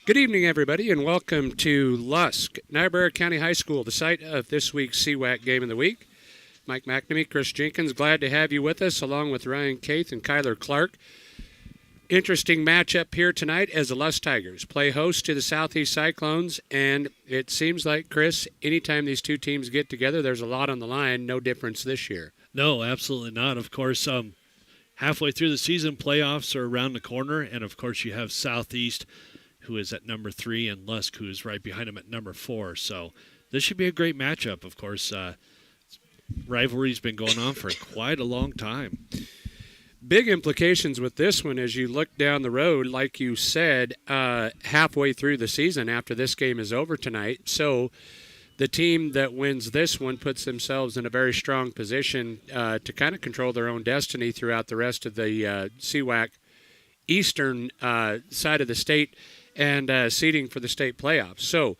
Good evening, everybody, and welcome to Lusk, Niobrara County High School, the site of this week's CWAC Game of the Week. Mike McNamee, Chris Jenkins, glad to have you with us, along with Ryan Caith and Kyler Clark. Interesting matchup here tonight as the Lusk Tigers play host to the Southeast Cyclones, and it seems like, Chris, anytime these two teams get together, there's a lot on the line. No difference this year. No, absolutely not. Of course, halfway through the season, playoffs are around the corner, and of course you have Southeast, who is at number 3, and Lusk, who is right behind him at number 4. So this should be a great matchup. Of course, rivalry's been going on for quite a long time. Big implications with this one as you look down the road, like you said, halfway through the season after this game is over tonight. So the team that wins this one puts themselves in a very strong position to kind of control their own destiny throughout the rest of the CWAC eastern side of the state and seeding for the state playoffs. So,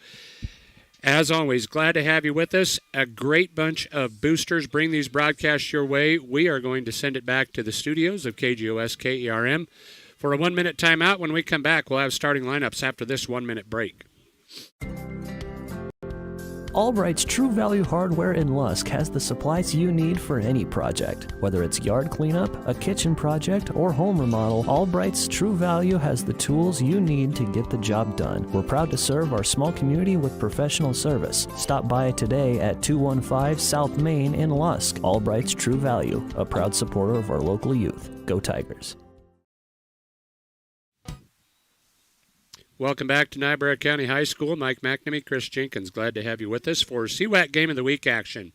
as always, glad to have you with us. A great bunch of boosters bring these broadcasts your way. We are going to send it back to the studios of KGOS KERM for a 1-minute timeout. When we come back, we'll have starting lineups after this 1-minute break. Albright's True Value Hardware in Lusk has the supplies you need for any project. Whether it's yard cleanup, a kitchen project, or home remodel, Albright's True Value has the tools you need to get the job done. We're proud to serve our small community with professional service. Stop by today at 215 South Main in Lusk. Albright's True Value, a proud supporter of our local youth. Go Tigers. Welcome back to Niobrara County High School. Mike McNamee, Chris Jenkins, glad to have you with us for CWAC Game of the Week action.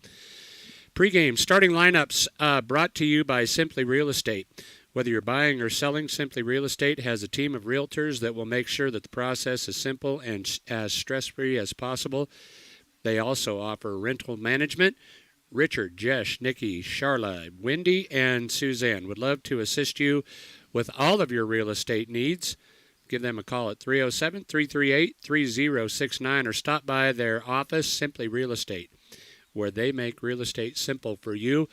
Pre-game starting lineups brought to you by Simply Real Estate. Whether you're buying or selling, Simply Real Estate has a team of realtors that will make sure that the process is simple and as stress-free as possible. They also offer rental management. Richard, Jesh, Nikki, Charla, Wendy, and Suzanne would love to assist you with all of your real estate needs. Give them a call at 307-338-3069 or stop by their office, Simply Real Estate, where they make real estate simple for you.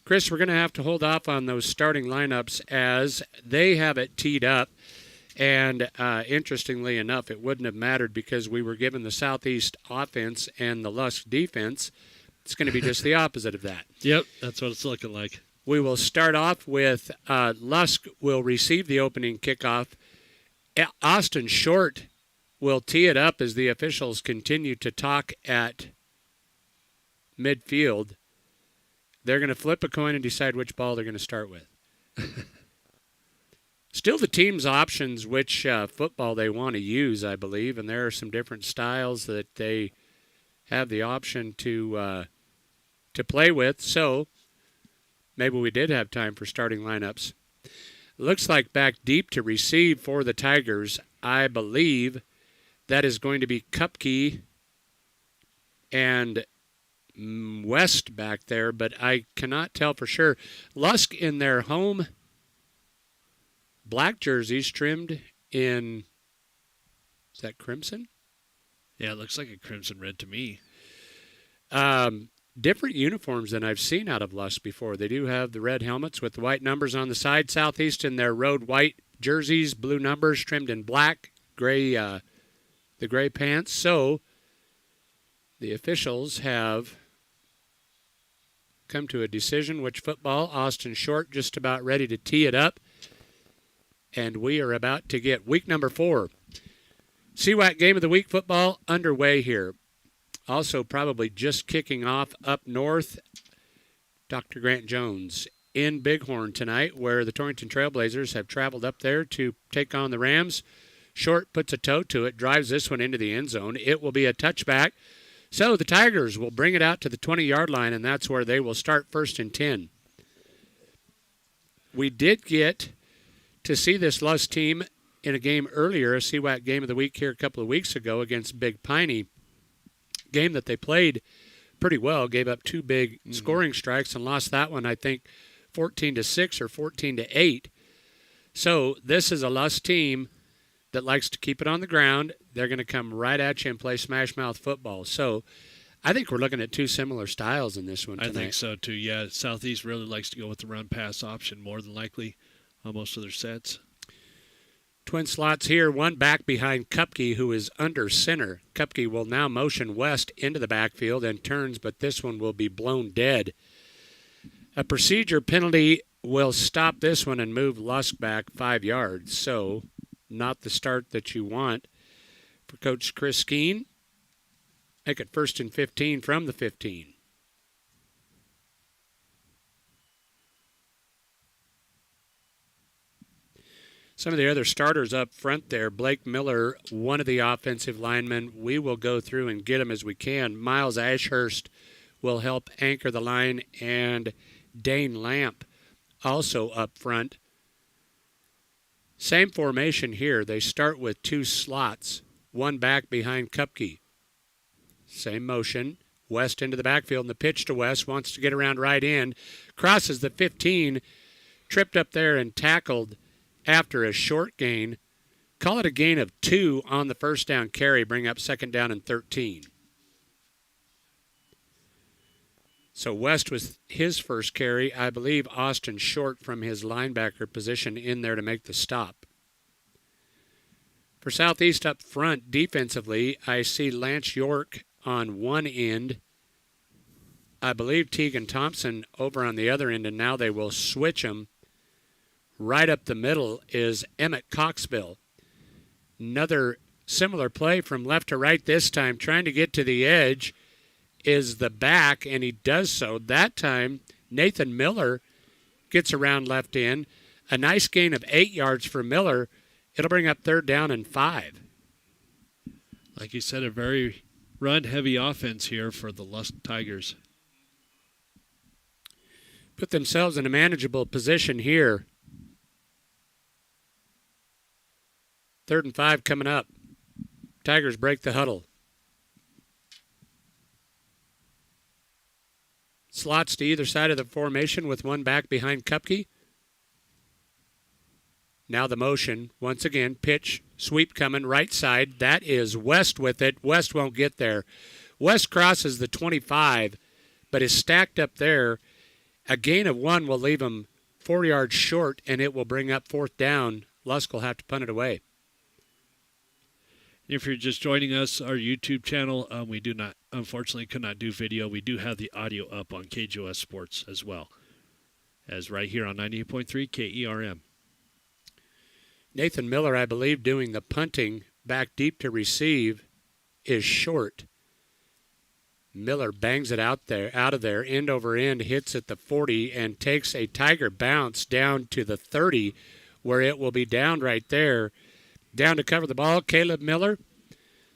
Chris, we're going to have to hold off on those starting lineups as they have it teed up. And interestingly enough, it wouldn't have mattered because we were given the Southeast offense and the Lusk defense. It's going to be just the opposite of that. Yep, that's what it's looking like. We will start off with Lusk will receive the opening kickoff. Austin Short will tee it up as the officials continue to talk at midfield. They're going to flip a coin and decide which ball they're going to start with. Still the team's options which football they want to use, I believe, and there are some different styles that they have the option to play with. So maybe we did have time for starting lineups. Looks like back deep to receive for the Tigers. I believe that is going to be Kupke and West back there, but I cannot tell for sure. Lusk in their home black jerseys trimmed in, is that crimson? Yeah, it looks like a crimson red to me. Different uniforms than I've seen out of Lusk before. They do have the red helmets with the white numbers on the side. Southeast in their road white jerseys, blue numbers trimmed in black, gray, the gray pants. So the officials have come to a decision which football. Austin Short just about ready to tee it up. And we are about to get week number 4. CWAC Game of the Week football underway here. Also probably just kicking off up north, Dr. Grant Jones in Bighorn tonight, where the Torrington Trailblazers have traveled up there to take on the Rams. Short puts a toe to it, drives this one into the end zone. It will be a touchback. So the Tigers will bring it out to the 20-yard line, and that's where they will start 1st and 10. We did get to see this Lusk team in a game earlier, a CWAC Game of the Week here a couple of weeks ago against Big Piney. Game that they played pretty well, gave up 2 big scoring strikes and lost that one, I think, 14-6 or 14-8. So this is a Lusk team that likes to keep it on the ground. They're going to come right at you and play smash mouth football. So I think we're looking at 2 similar styles in this one tonight. I think so too. Yeah, Southeast really likes to go with the run pass option more than likely on most of their sets. Twin slots here, one back behind Kupke, who is under center. Kupke will now motion West into the backfield and turns, but this one will be blown dead. A procedure penalty will stop this one and move Lusk back 5 yards. So not the start that you want for Coach Chris Skeen. Make it 1st and 15 from the 15. Some of the other starters up front there, Blake Miller, one of the offensive linemen. We will go through and get him as we can. Miles Ashurst will help anchor the line, and Dane Lamp also up front. Same formation here. They start with 2 slots, one back behind Kupke. Same motion. West into the backfield, and the pitch to West, wants to get around right in. Crosses the 15, tripped up there and tackled after a short gain. Call it a gain of 2 on the first down carry, bring up 2nd down and 13. So West was his first carry. I believe Austin Short from his linebacker position in there to make the stop. For Southeast up front, defensively, I see Lance York on one end. I believe Tegan Thompson over on the other end, and now they will switch them. Right up the middle is Emmett Coxville. Another similar play from left to right this time, trying to get to the edge is the back, and he does so. That time, Nathan Miller gets around left in. A nice gain of 8 yards for Miller. It'll bring up 3rd down and 5. Like you said, a very run-heavy offense here for the Lusk Tigers. Put themselves in a manageable position here. 3rd and 5 coming up. Tigers break the huddle. Slots to either side of the formation with one back behind Kupke. Now the motion. Once again, pitch, sweep coming right side. That is West with it. West won't get there. West crosses the 25, but is stacked up there. A gain of 1 will leave him 4 yards short, and it will bring up 4th down. Lusk will have to punt it away. If you're just joining us, our YouTube channel, we do not, unfortunately, could not do video. We do have the audio up on KGOS Sports as well, as right here on 98.3 KERM. Nathan Miller, I believe, doing the punting back deep to receive is Short. Miller bangs it out of there, end over end, hits at the 40, and takes a Tiger bounce down to the 30, where it will be down right there. Down to cover the ball, Caleb Miller.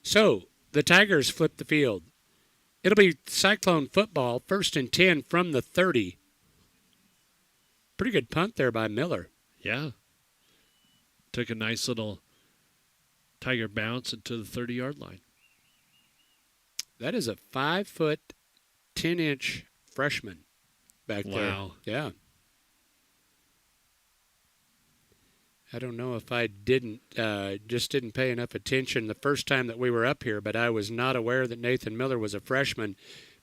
So the Tigers flip the field. It'll be Cyclone football, 1st and 10 from the 30. Pretty good punt there by Miller. Yeah. Took a nice little Tiger bounce into the 30-yard line. That is a 5-foot, 10-inch freshman back there. Wow. Yeah. I don't know if I didn't pay enough attention the first time that we were up here, but I was not aware that Nathan Miller was a freshman.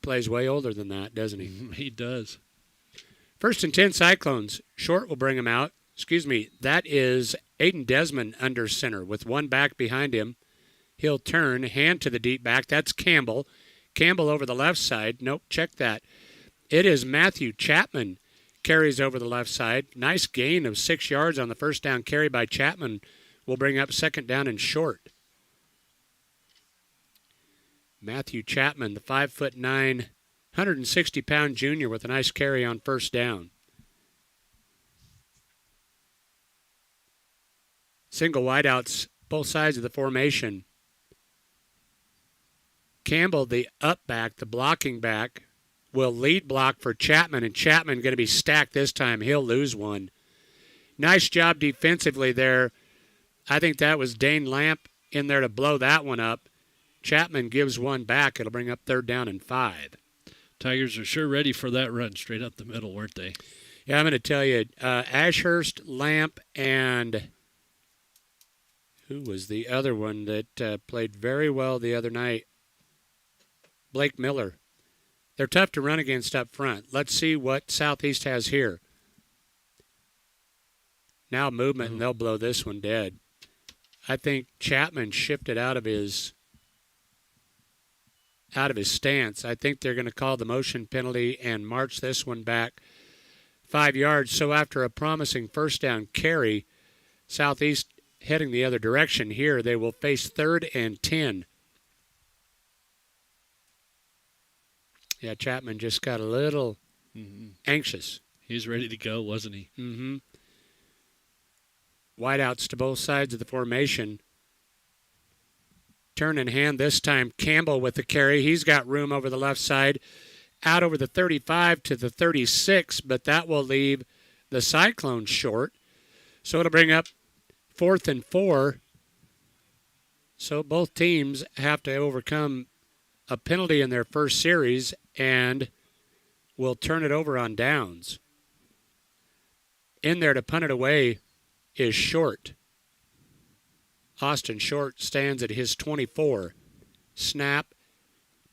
Plays way older than that, doesn't he? He does. 1st and 10 Cyclones. Short will bring him out. That is Aiden Desmond under center with one back behind him. He'll turn, hand to the deep back. That's Campbell. Campbell over the left side. Nope, check that. It is Matthew Chapman. Carries over the left side. Nice gain of 6 yards on the first down carry by Chapman. Will bring up 2nd down and short. Matthew Chapman, the 5'9", 160-pound junior with a nice carry on first down. Single wideouts, both sides of the formation. Campbell, the up back, the blocking back, will lead block for Chapman, and Chapman going to be stacked this time. He'll lose one. Nice job defensively there. I think that was Dane Lamp in there to blow that one up. Chapman gives one back. It'll bring up 3rd down and 5. Tigers are sure ready for that run straight up the middle, weren't they? Yeah, I'm going to tell you, Ashurst, Lamp, and who was the other one that played very well the other night? Blake Miller. They're tough to run against up front. Let's see what Southeast has here. Now movement, and they'll blow this one dead. I think Chapman shifted out of his stance. I think they're going to call the motion penalty and march this one back 5 yards. So after a promising first down carry, Southeast heading the other direction here, they will face 3rd and 10. Yeah, Chapman just got a little anxious. He's ready to go, wasn't he? Mm-hmm. Wideouts to both sides of the formation. Turn in hand this time. Campbell with the carry. He's got room over the left side. Out over the 35 to the 36, but that will leave the Cyclones short. So it'll bring up 4th and 4. So both teams have to overcome a penalty in their first series and will turn it over on downs. In there to punt it away is Short. Austin Short stands at his 24. Snap.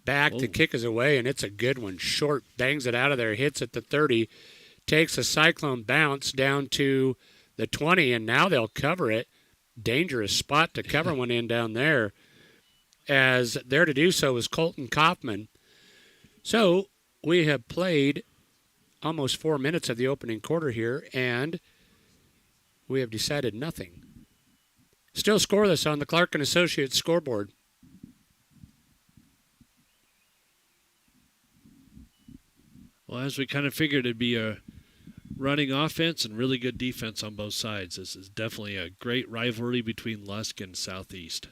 Back, the kick is away, and it's a good one. Short bangs it out of there, hits at the 30, takes a Cyclone bounce down to the 20, and now they'll cover it. Dangerous spot to cover one in down there, as there to do so is Colton Kaufman. So we have played almost 4 minutes of the opening quarter here, and we have decided nothing. Still scoreless on the Clark & Associates scoreboard. Well, as we kind of figured, it'd be a running offense and really good defense on both sides. This is definitely a great rivalry between Lusk and Southeast.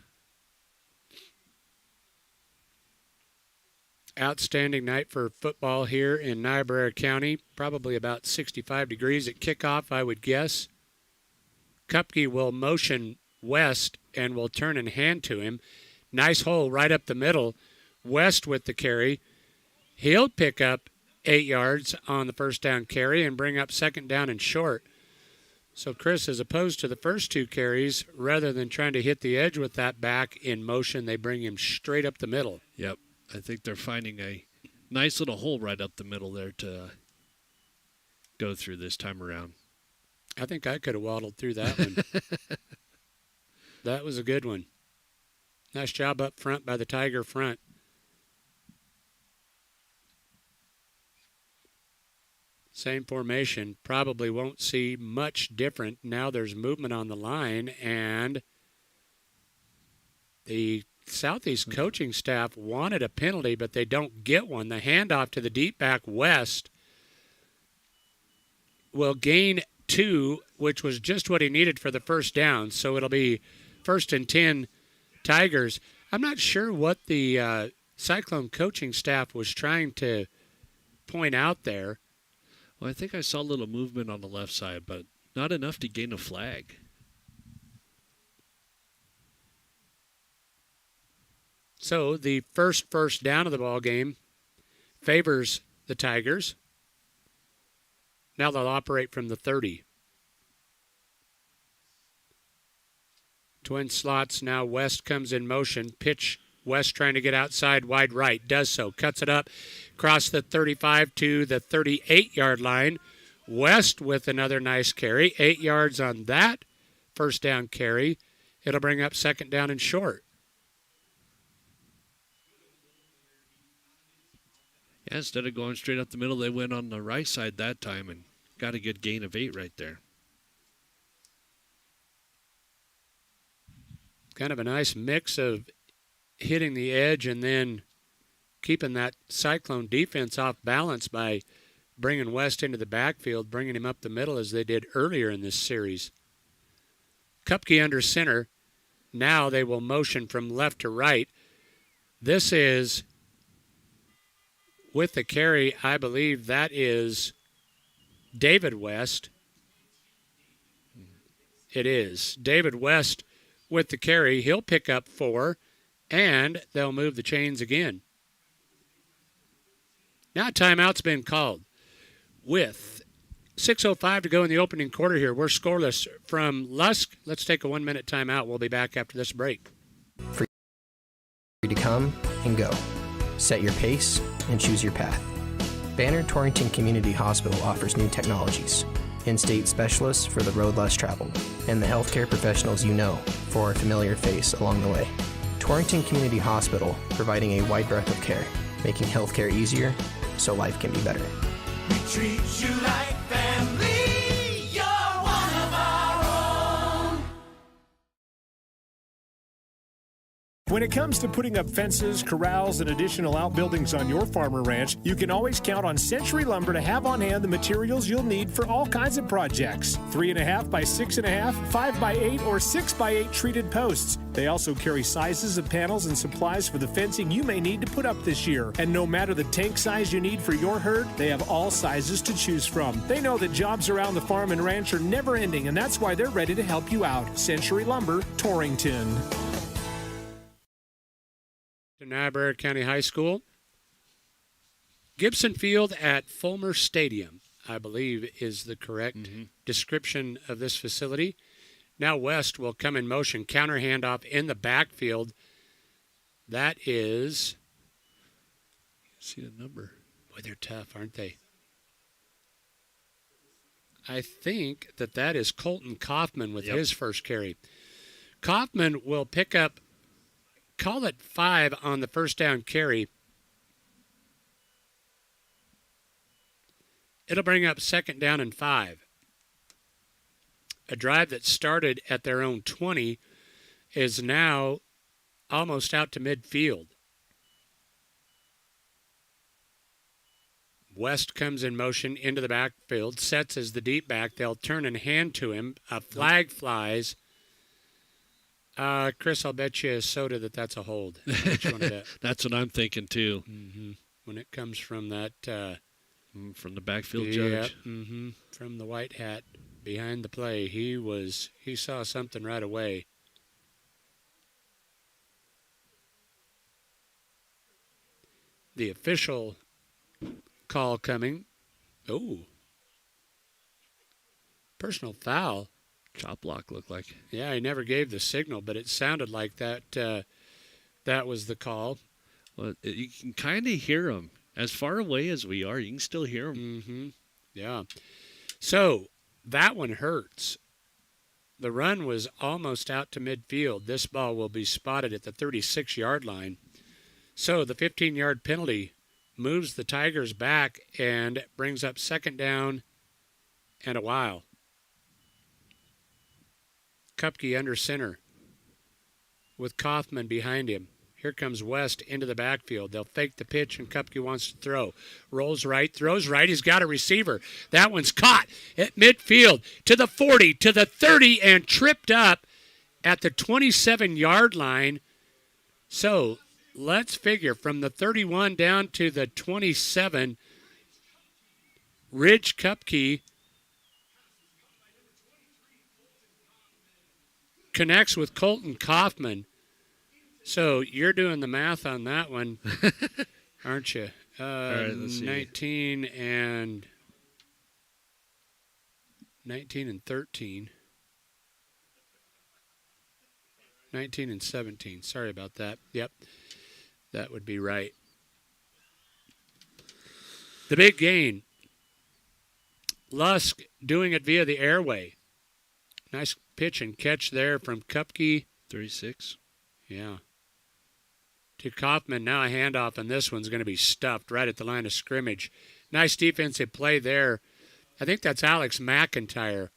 Outstanding night for football here in Niobrara County. Probably about 65 degrees at kickoff, I would guess. Kupke will motion West and will turn and hand to him. Nice hole right up the middle. West with the carry. He'll pick up 8 yards on the first down carry and bring up 2nd down and short. So, Chris, as opposed to the first 2 carries, rather than trying to hit the edge with that back in motion, they bring him straight up the middle. Yep. I think they're finding a nice little hole right up the middle there to go through this time around. I think I could have waddled through that one. That was a good one. Nice job up front by the Tiger front. Same formation. Probably won't see much different. Now there's movement on the line, and the Southeast coaching staff wanted a penalty, but they don't get one. The handoff to the deep back West will gain 2, which was just what he needed for the first down. So it'll be 1st and 10 Tigers. I'm not sure what the Cyclone coaching staff was trying to point out there. Well, I think I saw a little movement on the left side, but not enough to gain a flag. So the first down of the ball game favors the Tigers. Now they'll operate from the 30. Twin slots now. West comes in motion. Pitch West trying to get outside wide right. Does so. Cuts it up. Across the 35 to the 38-yard line. West with another nice carry. 8 yards on that first down carry. It'll bring up 2nd down and short. Yeah, instead of going straight up the middle, they went on the right side that time and got a good gain of 8 right there. Kind of a nice mix of hitting the edge and then keeping that Cyclone defense off balance by bringing West into the backfield, bringing him up the middle as they did earlier in this series. Kupke under center. Now they will motion from left to right. This is, with the carry, I believe that is David West. It is. David West with the carry. He'll pick up 4, and they'll move the chains again. Now timeout's been called. With 6:05 to go in the opening quarter here, we're scoreless from Lusk. Let's take a 1-minute timeout. We'll be back after this break. Free to come and go. Set your pace and choose your path. Banner Torrington Community Hospital offers new technologies, in-state specialists for the road less traveled, and the healthcare professionals you know for a familiar face along the way. Torrington Community Hospital, providing a wide breadth of care, making healthcare easier so life can be better. We treat you like family. You're one of our own. When it comes to putting up fences, corrals, and additional outbuildings on your farm or ranch, you can always count on Century Lumber to have on hand the materials you'll need for all kinds of projects. 3.5 by 6.5, 5 by 8, or 6 by 8 treated posts. They also carry sizes of panels and supplies for the fencing you may need to put up this year. And no matter the tank size you need for your herd, they have all sizes to choose from. They know that jobs around the farm and ranch are never ending, and that's why they're ready to help you out. Century Lumber, Torrington. Niobrara County High School. Gibson Field at Fulmer Stadium, I believe, is the correct description of this facility. Now West will come in motion, counter handoff in the backfield. That is, see the number. Boy, they're tough, aren't they? I think that is Colton Kaufman with his first carry. Kaufman will pick up, call it 5 on the first down carry. It'll bring up second down and 5. A drive that started at their own 20 is now almost out to midfield. West comes in motion into the backfield, sets as the deep back. They'll turn and hand to him. A flag flies. Chris, I'll bet you a soda that's a hold. That's what I'm thinking, too. Mm-hmm. When it comes from that... from the backfield judge. From the white hat behind the play. He saw something right away. The official call coming. Oh. Personal foul. Chop block looked like. Yeah, he never gave the signal, but it sounded like that was the call. Well, you can kind of hear him. As far away as we are, you can still hear him. Mm-hmm. Yeah. So that one hurts. The run was almost out to midfield. This ball will be spotted at the 36-yard line. So the 15-yard penalty moves the Tigers back and brings up second down and a while. Kupke under center with Kaufman behind him. Here comes West into the backfield. They'll fake the pitch, and Kupke wants to throw. Rolls right, throws right. He's got a receiver. That one's caught at midfield to the 40, to the 30, and tripped up at the 27-yard line. So let's figure from the 31 down to the 27. Ridge Kupke connects with Colton Kaufman. So you're doing the math on that one, aren't you? All right, let's see. 19 and 13. 19 and 17. Sorry about that. Yep, that would be right. The big gain. Lusk doing it via the airway. Nice pitch and catch there from Kupke. 36. Yeah. To Kaufman, now a handoff, and this one's going to be stuffed right at the line of scrimmage. Nice defensive play there. I think that's Alex McIntyre.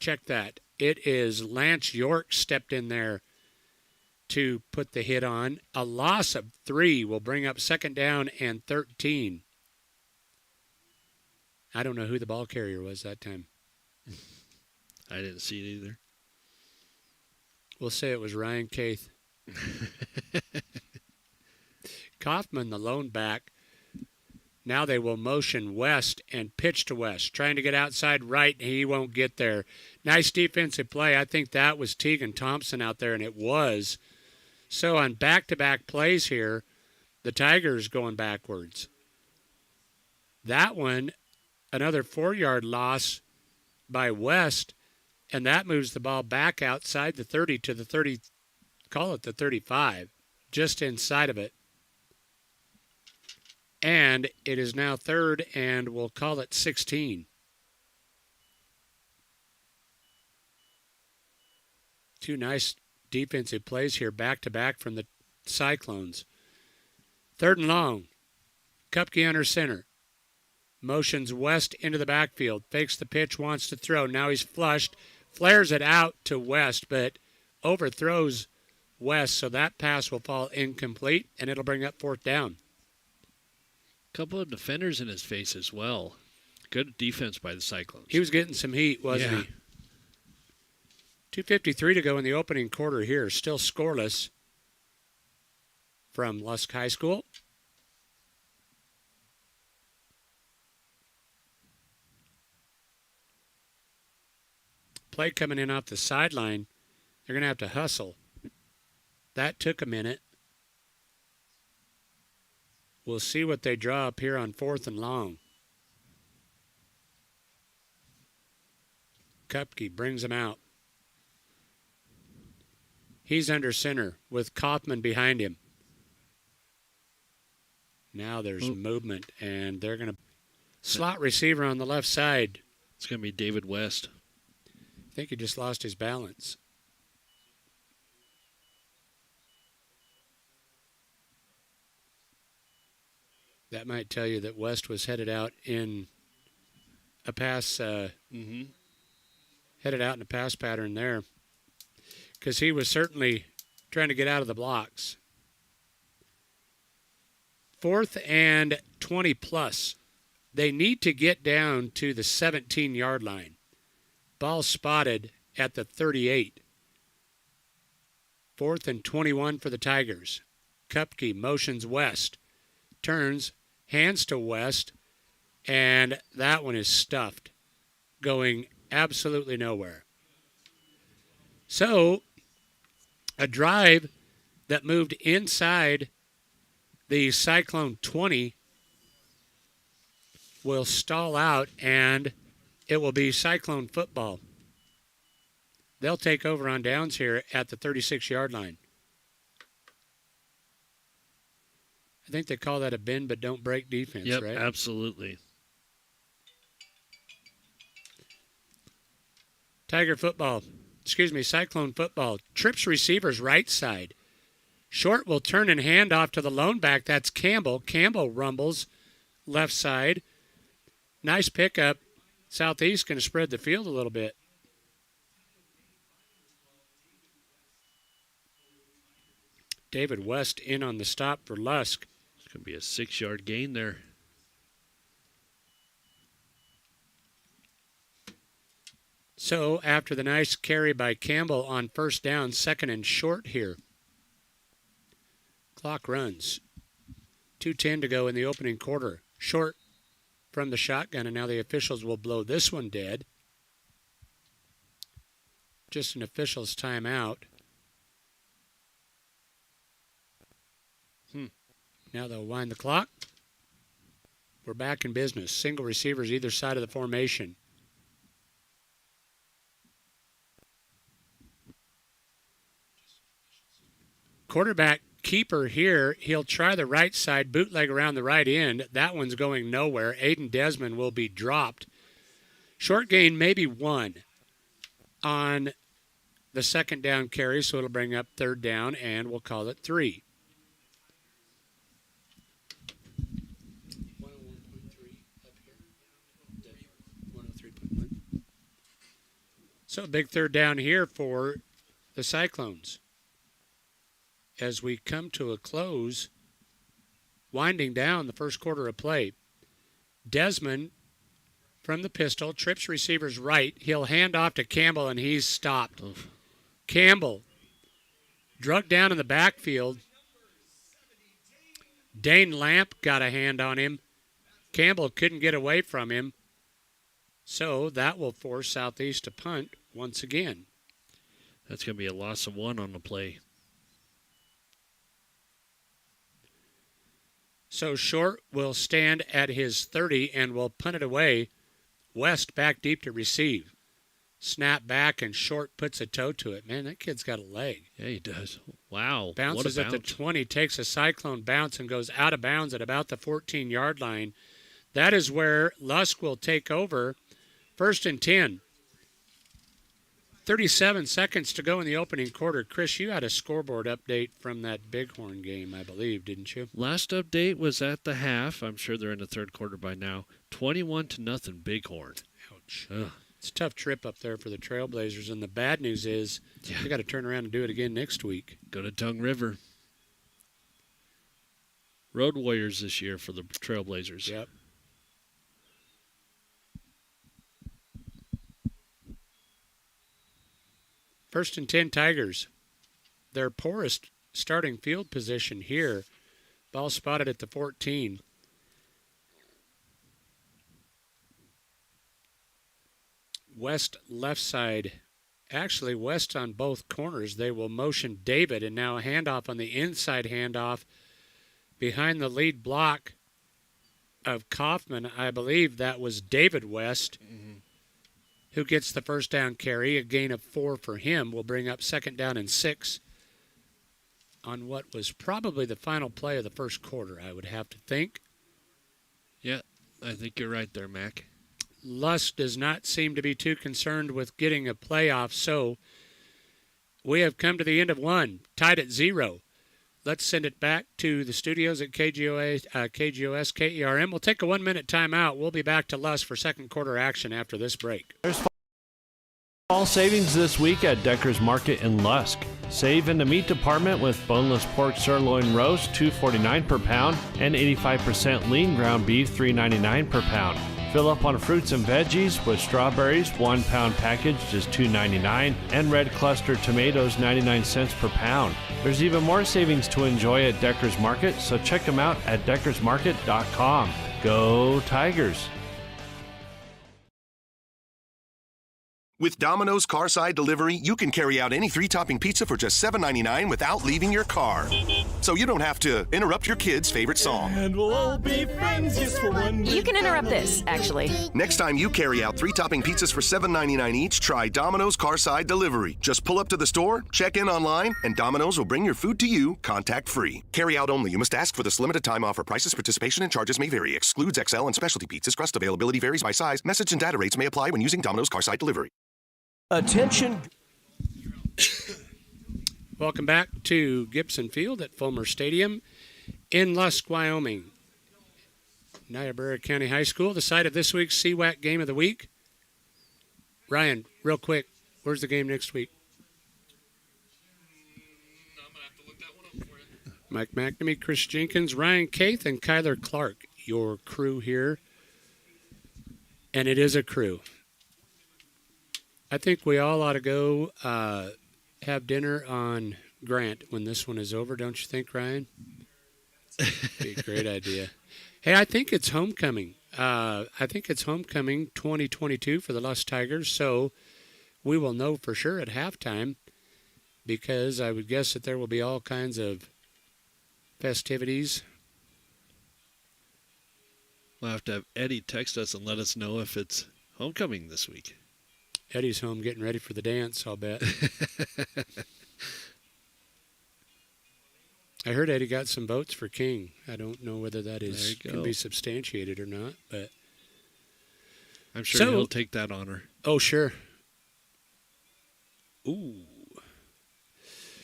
Check that. It is Lance York stepped in there to put the hit on. A loss of 3 will bring up second down and 13. I don't know who the ball carrier was that time. I didn't see it either. We'll say it was Ryan Caith. Kaufman, the lone back. Now they will motion West and pitch to West, trying to get outside right, and he won't get there. Nice defensive play. I think that was Tegan Thompson out there, and it was. So on back-to-back plays here, the Tigers going backwards. That one, another 4-yard loss by West, and that moves the ball back outside the 30 to the 30, call it the 35, just inside of it. And it is now third, and we'll call it 16. Two nice defensive plays here back-to-back from the Cyclones. 3rd and long. Kupke under center. Motions West into the backfield. Fakes the pitch, wants to throw. Now he's flushed. Flares it out to West, but overthrows West, so that pass will fall incomplete, and it'll bring up 4th down. Couple of defenders in his face as well. Good defense by the Cyclones. He was getting some heat, wasn't he? 2:53 to go in the opening quarter here. Still scoreless from Lusk High School. Play coming in off the sideline. They're going to have to hustle. That took a minute. We'll see what they draw up here on 4th and long. Kupke brings him out. He's under center with Kaufman behind him. Now there's movement, and they're going to slot receiver on the left side. It's going to be David West. I think he just lost his balance. That might tell you that West was headed out in a pass. Headed out in a pass pattern there, because he was certainly trying to get out of the blocks. 4th and 20 plus. They need to get down to the 17-yard line. Ball spotted at the 38. 4th and 21 for the Tigers. Kupke motions West. Turns, hands to West, and that one is stuffed, going absolutely nowhere. So, a drive that moved inside the Cyclone 20 will stall out, and it will be Cyclone football. They'll take over on downs here at the 36-yard line. I think they call that a bend but don't break defense, yep, right? Absolutely. Cyclone football. Trips receivers right side. Short will turn and hand off to the lone back. That's Campbell. Campbell rumbles left side. Nice pickup. Southeast going to spread the field a little bit. David West in on the stop for Lusk. It's going to be a 6-yard gain there. So after the nice carry by Campbell on 1st down, 2nd and short here. Clock runs. 2:10 to go in the opening quarter. Short from the shotgun, and now the officials will blow this one dead. Just an official's timeout. Now they'll wind the clock. We're back in business. Single receivers either side of the formation. Quarterback keeper here. He'll try the right side, bootleg around the right end. That one's going nowhere. Aiden Desmond will be dropped. Short gain, maybe 1 on the 2nd down carry, so it'll bring up 3rd down, and we'll call it 3. 103.1. So a big 3rd down here for the Cyclones. As we come to a close, winding down the first quarter of play. Desmond from the pistol, trips receivers right. He'll hand off to Campbell, and he's stopped. Oof. Campbell drugged down in the backfield. Dane Lamp got a hand on him. Campbell couldn't get away from him. So that will force Southeast to punt once again. That's going to be a loss of 1 on the play. So Short will stand at his 30 and will punt it away. West back deep to receive. Snap back, and Short puts a toe to it. Man, that kid's got a leg. Yeah, he does. Wow. Bounces what a at the 20, takes a Cyclone bounce, and goes out of bounds at about the 14-yard line. That is where Lusk will take over. 1st and 10. 37 seconds to go in the opening quarter. Chris, you had a scoreboard update from that Bighorn game, I believe, didn't you? Last update was at the half. I'm sure they're in the third quarter by now. 21-0 Bighorn. Ouch. It's a tough trip up there for the Trailblazers, and the bad news is they got to turn around and do it again next week. Go to Tongue River. Road Warriors this year for the Trailblazers. Yep. First and 10 Tigers. Their poorest starting field position here. Ball spotted at the 14. West left side. Actually, West on both corners. They will motion David, and now a handoff on the inside handoff behind the lead block of Kaufman. I believe that was David West. Who gets the first down carry. A gain of 4 for him will bring up second down and 6 on what was probably the final play of the first quarter, I would have to think. Yeah, I think you're right there, Mac. Lusk does not seem to be too concerned with getting a playoff, so we have come to the end of one, tied at 0. Let's send it back to the studios at KGOS, KERM. We'll take a 1-minute timeout. We'll be back to Lusk for second quarter action after this break. There's fall savings this week at Decker's Market in Lusk. Save in the meat department with boneless pork sirloin roast, $2.49 per pound, and 85% lean ground beef, $3.99 per pound. Fill up on fruits and veggies with strawberries, 1 pound package, just $2.99, and red cluster tomatoes, 99 cents per pound. There's even more savings to enjoy at Decker's Market, so check them out at deckersmarket.com. Go Tigers! With Domino's Carside Delivery, you can carry out any 3-topping pizza for just $7.99 without leaving your car. So you don't have to interrupt your kid's favorite song. And we'll all be friends just for one. You can interrupt this, actually. Next time you carry out 3-topping pizzas for $7.99 each, try Domino's Carside Delivery. Just pull up to the store, check in online, and Domino's will bring your food to you contact-free. Carry out only. You must ask for this limited time offer. Prices, participation, and charges may vary. Excludes XL and specialty pizzas. Crust availability varies by size. Message and data rates may apply when using Domino's Carside Delivery. Attention. Welcome back to Gibson Field at Fulmer Stadium in Lusk, Wyoming. Niobrara County High School, the site of this week's CWAC Game of the Week. Ryan, real quick, where's the game next week? I'm going to have to look that one up for you. Mike McNamee, Chris Jenkins, Ryan Caith, and Kyler Clark, your crew here. And it is a crew. I think we all ought to go have dinner on Grant when this one is over, don't you think, Ryan? Be a great idea. Hey, I think it's homecoming. I think it's homecoming 2022 for the Lusk Tigers, so we will know for sure at halftime because I would guess that there will be all kinds of festivities. We'll have to have Eddie text us and let us know if it's homecoming this week. Eddie's home getting ready for the dance, I'll bet. I heard Eddie got some votes for King. I don't know whether that can be substantiated or not, but I'm sure he'll take that honor. Oh, sure. Ooh.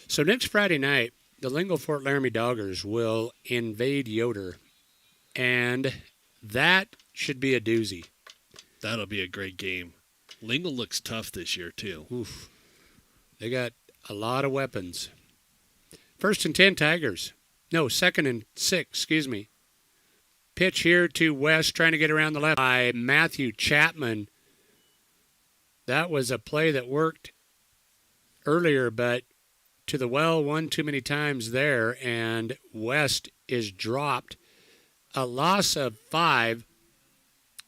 So next Friday night, the Lingle Fort Laramie Doggers will invade Yoder, and that should be a doozy. That'll be a great game. Lingle looks tough this year, too. Oof. They got a lot of weapons. First and 10 Tigers. No, second and 6, excuse me. Pitch here to West, trying to get around the left by Matthew Chapman. That was a play that worked earlier, but to the well one too many times there, and West is dropped. A loss of 5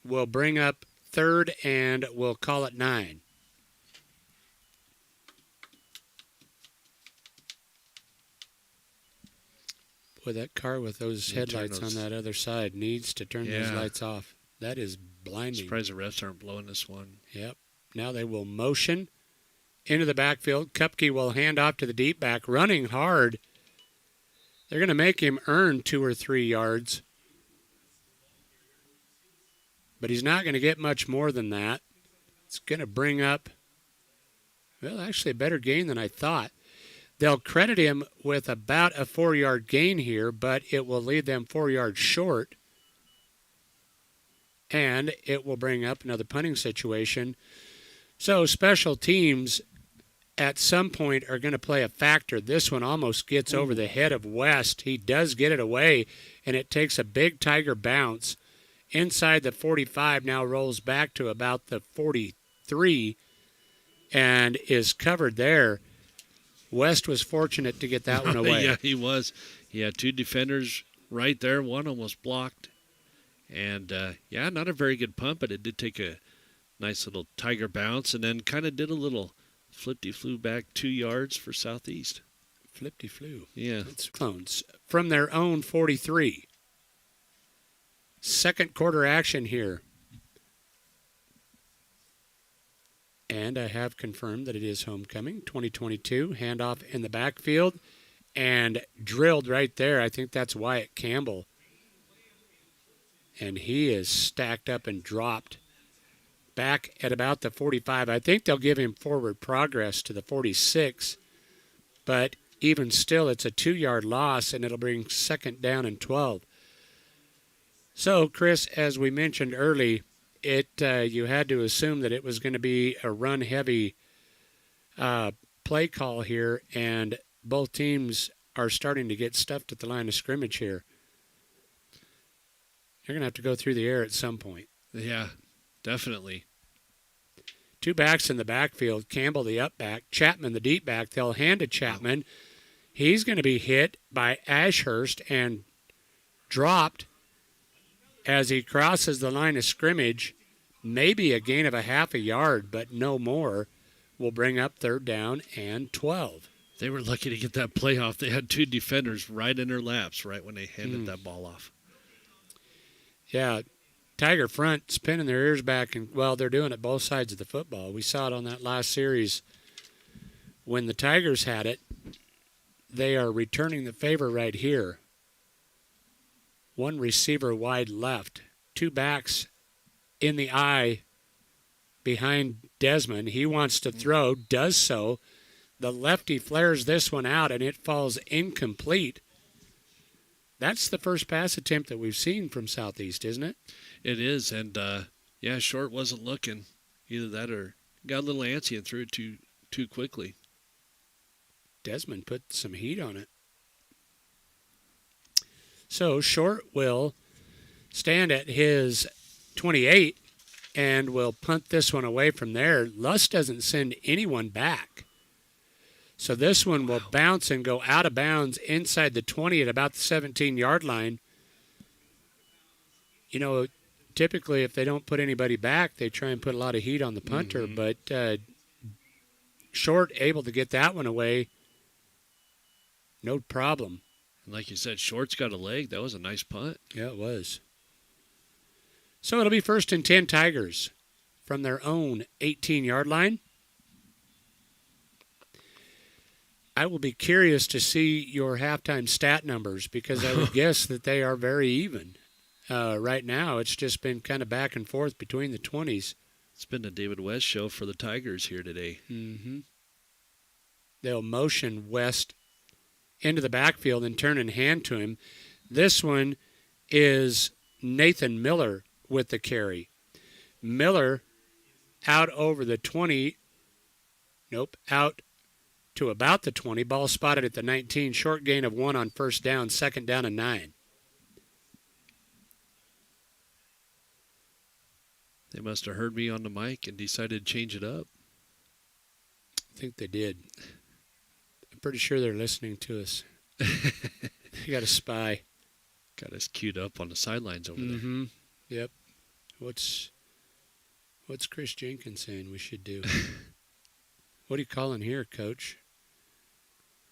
will bring up third, and we'll call it 9. Boy, that car with those headlights on that other side needs to turn those lights off. That is blinding. Surprised the refs aren't blowing this one. Yep. Now they will motion into the backfield. Kupke will hand off to the deep back, running hard. They're going to make him earn 2 or 3 yards. But he's not going to get much more than that. It's going to bring up Well, actually a better gain than I thought. They'll credit him with about a 4-yard gain here, but it will leave them 4 yards short. And it will bring up another punting situation. So special teams at some point are going to play a factor. This one almost gets over the head of West. He does get it away, and it takes a big Tiger bounce inside the 45, now rolls back to about the 43 and is covered there. West was fortunate to get that one away. Yeah, he was. He had 2 defenders right there. One almost blocked. And, not a very good punt, but it did take a nice little Tiger bounce and then kind of did a little flew back 2 yards for Southeast. Flew. Yeah. It's Cyclones from their own 43. Second quarter action here. And I have confirmed that it is homecoming 2022. Handoff in the backfield and drilled right there. I think that's Wyatt Campbell. And he is stacked up and dropped back at about the 45. I think they'll give him forward progress to the 46. But even still, it's a 2-yard loss, and it'll bring second down and 12. So, Chris, as we mentioned early, you had to assume that it was going to be a run-heavy play call here, and both teams are starting to get stuffed at the line of scrimmage here. You're going to have to go through the air at some point. Yeah, definitely. 2 backs in the backfield, Campbell the up back, Chapman the deep back. They'll hand to Chapman. He's going to be hit by Ashurst and dropped as he crosses the line of scrimmage. Maybe a gain of a half a yard, but no more. Will bring up third down and 12. They were lucky to get that play off. They had 2 defenders right in their laps right when they handed that ball off. Yeah, Tiger front spinning their ears back, and, well, they're doing it both sides of the football. We saw it on that last series. When the Tigers had it, they are returning the favor right here. 1 receiver wide left, 2 backs in the eye behind Desmond. He wants to throw, does so. The lefty flares this one out, and it falls incomplete. That's the first pass attempt that we've seen from Southeast, isn't it? It is, and, Short wasn't looking. Either that or got a little antsy and threw it too quickly. Desmond put some heat on it. So Short will stand at his 28 and will punt this one away from there. Lusk doesn't send anyone back. So this one will bounce and go out of bounds inside the 20 at about the 17-yard line. You know, typically if they don't put anybody back, they try and put a lot of heat on the punter. But Short able to get that one away, no problem. And like you said, Short's got a leg. That was a nice punt. Yeah, it was. So it'll be 1st and 10 Tigers from their own 18-yard line. I will be curious to see your halftime stat numbers because I would guess that they are very even. Right now, it's just been kind of back and forth between the 20s. It's been a David West show for the Tigers here today. Mm-hmm. They'll motion West into the backfield and turn and hand to him. This one is Nathan Miller with the carry. Miller out over the 20. Out to about the 20. Ball spotted at the 19. Short gain of 1 on first down. Second down and 9. They must have heard me on the mic and decided to change it up. I think they did. I'm pretty sure they're listening to us. You got a spy. Got us queued up on the sidelines over there. Yep. What's Chris Jenkins saying we should do? What are you calling here, Coach?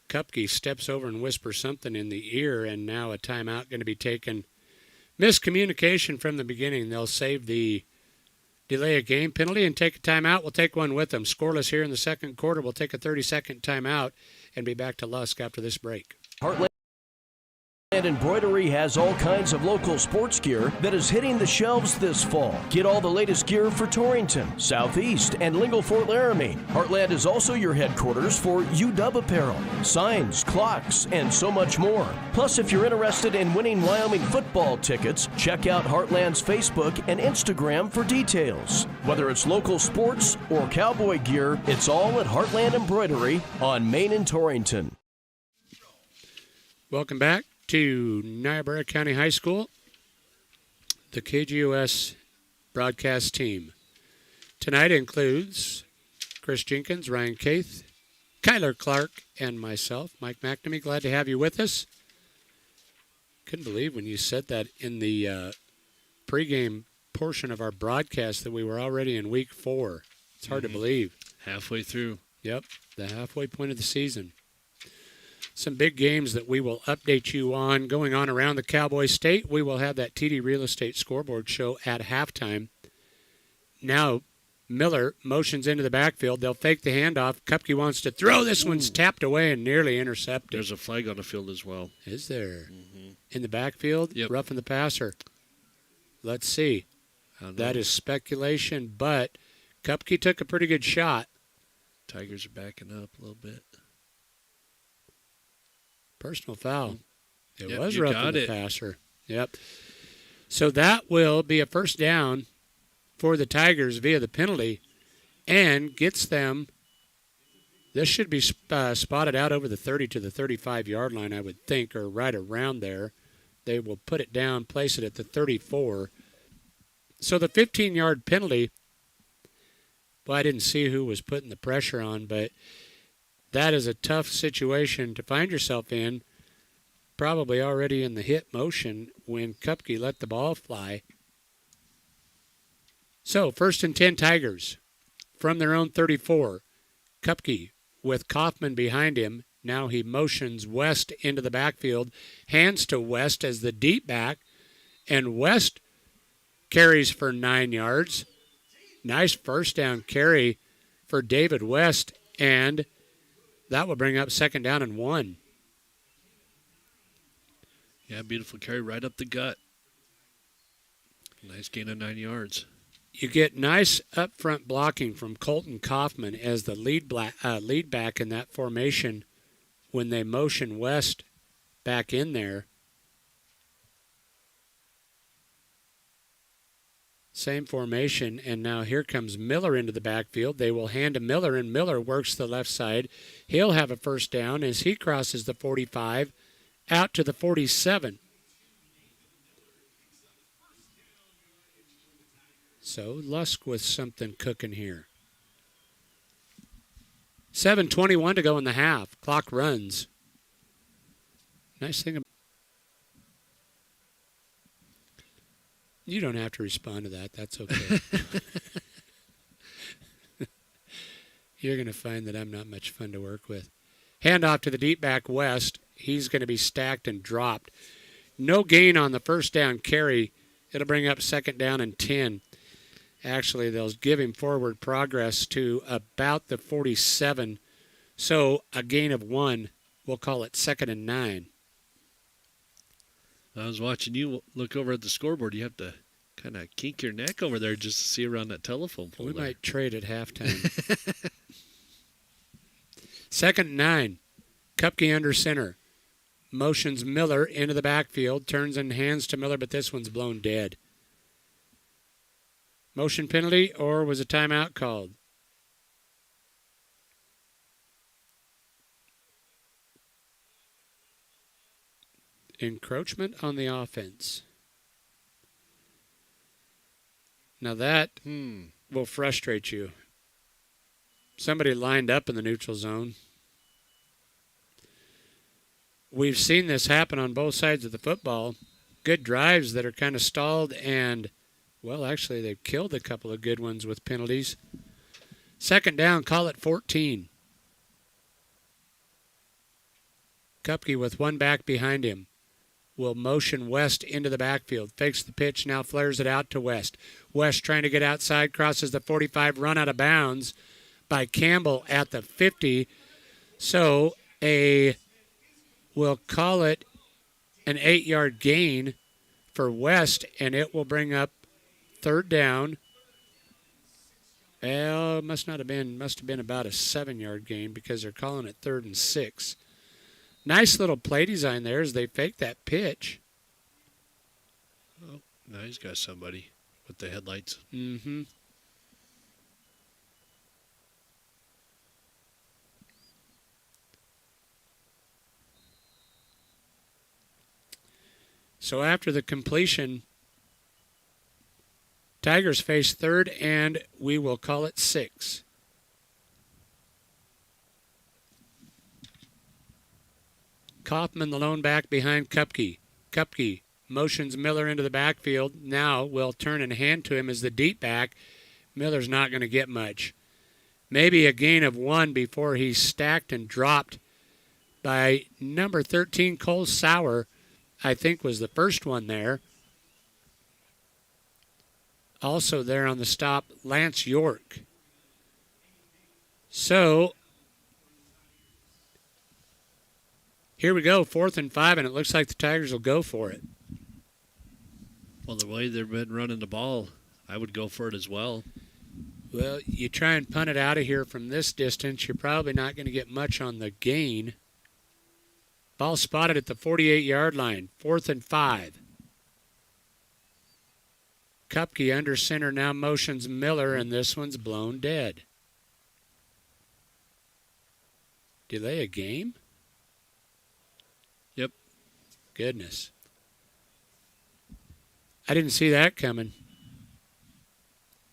Kupke steps over and whispers something in the ear, and now a timeout going to be taken. Miscommunication from the beginning. They'll save the delay a game penalty and take a timeout. We'll take one with them. Scoreless here in the second quarter. We'll take a 30-second timeout and be back to Lusk after this break. And Embroidery has all kinds of local sports gear that is hitting the shelves this fall. Get all the latest gear for Torrington, Southeast, and Lingle Fort Laramie. Heartland is also your headquarters for UW apparel, signs, clocks, and so much more. Plus, if you're interested in winning Wyoming football tickets, check out Heartland's Facebook and Instagram for details. Whether it's local sports or cowboy gear, it's all at Heartland Embroidery on Main and Torrington. Welcome back to Niobrara County High School, the KGOS broadcast team. Tonight includes Chris Jenkins, Ryan Caith, Kyler Clark, and myself, Mike McNamee. Glad to have you with us. Couldn't believe when you said that in the pregame portion of our broadcast that we were already in week 4. It's hard to believe. Halfway through. Yep, the halfway point of the season. Some big games that we will update you on going on around the Cowboy State. We will have that TD Real Estate scoreboard show at halftime. Now, Miller motions into the backfield. They'll fake the handoff. Kupke wants to throw. This one's tapped away and nearly intercepted. There's a flag on the field as well. Is there? In the backfield? Yep. Roughing the passer. Let's see. That is speculation, but Kupke took a pretty good shot. Tigers are backing up a little bit. Personal foul. It Yep, was you roughing got the it. passer. Yep. So that will be a first down for the Tigers via the penalty and gets them. This should be spotted out over the 30 to the 35-yard line, I would think, or right around there. They will put it down, place it at the 34. So the 15-yard penalty, well, I didn't see who was putting the pressure on, but that is a tough situation to find yourself in, probably already in the hit motion when Kupke let the ball fly. So, 1st and 10 Tigers from their own 34. Kupke with Kaufman behind him. Now he motions West into the backfield, hands to West as the deep back, and West carries for 9 yards. Nice first down carry for David West, and that will bring up 2nd down and 1. Yeah, beautiful carry right up the gut. Nice gain of 9 yards. You get nice up-front blocking from Colton Kaufman as the lead back in that formation when they motion West back in there. Same formation, and now here comes Miller into the backfield. They will hand to Miller, and Miller works the left side. He'll have a first down as he crosses the 45 out to the 47. So Lusk with something cooking here. 7:21 to go in the half. Clock runs. Nice thing about you don't have to respond to that. That's okay. You're going to find that I'm not much fun to work with. Hand off to the deep back West. He's going to be stacked and dropped. No gain on the first down carry. It'll bring up 2nd down and 10. Actually, they'll give him forward progress to about the 47. So a gain of 1. We'll call it 2nd and 9. I was watching you look over at the scoreboard. You have to kind of kink your neck over there just to see around that telephone pole. We there. might trade at halftime. 2nd and 9. Kupke under center. Motions Miller into the backfield. Turns and hands to Miller, but this one's blown dead. Motion penalty, or was a timeout called? Encroachment on the offense. Now that will frustrate you. Somebody lined up in the neutral zone. We've seen this happen on both sides of the football. Good drives that are kind of stalled, and, well, actually they've killed a couple of good ones with penalties. 2nd down, call it 14. Kupke with one back behind him will motion West into the backfield. Fakes the pitch, now flares it out to West. West trying to get outside, crosses the 45, run out of bounds by Campbell at the 50. So we'll call it an 8-yard gain for West, and it will bring up third down. Well, must have been about a 7-yard gain because they're calling it 3rd and 6. Nice little play design there as they fake that pitch. Oh, now he's got somebody with the headlights. Mm-hmm. So after the completion, Tigers face third, and we will call it 6. Kaufman, the lone back behind Kupke. Kupke motions Miller into the backfield. Now will turn and hand to him as the deep back. Miller's not going to get much. Maybe a gain of 1 before he's stacked and dropped by number 13, Cole Sauer, I think was the first one there. Also there on the stop, Lance York. So here we go, 4th and 5, and it looks like the Tigers will go for it. Well, the way they've been running the ball, I would go for it as well. Well, you try and punt it out of here from this distance, you're probably not going to get much on the gain. Ball spotted at the 48-yard line, 4th and 5. Kupke under center now motions Miller, and this one's blown dead. Delay a game? Yep. Goodness. I didn't see that coming.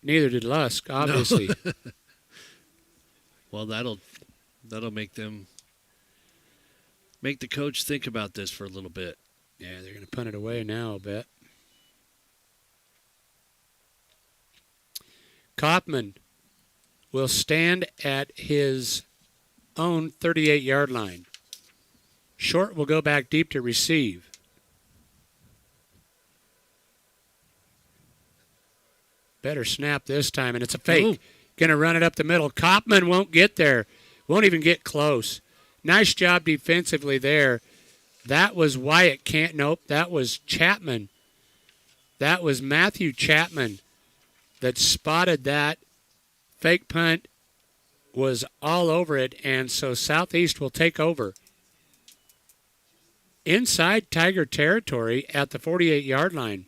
Neither did Lusk, obviously. No. Well, that'll make the coach think about this for a little bit. Yeah, they're going to punt it away now, I'll bet. Kaufman will stand at his own 38-yard line. Short will go back deep to receive. Better snap this time, and it's a fake. Going to run it up the middle. Kaufman won't get there. Won't even get close. Nice job defensively there. That was Wyatt Nope, that was Chapman. That was Matthew Chapman that spotted that. Fake punt was all over it, and so Southeast will take over. Inside Tiger territory at the 48-yard line.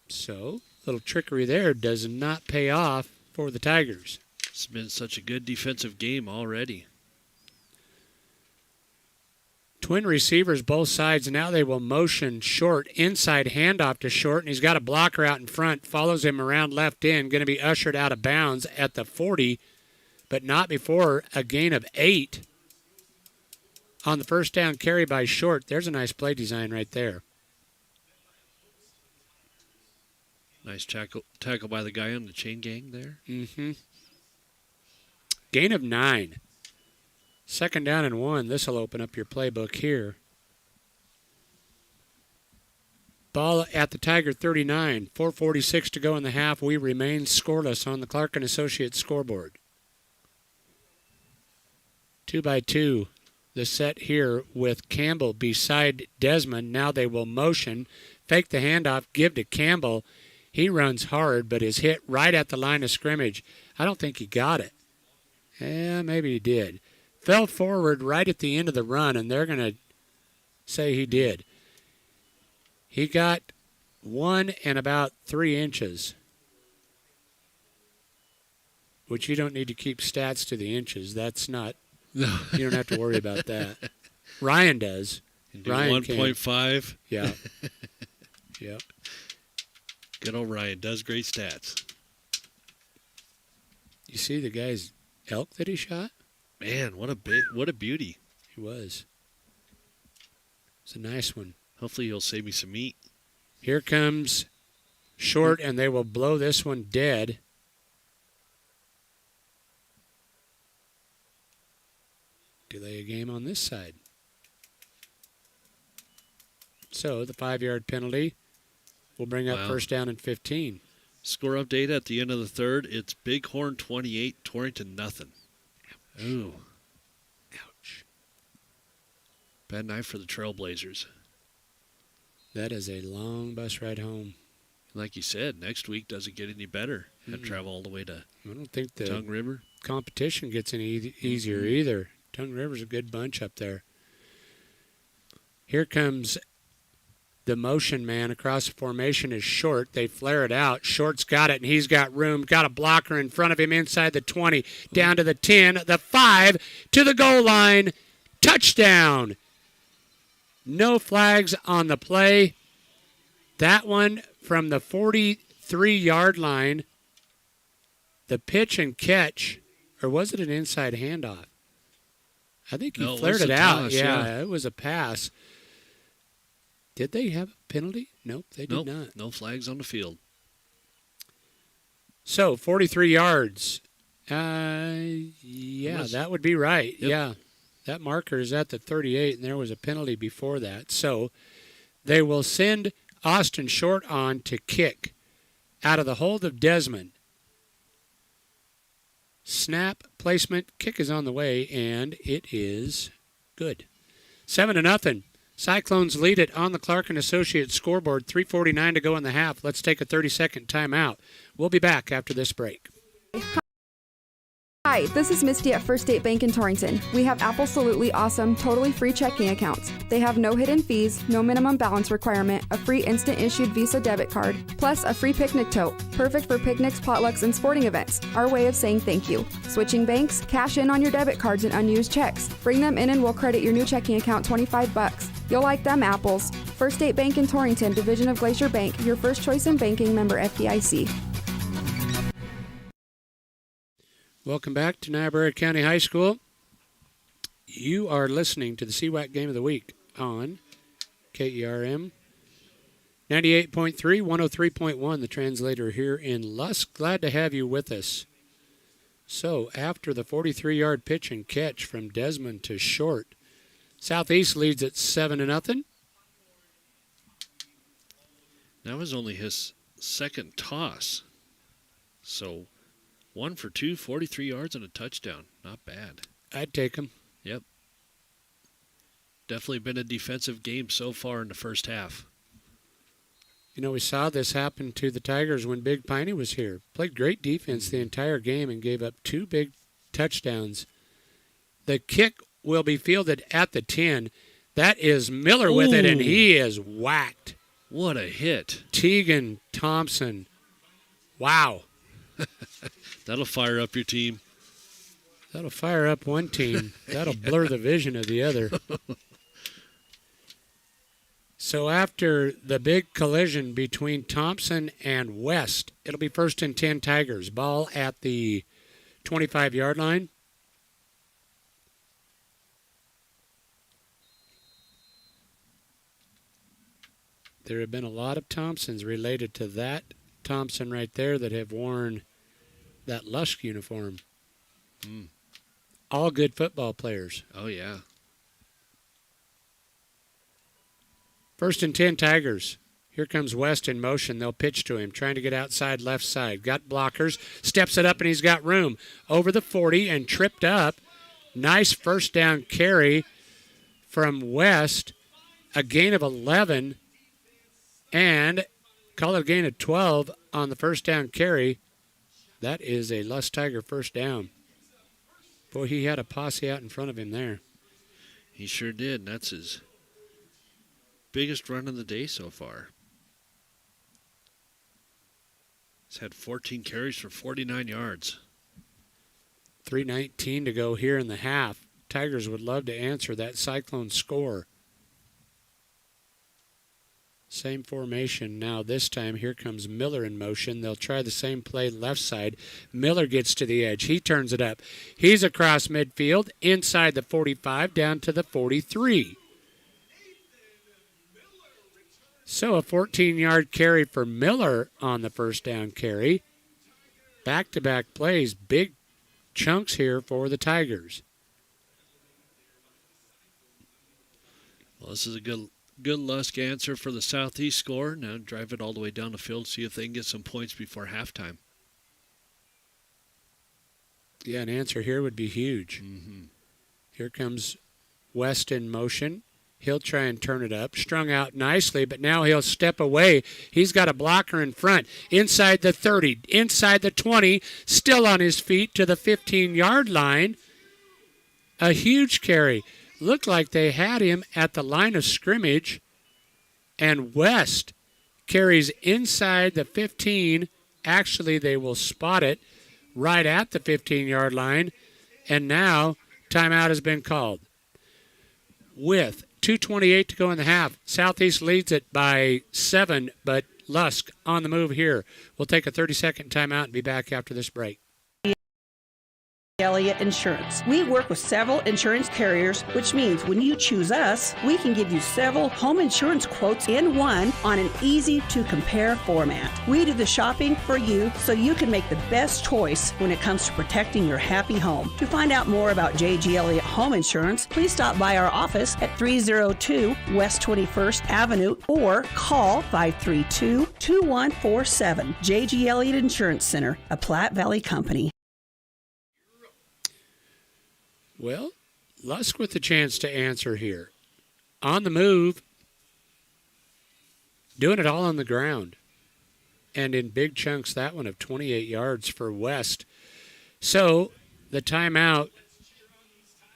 So, little trickery there does not pay off for the Tigers. It's been such a good defensive game already. Twin receivers both sides. Now they will motion Short. Inside handoff to Short, and he's got a blocker out in front. Follows him around left in. Going to be ushered out of bounds at the 40, but not before a gain of 8 on the first down carry by Short. There's a nice play design right there. Nice tackle by the guy on the chain gang there. Mm-hmm. Gain of 9. 2nd down and 1. This will open up your playbook here. Ball at the Tiger 39. 4:46 to go in the half. We remain scoreless on the Clark & Associates scoreboard. 2-by-2. The set here with Campbell beside Desmond. Now they will motion. Fake the handoff. Give to Campbell. He runs hard, but is hit right at the line of scrimmage. I don't think he got it. Yeah, maybe he did. Fell forward right at the end of the run, and they're going to say he did. He got 1 and about 3 inches, which you don't need to keep stats to the inches. That's not, you don't have to worry about that. Ryan does. Ryan 1.5. Yeah. Yep. Good old Ryan does great stats. You see the guy's elk that he shot? Man, what a beauty. He was. It's a nice one. Hopefully he'll save me some meat. Here comes Short, and they will blow this one dead. Delay a game on this side. So the 5-yard penalty will bring up first down and 15. Score update at the end of the third. It's Bighorn 28, Torrington nothing. Ooh. Ouch. Bad night for the Trailblazers. That is a long bus ride home. Like you said, next week doesn't get any better. And travel all the way to I don't think the Tongue River. competition gets any easier either. Tongue River's a good bunch up there. Here comes the motion man across the formation is Short. They flare it out. Short's got it, and he's got room. Got a blocker in front of him inside the 20, down to the 10, the 5, to the goal line. Touchdown. No flags on the play. That one from the 43-yard line. The pitch and catch, or was it an inside handoff? I think he flared it out. Toss, yeah, it was a pass. Did they have a penalty? Nope, they did not. No flags on the field. So, 43 yards. Yeah, that would be right. Yep. Yeah, that marker is at the 38, and there was a penalty before that. So, they will send Austin Short on to kick out of the hold of Desmond. Snap, placement, kick is on the way, and it is good. 7-0. Cyclones lead it on the Clark & Associates scoreboard. 3:49 to go in the half. Let's take a 30-second timeout. We'll be back after this break. Hi, this is Misty at First State Bank in Torrington. We have absolutely awesome, totally free checking accounts. They have no hidden fees, no minimum balance requirement, a free instant issued Visa debit card, plus a free picnic tote, perfect for picnics, potlucks, and sporting events. Our way of saying thank you. Switching banks? Cash in on your debit cards and unused checks. Bring them in and we'll credit your new checking account $25. You'll like them apples. First State Bank in Torrington, division of Glacier Bank, your first choice in banking, member FDIC. Welcome back to Niobrara County High School. You are listening to the CWAC Game of the Week on KERM 98.3, 103.1, the translator here in Lusk. Glad to have you with us. So, after the 43-yard pitch and catch from Desmond to Short, Southeast leads at 7-0. That was only his second toss. So, 1 for 2, 43 yards and a touchdown. Not bad. I'd take him. Yep. Definitely been a defensive game so far in the first half. You know, we saw this happen to the Tigers when Big Piney was here. Played great defense the entire game and gave up 2 big touchdowns. The kick will be fielded at the 10. That is Miller with it, and he is whacked. What a hit. Tegan Thompson. Wow. That'll fire up your team. That'll fire up one team. That'll blur the vision of the other. So after the big collision between Thompson and West, it'll be 1st and 10 Tigers. Ball at the 25-yard line. There have been a lot of Thompsons related to that Thompson right there that have worn that Lusk uniform. All good football players. Oh, yeah. 1st and 10 Tigers. Here comes West in motion. They'll pitch to him, trying to get outside left side. Got blockers. Steps it up, and he's got room. Over the 40 and tripped up. Nice first down carry from West. A gain of 11. And call it a gain of 12 on the first down carry. That is a Lusk Tiger first down. Boy, he had a posse out in front of him there. He sure did. That's his biggest run of the day so far. He's had 14 carries for 49 yards. 3:19 to go here in the half. Tigers would love to answer that Cyclone score. Same formation now. This time, here comes Miller in motion. They'll try the same play left side. Miller gets to the edge. He turns it up. He's across midfield, inside the 45, down to the 43. So a 14-yard carry for Miller on the first down carry. Back-to-back plays, big chunks here for the Tigers. Well, this is a good Lusk answer for the Southeast score. Now drive it all the way down the field, see if they can get some points before halftime. Yeah, an answer here would be huge. Here comes West in motion. He'll try and turn it up. Strung out nicely, but now he'll step away. He's got a blocker in front. Inside the 30, inside the 20, still on his feet to the 15-yard line. A huge carry. Looked like they had him at the line of scrimmage. And West carries inside the 15. Actually, they will spot it right at the 15-yard line. And now timeout has been called. With 2:28 to go in the half. Southeast leads it by 7, but Lusk on the move here. We'll take a 30-second timeout and be back after this break. Elliott Insurance. We work with several insurance carriers, which means when you choose us, we can give you several home insurance quotes in one on an easy-to-compare format. We do the shopping for you so you can make the best choice when it comes to protecting your happy home. To find out more about J.G. Elliott Home Insurance, please stop by our office at 302 West 21st Avenue or call 532-2147. J.G. Elliott Insurance Center, a Platte Valley company. Well, Lusk with the chance to answer here. On the move, doing it all on the ground. And in big chunks, that one of 28 yards for West. So the timeout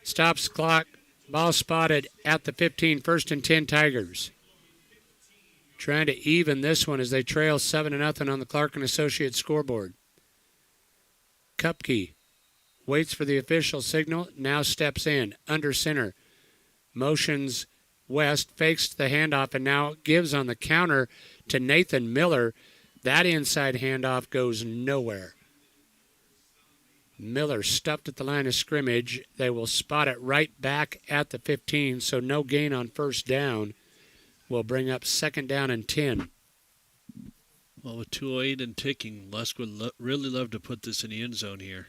stops clock. Ball spotted at the 15, 1st and 10 Tigers. Trying to even this one as they trail 7-0 on the Clark & Associates scoreboard. Kupke waits for the official signal, now steps in, under center, motions West, fakes the handoff, and now gives on the counter to Nathan Miller. That inside handoff goes nowhere. Miller stuffed at the line of scrimmage. They will spot it right back at the 15, so no gain on first down. Will bring up 2nd down and 10. Well, with 2:08 and ticking, Lusk would really love to put this in the end zone here.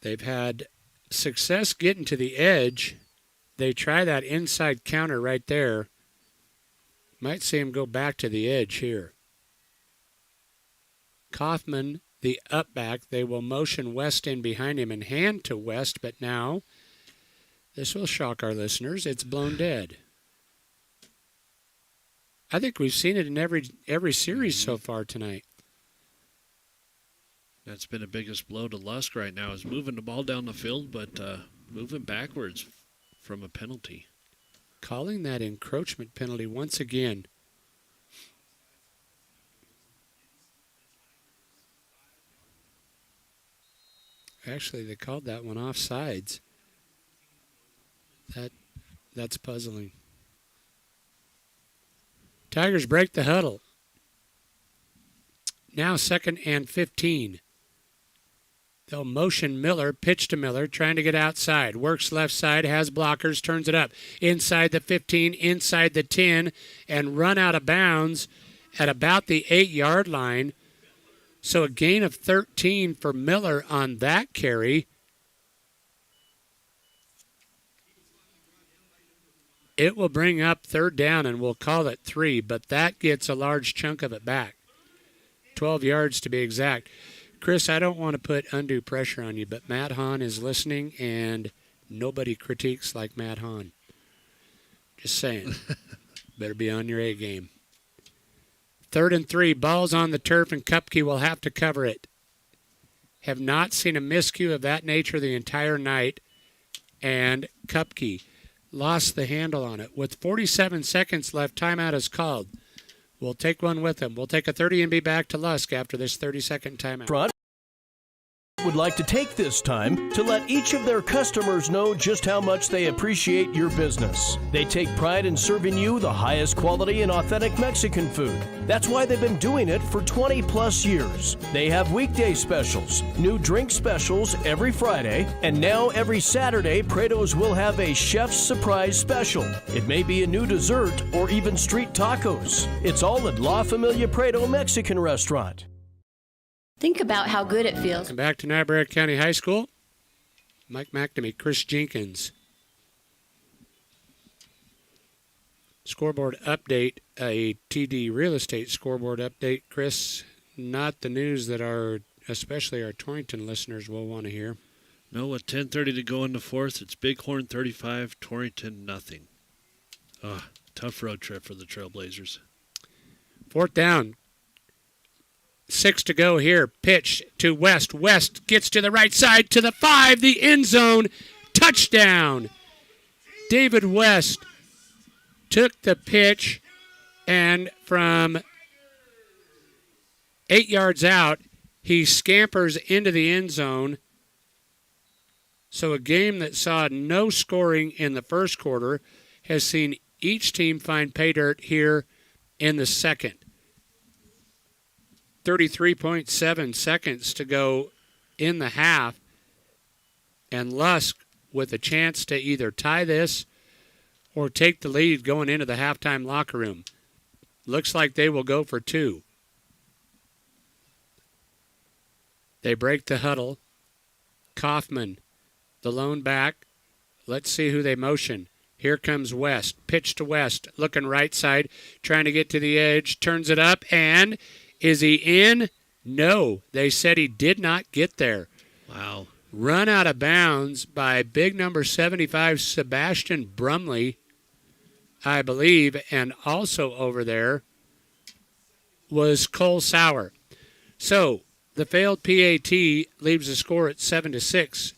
They've had success getting to the edge. They try that inside counter right there. Might see him go back to the edge here. Kaufman, the up back, they will motion West in behind him and hand to West, but now this will shock our listeners. It's blown dead. I think we've seen it in every series so far tonight. That's been the biggest blow to Lusk right now, is moving the ball down the field, but moving backwards from a penalty. Calling that encroachment penalty once again. Actually, they called that one offsides. That's puzzling. Tigers break the huddle. Now 2nd and 15. They'll motion Miller, pitch to Miller, trying to get outside. Works left side, has blockers, turns it up. Inside the 15, inside the 10, and run out of bounds at about the 8-yard line. So a gain of 13 for Miller on that carry. It will bring up 3rd down, and we'll call it 3, but that gets a large chunk of it back. 12 yards to be exact. Chris, I don't want to put undue pressure on you, but Matt Hahn is listening, and nobody critiques like Matt Hahn. Just saying. Better be on your A game. 3rd and 3, ball's on the turf, and Kupke will have to cover it. Have not seen a miscue of that nature the entire night, and Kupke lost the handle on it. With 47 seconds left, timeout is called. We'll take one with them. We'll take a 30 and be back to Lusk after this 30-second timeout. Front would like to take this time to let each of their customers know just how much they appreciate your business. They take pride in serving you the highest quality and authentic Mexican food. That's why they've been doing it for 20 plus years. They have weekday specials, new drink specials every Friday, and now every Saturday, Prado's will have a chef's surprise special. It may be a new dessert or even street tacos. It's all at La Familia Prado Mexican Restaurant. Think about how good it feels. Welcome back to Niobrara County High School. Mike McNamee, Chris Jenkins. Scoreboard update, a TD Real Estate scoreboard update. Chris, not the news that especially our Torrington listeners will want to hear. No, with 10:30 to go in the fourth, it's Bighorn 35, Torrington nothing. Tough road trip for the Trailblazers. Fourth down. 6 to go here. Pitch to West. West gets to the right side to the 5, the end zone. Touchdown. David West took the pitch, and from 8 yards out, he scampers into the end zone. So a game that saw no scoring in the first quarter has seen each team find pay dirt here in the second. 33.7 seconds to go in the half, and Lusk with a chance to either tie this or take the lead going into the halftime locker room. Looks like they will go for 2. They break the huddle. Kaufman, the lone back. Let's see who they motion. Here comes West. Pitch to West. Looking right side. Trying to get to the edge. Turns it up. And is he in? No. They said he did not get there. Wow. Run out of bounds by big number 75, Sebastian Brumley, I believe. And also over there was Cole Sauer. So the failed PAT leaves the score at 7-6.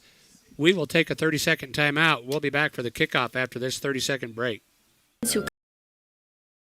We will take a 30-second timeout. We'll be back for the kickoff after this 30-second break. Who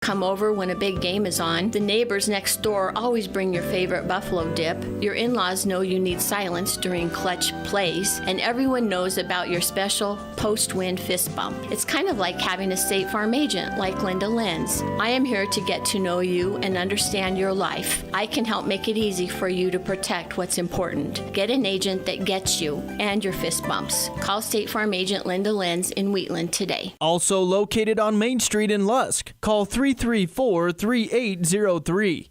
come over when a big game is on. The neighbors next door always bring your favorite buffalo dip. Your in-laws know you need silence during clutch plays, and everyone knows about your special post-win fist bump. It's kind of like having a State Farm agent like Linda Lenz. I am here to get to know you and understand your life. I can help make it easy for you to protect what's important. Get an agent that gets you and your fist bumps. Call State Farm agent Linda Lenz in Wheatland today. Also located on Main Street in Lusk. Call 334-3803.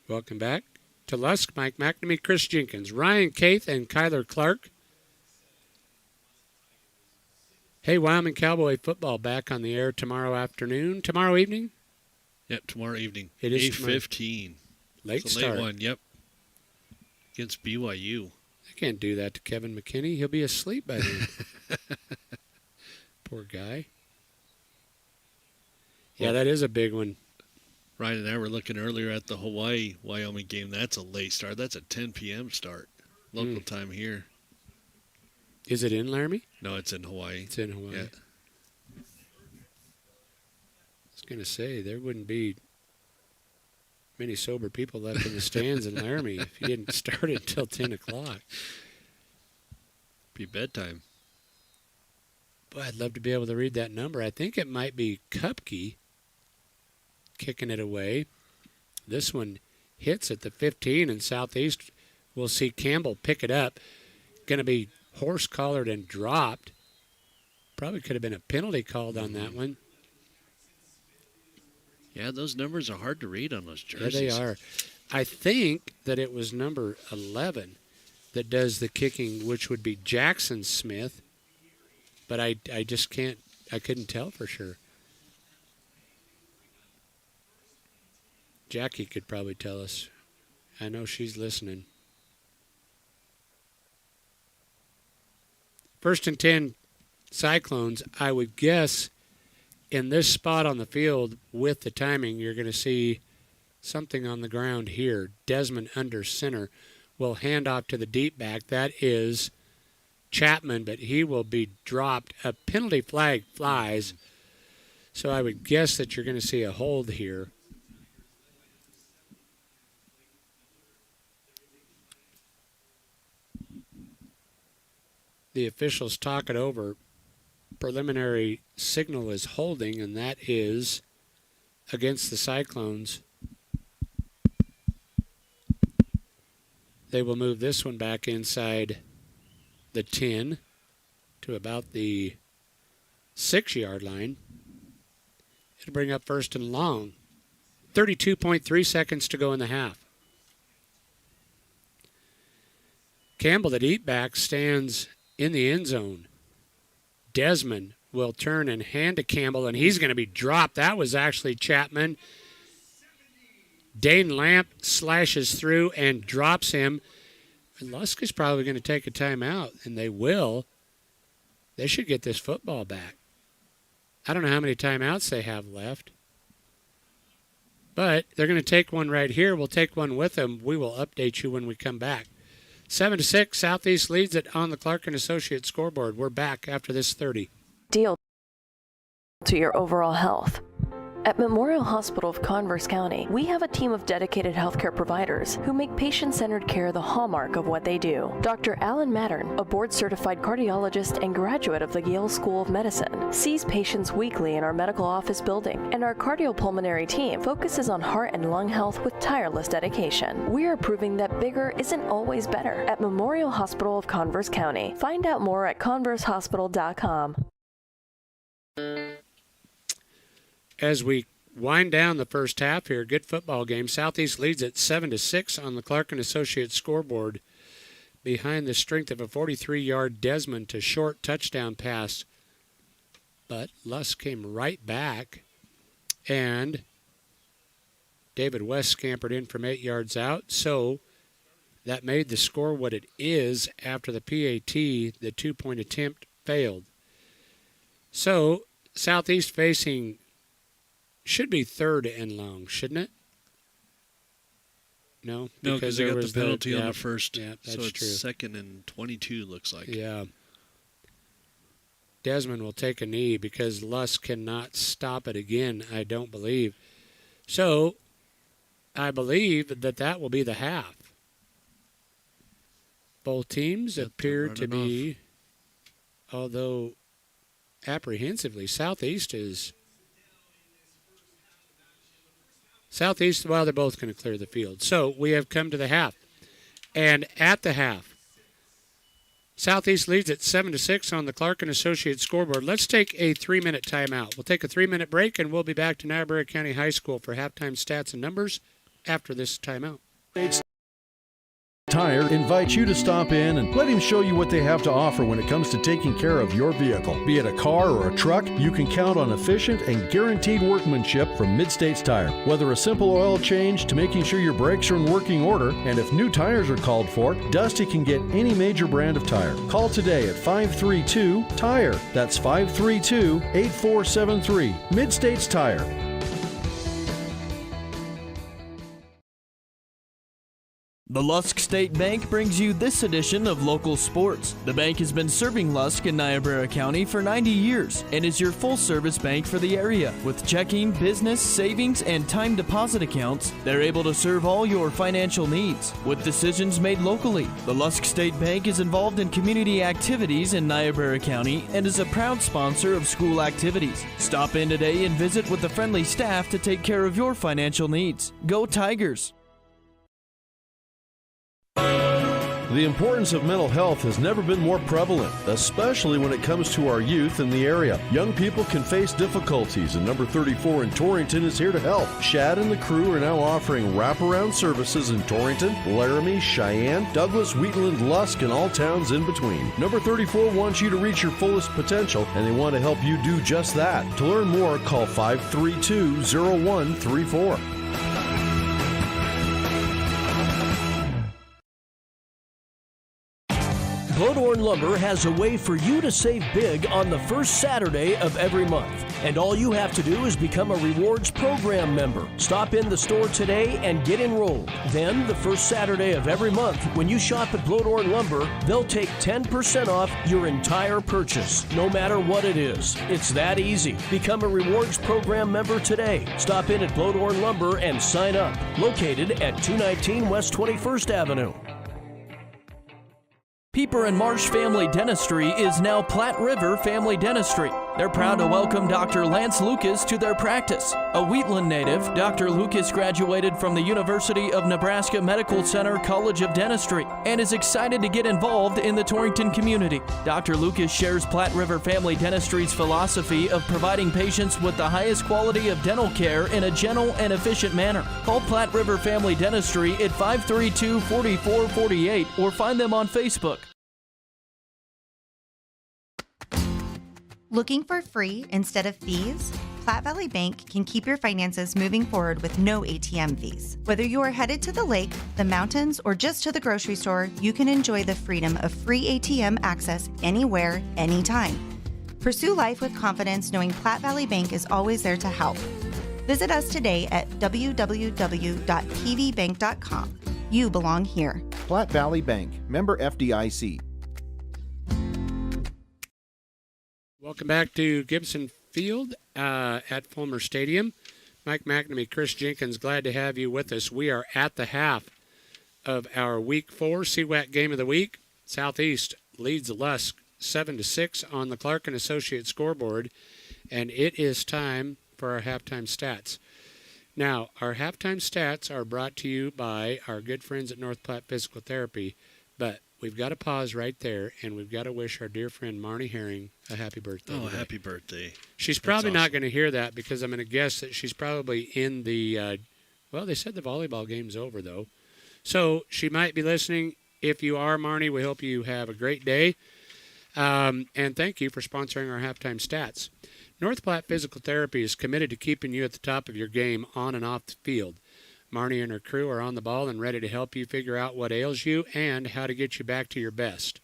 Welcome back to Lusk. Mike McNamee, Chris Jenkins, Ryan Caith, and Kyler Clark. Hey, Wyoming Cowboy football back on the air tomorrow afternoon. Tomorrow evening? Yep, tomorrow evening. It is 8:15. Late it's a start. late one, yep. Against BYU. I can't do that to Kevin McKinney. He'll be asleep by then. Poor guy. Yeah, that is a big one. Ryan and I were looking earlier at the Hawaii-Wyoming game. That's a late start. That's a 10 p.m. start. Local time here. Is it in Laramie? No, it's in Hawaii. It's in Hawaii. Yeah. I was going to say, there wouldn't be many sober people left in the stands in Laramie if you didn't start it until 10 o'clock. Be bedtime. Boy, I'd love to be able to read that number. I think it might be Kupke kicking it away. This one hits at the 15, and Southeast will see Campbell pick it up. Going to be horse-collared and dropped. Probably could have been a penalty called on that one. Yeah, those numbers are hard to read on those jerseys. Yeah, they are. I think that it was number 11 that does the kicking, which would be Jackson Smith. But I just can't, I couldn't tell for sure. Jackie could probably tell us. I know she's listening. 1st and 10, Cyclones. I would guess in this spot on the field with the timing, you're going to see something on the ground here. Desmond under center will hand off to the deep back. That is Chapman, but he will be dropped. A penalty flag flies, so I would guess that you're going to see a hold here. The officials talk it over. Preliminary signal is holding, and that is against the Cyclones. They will move this one back inside the 10 to about the 6-yard line. It'll bring up 1st and long. 32.3 seconds to go in the half. Campbell, the deep back, stands in the end zone. Desmond will turn and hand to Campbell, and he's going to be dropped. That was actually Chapman. Dane Lamp slashes through and drops him. Lusk is probably going to take a timeout, and they will. They should get this football back. I don't know how many timeouts they have left. But they're going to take one right here. We'll take one with them. We will update you when we come back. 7-6, Southeast leads it on the Clark & Associates scoreboard. We're back after this 30. Deal to your overall health. At Memorial Hospital of Converse County, we have a team of dedicated healthcare providers who make patient-centered care the hallmark of what they do. Dr. Alan Mattern, a board-certified cardiologist and graduate of the Yale School of Medicine, sees patients weekly in our medical office building, and our cardiopulmonary team focuses on heart and lung health with tireless dedication. We are proving that bigger isn't always better at Memorial Hospital of Converse County. Find out more at conversehospital.com. As we wind down the first half here, good football game. Southeast leads at 7-6 on the Clark & Associates scoreboard behind the strength of a 43-yard Desmond to short touchdown pass. But Lusk came right back, and David West scampered in from 8 yards out. So that made the score what it is after the PAT. The two-point attempt failed. So Southeast facing should be third and long, shouldn't it? No, because they got the penalty on the first. Yeah, that's so it's true. 2nd and 22, looks like. Yeah. Desmond will take a knee because Lusk cannot stop it again, I don't believe. So I believe that will be the half. Both teams appear to be, although apprehensively, Southeast, well, they're both going to clear the field. So we have come to the half. And at the half, Southeast leads at 7-6 on the Clark & Associates scoreboard. Let's take a 3-minute timeout. We'll take a 3-minute break, and we'll be back to Niobrara County High School for halftime stats and numbers after this timeout. Tire invites you to stop in and let him show you what they have to offer when it comes to taking care of your vehicle. Be it a car or a truck, you can count on efficient and guaranteed workmanship from Mid-States Tire. Whether a simple oil change to making sure your brakes are in working order, and if new tires are called for, Dusty can get any major brand of tire. Call today at 532-TIRE. That's 532-8473. Mid-States Tire. The Lusk State Bank brings you this edition of Local Sports. The bank has been serving Lusk in Niobrara County for 90 years and is your full-service bank for the area. With checking, business, savings, and time deposit accounts, they're able to serve all your financial needs with decisions made locally. The Lusk State Bank is involved in community activities in Niobrara County and is a proud sponsor of school activities. Stop in today and visit with the friendly staff to take care of your financial needs. Go Tigers! The importance of mental health has never been more prevalent, especially when it comes to our youth in the area. Young people can face difficulties, and number 34 in Torrington is here to help. Shad and the crew are now offering wraparound services in Torrington, Laramie, Cheyenne, Douglas, Wheatland, Lusk, and all towns in between. Number 34 wants you to reach your fullest potential, and they want to help you do just that. To learn more, call 532-0134. Bloodhorn Lumber has a way for you to save big on the first Saturday of every month. And all you have to do is become a Rewards Program member. Stop in the store today and get enrolled. Then, the first Saturday of every month, when you shop at Bloodhorn Lumber, they'll take 10% off your entire purchase, no matter what it is. It's that easy. Become a Rewards Program member today. Stop in at Bloodhorn Lumber and sign up. Located at 219 West 21st Avenue. Pieper and Marsh Family Dentistry is now Platte River Family Dentistry. They're proud to welcome Dr. Lance Lucas to their practice. A Wheatland native, Dr. Lucas graduated from the University of Nebraska Medical Center College of Dentistry and is excited to get involved in the Torrington community. Dr. Lucas shares Platte River Family Dentistry's philosophy of providing patients with the highest quality of dental care in a gentle and efficient manner. Call Platte River Family Dentistry at 532-4448 or find them on Facebook. Looking for free instead of fees? Platte Valley Bank can keep your finances moving forward with no ATM fees. Whether you are headed to the lake, the mountains, or just to the grocery store, you can enjoy the freedom of free ATM access anywhere, anytime. Pursue life with confidence knowing Platte Valley Bank is always there to help. Visit us today at www.pvbank.com. You belong here. Platte Valley Bank, member FDIC. Welcome back to Gibson Field at Fulmer Stadium. Mike McNamee, Chris Jenkins, glad to have you with us. We are at the half of our Week 4 CWAC Game of the Week. Southeast leads Lusk 7-6 on the Clark & Associates scoreboard, and it is time for our halftime stats. Now, our halftime stats are brought to you by our good friends at North Platte Physical Therapy, but we've got to pause right there, and we've got to wish our dear friend Marnie Herring a happy birthday. Oh, today. happy birthday. She's probably not going to hear that because I'm going to guess that she's probably in the, well, they said the volleyball game's over, though. So she might be listening. If you are, Marnie, we hope you have a great day. And thank you for sponsoring our halftime stats. North Platte Physical Therapy is committed to keeping you at the top of your game on and off the field. Marnie and her crew are on the ball and ready to help you figure out what ails you and how to get you back to your best.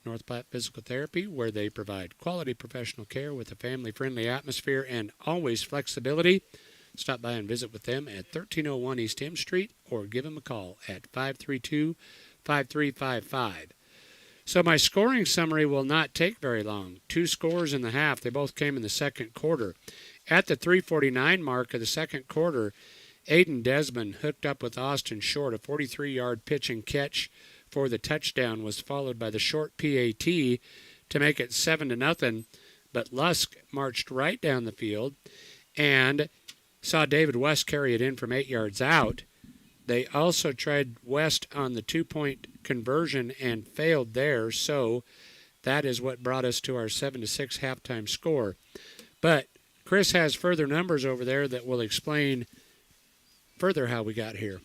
North Platte Physical Therapy, where they provide quality professional care with a family-friendly atmosphere and always flexibility. Stop by and visit with them at 1301 East M Street or give them a call at 532-5355. So my scoring summary will not take very long. 2 scores in the half. They both came in the second quarter. At the 3:49 mark of the second quarter, Aiden Desmond hooked up with Austin Short. A 43-yard pitch and catch for the touchdown was followed by the short PAT to make it 7-0. But Lusk marched right down the field and saw David West carry it in from 8 yards out. They also tried West on the 2-point conversion and failed there, so that is what brought us to our 7-6 halftime score. But Chris has further numbers over there that will explain further how we got here.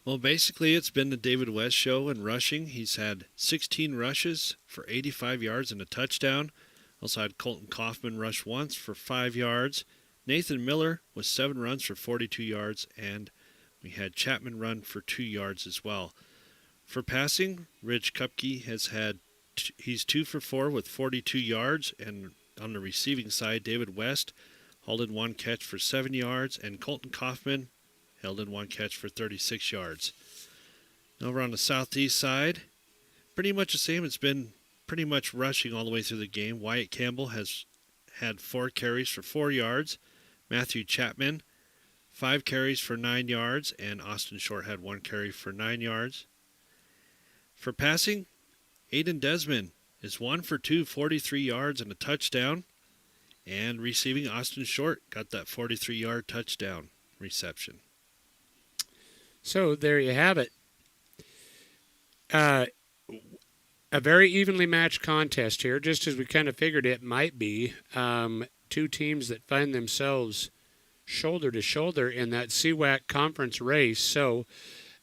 Well, basically, it's been the David West show in rushing. He's had 16 rushes for 85 yards and a touchdown. Also had Colton Kaufman rush once for 5 yards. Nathan Miller was 7 runs for 42 yards, and we had Chapman run for 2 yards as well. For passing, Rich Kupke he's 2 for 4 with 42 yards, and on the receiving side, David West hauled in 1 catch for 7 yards, and Colton Kaufman held in 1 catch for 36 yards. Over on the southeast side, pretty much the same. It's been pretty much rushing all the way through the game. Wyatt Campbell has had 4 carries for 4 yards. Matthew Chapman, 5 carries for 9 yards, and Austin Short had 1 carry for 9 yards. For passing, Aiden Desmond is 1 for 2, 43 yards and a touchdown. And receiving, Austin Short got that 43-yard touchdown reception. So there you have it. A very evenly matched contest here, just as we kind of figured it might be. 2 teams that find themselves shoulder to shoulder in that CWAC conference race. So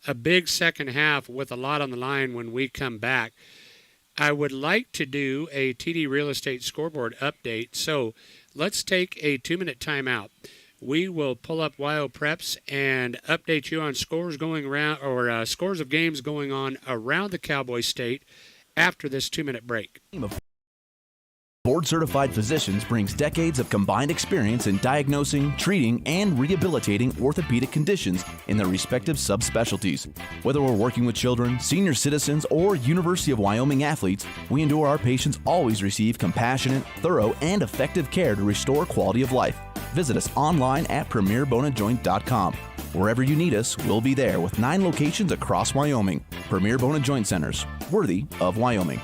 a big second half with a lot on the line when we come back. I would like to do a TD Real Estate scoreboard update. So let's take a 2-minute timeout. We will pull up WYO Preps and update you on scores going around, or scores of games going on around the Cowboy State after this 2-minute break. Board-certified physicians brings decades of combined experience in diagnosing, treating, and rehabilitating orthopedic conditions in their respective subspecialties. Whether we're working with children, senior citizens, or University of Wyoming athletes, we ensure our patients always receive compassionate, thorough, and effective care to restore quality of life. Visit us online at premierboneandjoint.com. Wherever you need us, we'll be there with 9 locations across Wyoming. Premier Bone and Joint Centers, worthy of Wyoming.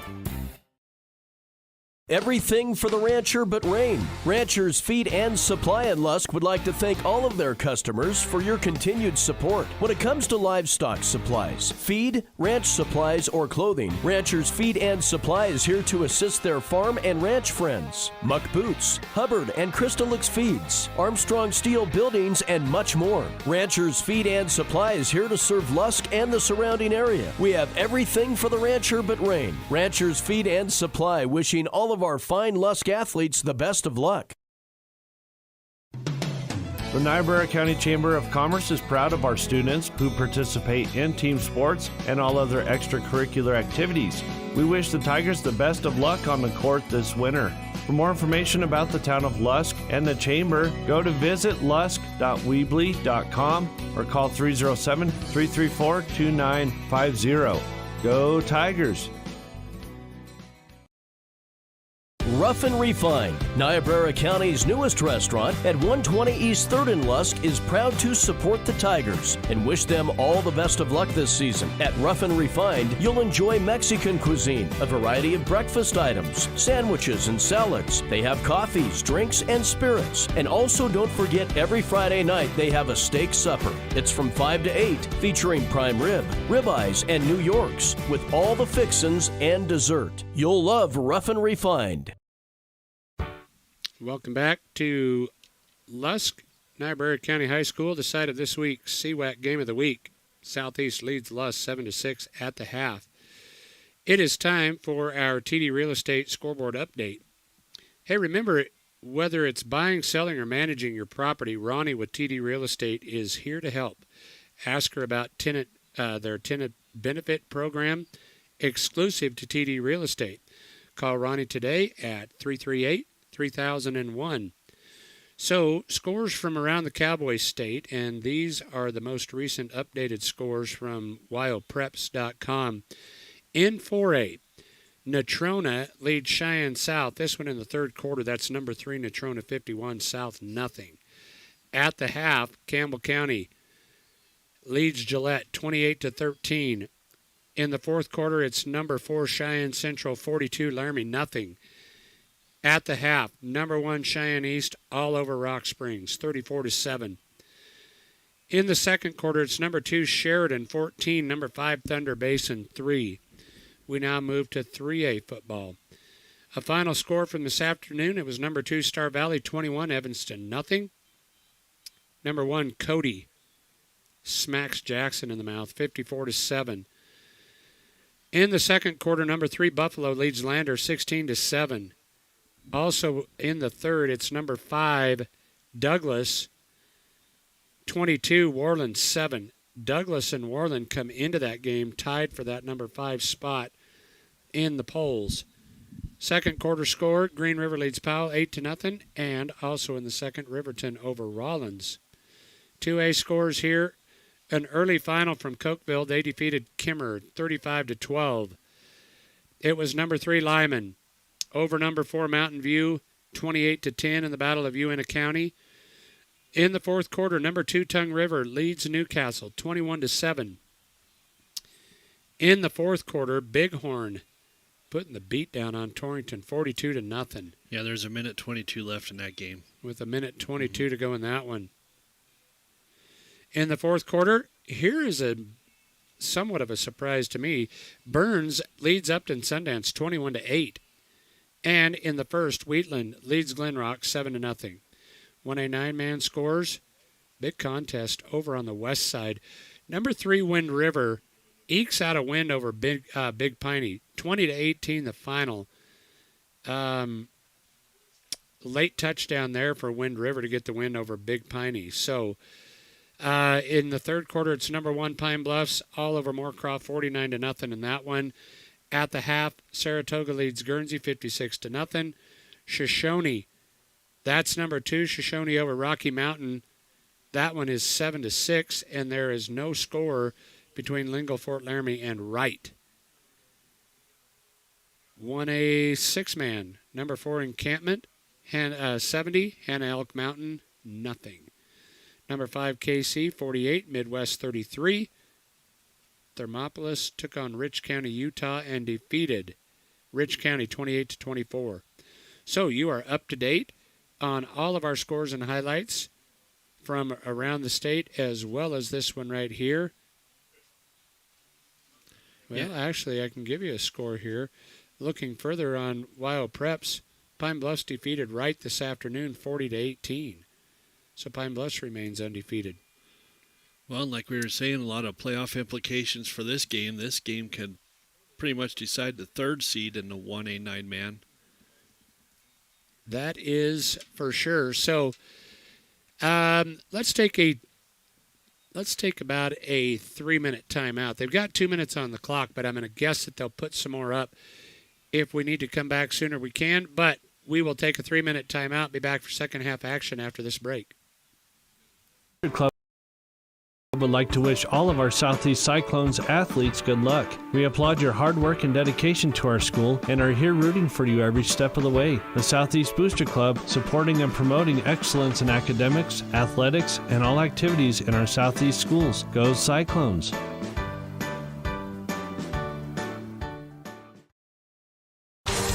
Everything for the rancher but rain. Ranchers Feed and Supply in Lusk would like to thank all of their customers for your continued support. When it comes to livestock supplies, feed, ranch supplies, or clothing, Ranchers Feed and Supply is here to assist their farm and ranch friends. Muck Boots, Hubbard and Crystalix Feeds, Armstrong Steel Buildings, and much more. Ranchers Feed and Supply is here to serve Lusk and the surrounding area. We have everything for the rancher but rain. Ranchers Feed and Supply, wishing all of our fine Lusk athletes the best of luck. The Niobrara County Chamber of Commerce is proud of our students who participate in team sports and all other extracurricular activities. We wish the Tigers the best of luck on the court this winter. For more information about the town of Lusk and the Chamber, go to visit lusk.weebly.com or call 307-334-2950. Go Tigers! Rough and Refined, Niobrara County's newest restaurant at 120 East 3rd in Lusk, is proud to support the Tigers and wish them all the best of luck this season. At Rough and Refined, you'll enjoy Mexican cuisine, a variety of breakfast items, sandwiches and salads. They have coffees, drinks, and spirits. And also don't forget, every Friday night they have a steak supper. It's from 5 to 8, featuring prime rib, ribeyes, and New Yorks, with all the fixins and dessert. You'll love Rough and Refined. Welcome back to Lusk, Niobrara County High School. The site of this week's CWAC Game of the Week. Southeast leads Lusk 7-6 at the half. It is time for our TD Real Estate scoreboard update. Hey, remember, whether it's buying, selling, or managing your property, Ronnie with TD Real Estate is here to help. Ask her about their tenant benefit program exclusive to TD Real Estate. Call Ronnie today at 338-3001. So, scores from around the Cowboy State, and these are the most recent updated scores from wyopreps.com. In 4A, Natrona leads Cheyenne South. This one in the third quarter, that's number 3, Natrona 51, South nothing. At the half, Campbell County leads Gillette 28-13. In the fourth quarter, it's number 4, Cheyenne Central 42, Laramie nothing. At the half, number 1, Cheyenne East all over Rock Springs, 34-7. In the second quarter, it's number 2, Sheridan 14, number 5, Thunder Basin 3. We now move to 3A football. A final score from this afternoon, it was number 2, Star Valley 21, Evanston nothing. Number 1, Cody smacks Jackson in the mouth, 54-7. In the second quarter, number 3, Buffalo leads Lander 16-7. Also in the third, it's number 5, Douglas 22, Worland 7. Douglas and Worland come into that game tied for that number 5 spot in the polls. Second quarter score, Green River leads Powell 8-0, and also in the second, Riverton over Rollins. 2A scores here. An early final from Cokeville. They defeated Kimmer 35-12. It was number 3, Lyman over number 4, Mountain View 28-10 in the Battle of Uintah County. In the fourth quarter, number 2, Tongue River leads Newcastle 21-7. In the fourth quarter, Bighorn putting the beat down on Torrington 42-0. Yeah, there's a minute 22 left in that game. With a minute 22 to go in that one. In the fourth quarter, here is a somewhat of a surprise to me. Burns leads Upton Sundance 21-8. And in the first, Wheatland leads Glenrock 7-0. 1A 9-man scores. Big contest over on the west side. Number 3, Wind River ekes out a win over Big Piney. 20-18 the final. Late touchdown there for Wind River to get the win over Big Piney. So in the third quarter, it's number 1, Pine Bluffs all over Moorcroft 49-0 in that one. At the half, Saratoga leads Guernsey 56-0. Shoshone, that's number 2, Shoshone over Rocky Mountain. That one is 7-6, and there is no score between Lingle, Fort Laramie, and Wright. 1A 6-man, number 4, Encampment 70, Hannah Elk Mountain nothing. Number 5, KC 48, Midwest 33. Thermopolis took on Rich County, Utah, and defeated Rich County 28-24. So you are up to date on all of our scores and highlights from around the state, as well as this one right here. Well, actually, I can give you a score here. Looking further on WYO Preps, Pine Bluffs defeated Wright this afternoon 40-18. So Pine Bluffs remains undefeated. Well, like we were saying, a lot of playoff implications for this game. This game can pretty much decide the third seed in the 1A 9-man. That is for sure. So Let's take about a 3-minute timeout. They've got 2 minutes on the clock, but I'm going to guess that they'll put some more up. If we need to come back sooner, we can, but we will take a 3-minute timeout, be back for second half action after this break. Club would like to wish all of our Southeast Cyclones athletes good luck. We applaud your hard work and dedication to our school and are here rooting for you every step of the way. The Southeast Booster Club, supporting and promoting excellence in academics, athletics, and all activities in our Southeast schools. Go Cyclones!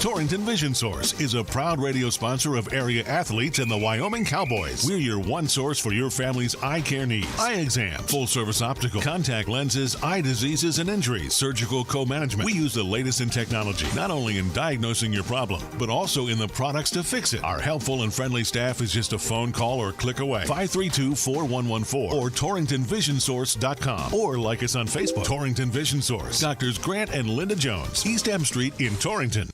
Torrington Vision Source is a proud radio sponsor of area athletes and the Wyoming Cowboys. We're your one source for your family's eye care needs. Eye exam, full-service optical, contact lenses, eye diseases and injuries, surgical co-management. We use the latest in technology, not only in diagnosing your problem, but also in the products to fix it. Our helpful and friendly staff is just a phone call or click away. 532-4114 or TorringtonVisionSource.com or like us on Facebook. Torrington Vision Source. Doctors Grant and Linda Jones, East M Street in Torrington.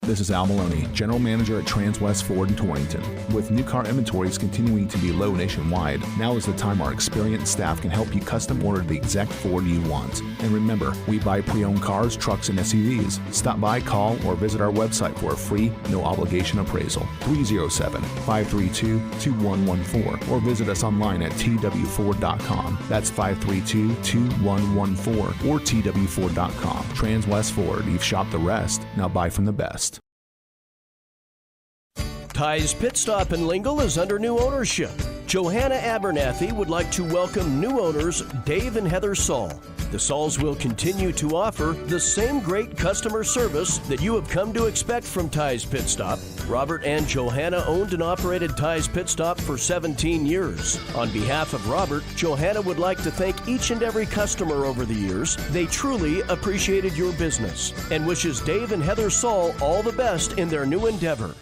This is Al Maloney, General Manager at Transwest Ford in Torrington. With new car inventories continuing to be low nationwide, now is the time our experienced staff can help you custom order the exact Ford you want. And remember, we buy pre-owned cars, trucks, and SUVs. Stop by, call, or visit our website for a free, no-obligation appraisal. 307-532-2114 or visit us online at twford.com. That's 532-2114 or twford.com. Transwest Ford, you've shopped the rest, now buy from the best. Ty's Pit Stop in Lingle is under new ownership. Johanna Abernathy would like to welcome new owners Dave and Heather Saul. The Sauls will continue to offer the same great customer service that you have come to expect from Ty's Pit Stop. Robert and Johanna owned and operated Ty's Pit Stop for 17 years. On behalf of Robert, Johanna would like to thank each and every customer over the years. They truly appreciated your business and wishes Dave and Heather Saul all the best in their new endeavor.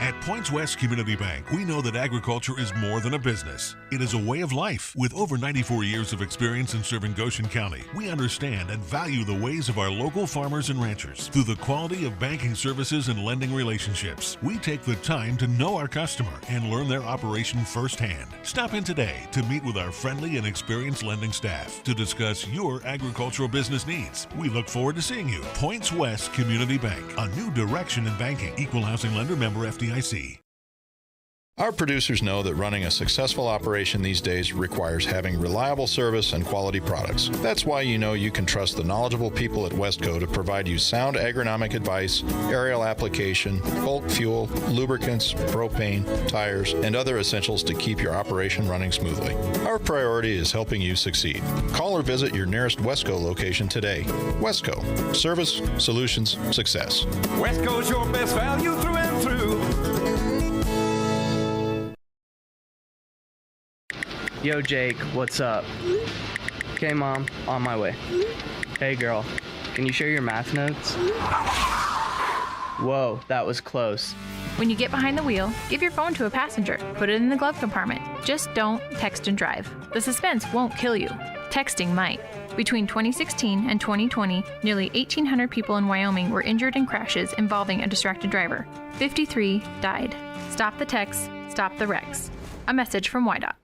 At Points West Community Bank, we know that agriculture is more than a business. It is a way of life. With over 94 years of experience in serving Goshen County, we understand and value the ways of our local farmers and ranchers. Through the quality of banking services and lending relationships, we take the time to know our customer and learn their operation firsthand. Stop in today to meet with our friendly and experienced lending staff to discuss your agricultural business needs. We look forward to seeing you. Points West Community Bank, a new direction in banking. Equal housing lender, member FDIC. Our producers know that running a successful operation these days requires having reliable service and quality products. That's why you know you can trust the knowledgeable people at Westco to provide you sound agronomic advice, aerial application, bulk fuel, lubricants, propane, tires, and other essentials to keep your operation running smoothly. Our priority is helping you succeed. Call or visit your nearest Westco location today. Westco. Service, solutions, success. Westco's your best value through and through. Yo, Jake, what's up? Okay, Mom, on my way. Hey, girl, can you share your math notes? Whoa, that was close. When you get behind the wheel, give your phone to a passenger. Put it in the glove compartment. Just don't text and drive. The suspense won't kill you. Texting might. Between 2016 and 2020, nearly 1,800 people in Wyoming were injured in crashes involving a distracted driver. 53 died. Stop the texts, stop the wrecks. A message from WYDOT.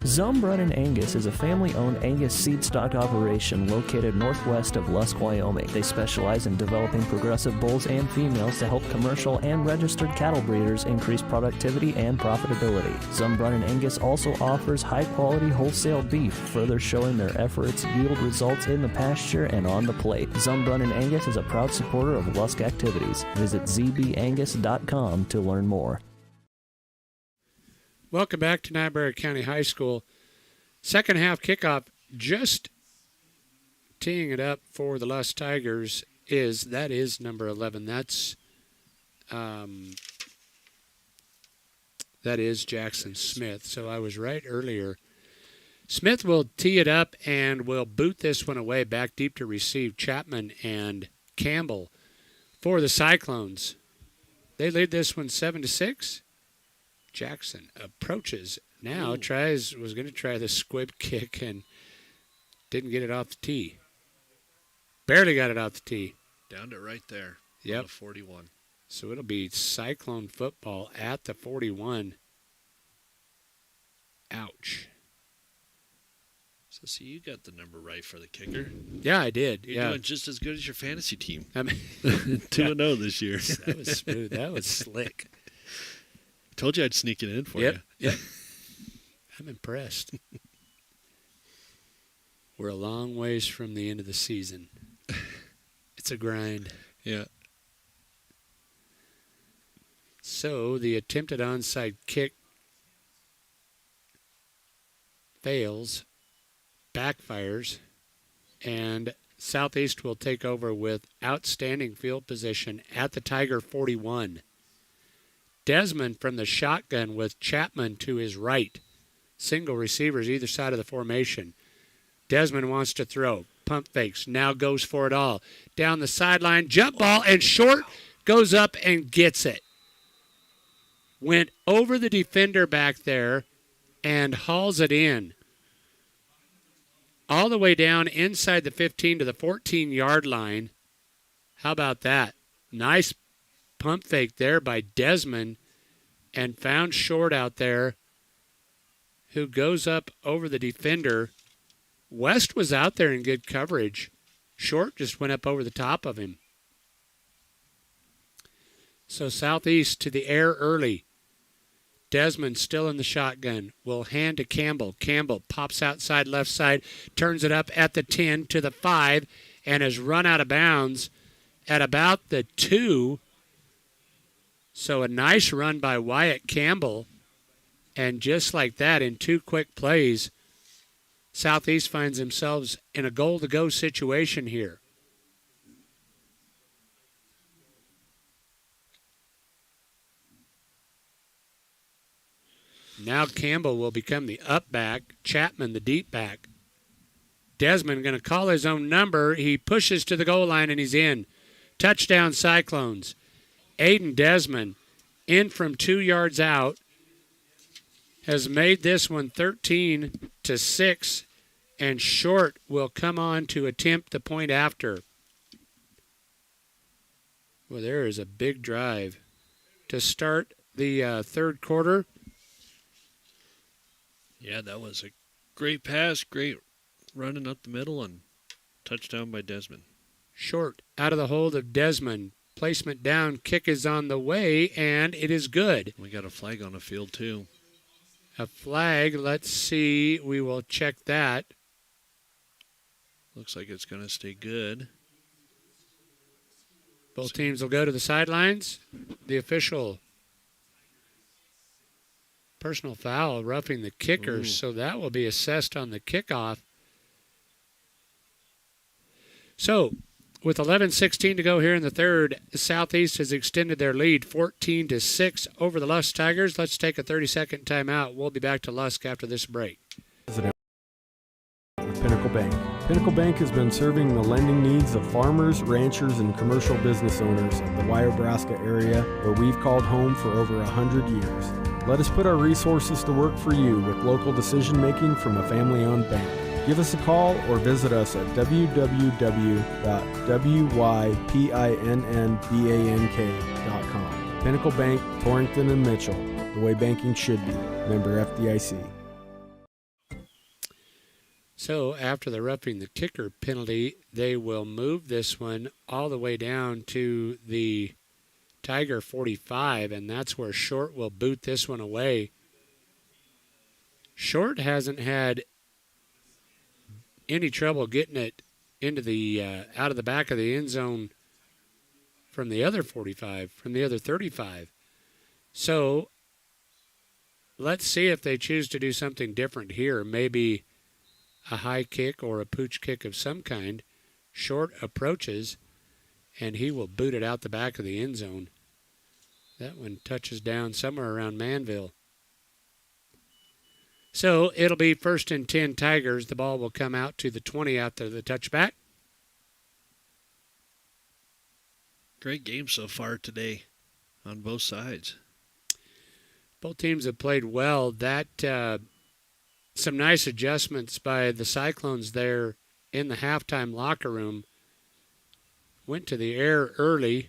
Zumbrun & Angus is a family-owned Angus seed stock operation located northwest of Lusk, Wyoming. They specialize in developing progressive bulls and females to help commercial and registered cattle breeders increase productivity and profitability. Zumbrun & Angus also offers high-quality wholesale beef, further showing their efforts yield results in the pasture and on the plate. Zumbrun & Angus is a proud supporter of Lusk activities. Visit zbangus.com to learn more. Welcome back to Niobrara County High School. Second half kickoff, just teeing it up for the Lusk Tigers is number 11. That is Jackson Smith. So I was right earlier. Smith will tee it up and will boot this one away back deep to receive Chapman and Campbell for the Cyclones. They lead this one 7-6. Jackson approaches now, was going to try the squib kick and didn't get it off the tee. Barely got it off the tee. Down to right there. Yep. On the 41. So it'll be Cyclone football at the 41. Ouch. So, see, you got the number right for the kicker. Yeah, I did. You're yeah. doing just as good as your fantasy team. I mean, 2-0 this year. That was smooth. That was slick. Told you I'd sneak it in for you. Yep. I'm impressed. We're a long ways from the end of the season. It's a grind. Yeah. So the attempted onside kick fails, backfires, and Southeast will take over with outstanding field position at the Tiger 41. Desmond from the shotgun with Chapman to his right. Single receivers either side of the formation. Desmond wants to throw. Pump fakes. Now goes for it all. Down the sideline. Jump ball. And Short goes up and gets it. Went over the defender back there and hauls it in. All the way down inside the 15 to the 14-yard line. How about that? Nice pump fake there by Desmond and found Short out there, who goes up over the defender. West was out there in good coverage. Short just went up over the top of him. So Southeast to the air early. Desmond still in the shotgun. Will hand to Campbell. Campbell pops outside left side, turns it up at the 10 to the 5, and has run out of bounds at about the 2. So a nice run by Wyatt Campbell. And just like that, in 2 quick plays, Southeast finds themselves in a goal-to-go situation here. Now Campbell will become the up back, Chapman the deep back. Desmond going to call his own number. He pushes to the goal line and he's in. Touchdown Cyclones. Aiden Desmond in from 2 yards out has made this one 13-6, and Short will come on to attempt the point after. Well, there is a big drive to start the third quarter. Yeah, that was a great pass, great running up the middle, and touchdown by Desmond. Short out of the hold of Desmond. Placement down, kick is on the way, and it is good. We got a flag on the field, too. A flag, let's see, we will check that. Looks like it's going to stay good. Both teams will go to the sidelines. The official personal foul, roughing the kickers, so that will be assessed on the kickoff. So, with 11:16 to go here in the third, Southeast has extended their lead 14-6 over the Lusk Tigers. Let's take a 30-second timeout. We'll be back to Lusk after this break. With Pinnacle Bank. Pinnacle Bank has been serving the lending needs of farmers, ranchers, and commercial business owners of the Wyobraska area, where we've called home for over 100 years. Let us put our resources to work for you with local decision-making from a family-owned bank. Give us a call or visit us at www.wypinnbank.com. Pinnacle Bank, Torrington and Mitchell, the way banking should be. Member FDIC. So after the roughing the kicker penalty, they will move this one all the way down to the Tiger 45, and that's where Short will boot this one away. Short hasn't had any trouble getting it into the out of the back of the end zone from the other 45, from the other 35. So let's see if they choose to do something different here. Maybe a high kick or a pooch kick of some kind. Short approaches, and he will boot it out the back of the end zone. That one touches down somewhere around Manville. So it'll be 1st and 10 Tigers. The ball will come out to the 20 after the touchback. Great game so far today on both sides. Both teams have played well. That some nice adjustments by the Cyclones there in the halftime locker room went to the air early.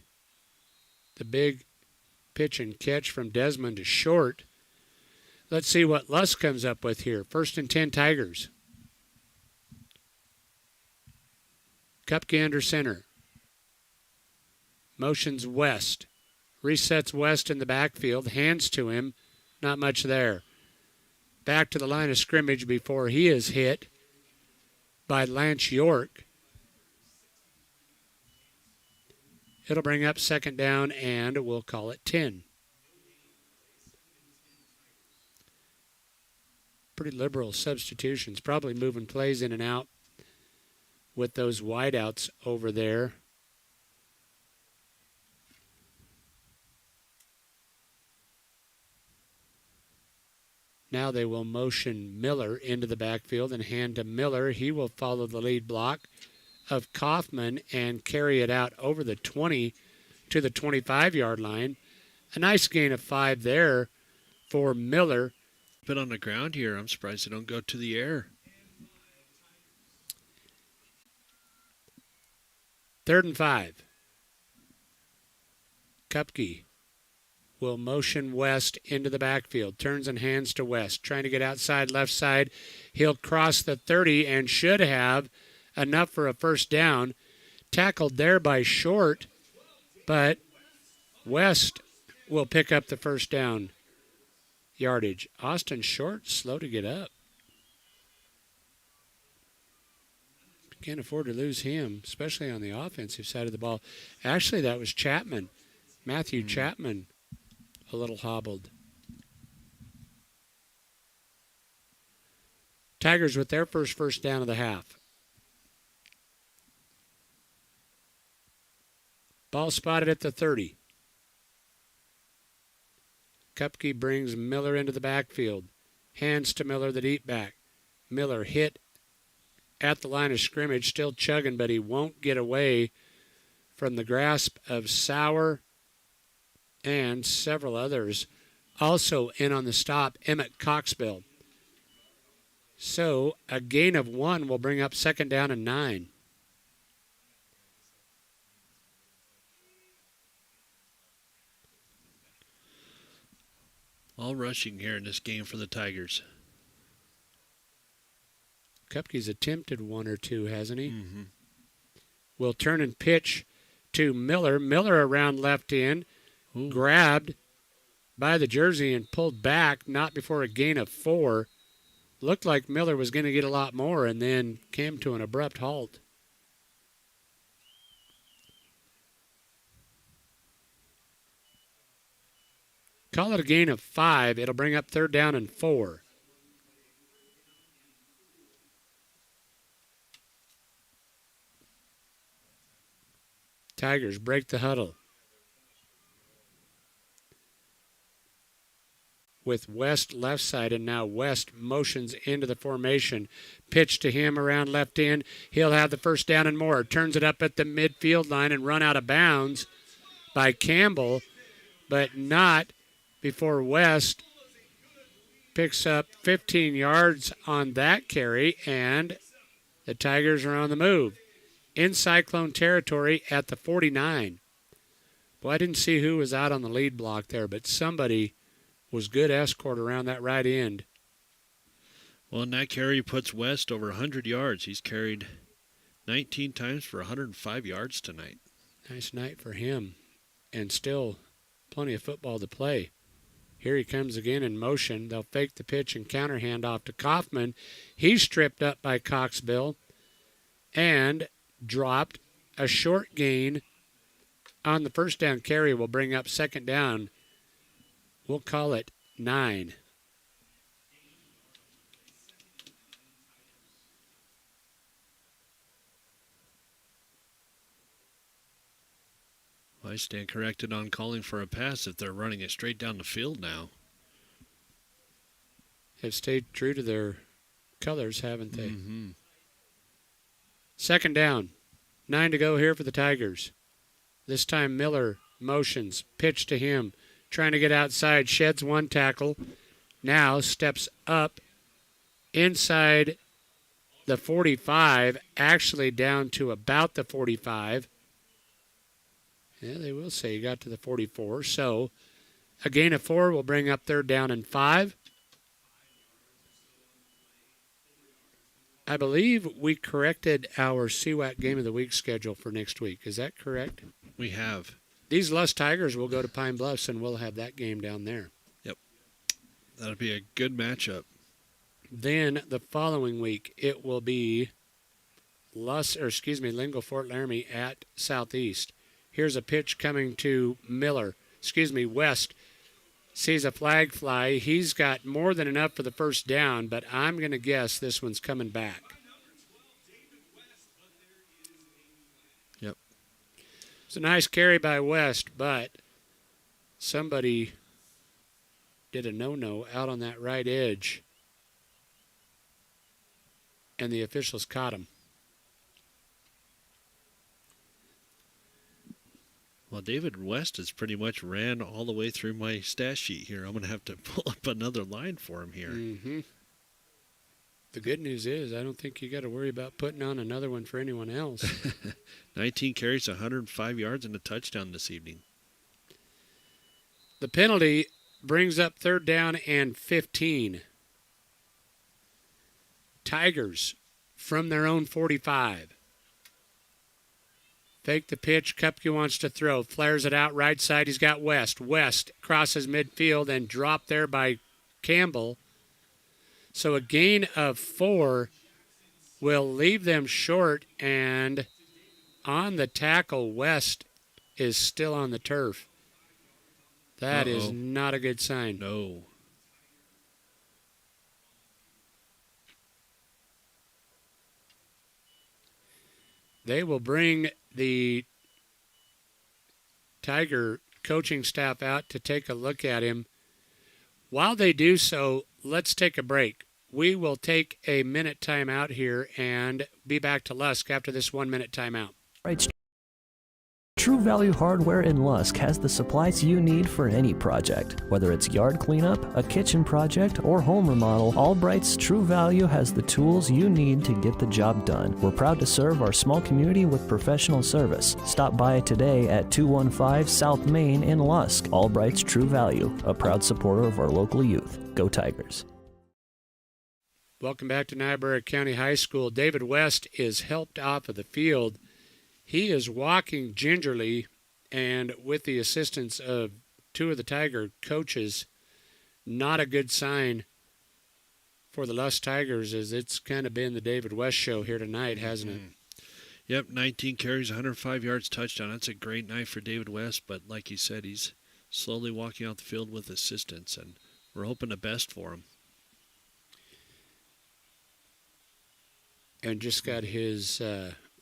The big pitch and catch from Desmond to short. Let's see what Lusk comes up with here. 1st and 10 Tigers. Kupke under center. Motions West. Resets West in the backfield. Hands to him. Not much there. Back to the line of scrimmage before he is hit by Lance York. It'll bring up 2nd down, and we'll call it 10. Pretty liberal substitutions, probably moving plays in and out with those wideouts over there. Now they will motion Miller into the backfield and hand to Miller. He will follow the lead block of Kaufman and carry it out over the 20 to the 25-yard line. A nice gain of 5 there for Miller. Been on the ground here. I'm surprised they don't go to the air. 3rd and 5. Kupke will motion West into the backfield. Turns and hands to West. Trying to get outside left side. He'll cross the 30 and should have enough for a 1st down. Tackled there by Short, but West will pick up the 1st down yardage. Austin Short, slow to get up. Can't afford to lose him, especially on the offensive side of the ball. Actually, that was Chapman. Matthew Chapman, a little hobbled. Tigers with their first down of the half. Ball spotted at the 30. Kupke brings Miller into the backfield. Hands to Miller, the deep back. Miller hit at the line of scrimmage, still chugging, but he won't get away from the grasp of Sauer and several others. Also in on the stop, Emmett Coxbill. So a gain of 1 will bring up 2nd down and 9. All rushing here in this game for the Tigers. Kupke's attempted 1 or 2, hasn't he? Mm-hmm. Will turn and pitch to Miller. Miller around left in. Ooh. Grabbed by the jersey and pulled back, not before a gain of 4. Looked like Miller was going to get a lot more and then came to an abrupt halt. Call it a gain of 5. It'll bring up 3rd down and 4. Tigers break the huddle. With West left side, and now West motions into the formation. Pitch to him around left end. He'll have the 1st down and more. Turns it up at the midfield line and run out of bounds by Campbell, but not before West picks up 15 yards on that carry, and the Tigers are on the move. In Cyclone territory at the 49. Well, I didn't see who was out on the lead block there, but somebody was good escort around that right end. Well, and that carry puts West over 100 yards. He's carried 19 times for 105 yards tonight. Nice night for him, and still plenty of football to play. Here he comes again in motion. They'll fake the pitch and counter hand off to Kaufman. He's stripped up by Coxbill and dropped. A short gain on the 1st down carry will bring up 2nd down. We'll call it 9. I stand corrected on calling for a pass if they're running it straight down the field now. Have stayed true to their colors, haven't they? Mm-hmm. 2nd down. 9 to go here for the Tigers. This time Miller motions. Pitch to him. Trying to get outside. Sheds 1 tackle. Now steps up inside the 45. Actually down to about the 45. Yeah, they will say he got to the 44. So a gain of 4 will bring up 3rd down and 5. I believe we corrected our CWAC Game of the Week schedule for next week. Is that correct? We have. These Lusk Tigers will go to Pine Bluffs, and we'll have that game down there. Yep. That'll be a good matchup. Then the following week, it will be Lingo Fort Laramie at Southeast. Here's a pitch coming to West. Sees a flag fly. He's got more than enough for the first down, but I'm going to guess this one's coming back. Yep. It's a nice carry by West, but somebody did a no-no out on that right edge, and the officials caught him. Well, David West has pretty much ran all the way through my stat sheet here. I'm going to have to pull up another line for him here. Mm-hmm. The good news is I don't think you got to worry about putting on another one for anyone else. 19 carries, 105 yards, and a touchdown this evening. The penalty brings up 3rd down and 15. Tigers from their own 45. Fake the pitch. Kupke wants to throw. Flares it out right side. He's got West. West crosses midfield and dropped there by Campbell. So a gain of 4 will leave them short. And on the tackle, West is still on the turf. That is not a good sign. No. They will bring the Tiger coaching staff out to take a look at him. While they do so, let's take a break. We will take a minute timeout here and be back to Lusk after this 1-minute timeout. Right. True Value Hardware in Lusk has the supplies you need for any project. Whether it's yard cleanup, a kitchen project, or home remodel, Albright's True Value has the tools you need to get the job done. We're proud to serve our small community with professional service. Stop by today at 215 South Main in Lusk. Albright's True Value, a proud supporter of our local youth. Go Tigers. Welcome back to Niobrara County High School. David West is helped off of the field. He is walking gingerly, and with the assistance of 2 of the Tiger coaches, not a good sign for the Lusk Tigers, as it's kind of been the David West show here tonight, hasn't it? Yep, 19 carries, 105 yards, touchdown. That's a great night for David West, but like you said, he's slowly walking out the field with assistance, and we're hoping the best for him. And just got his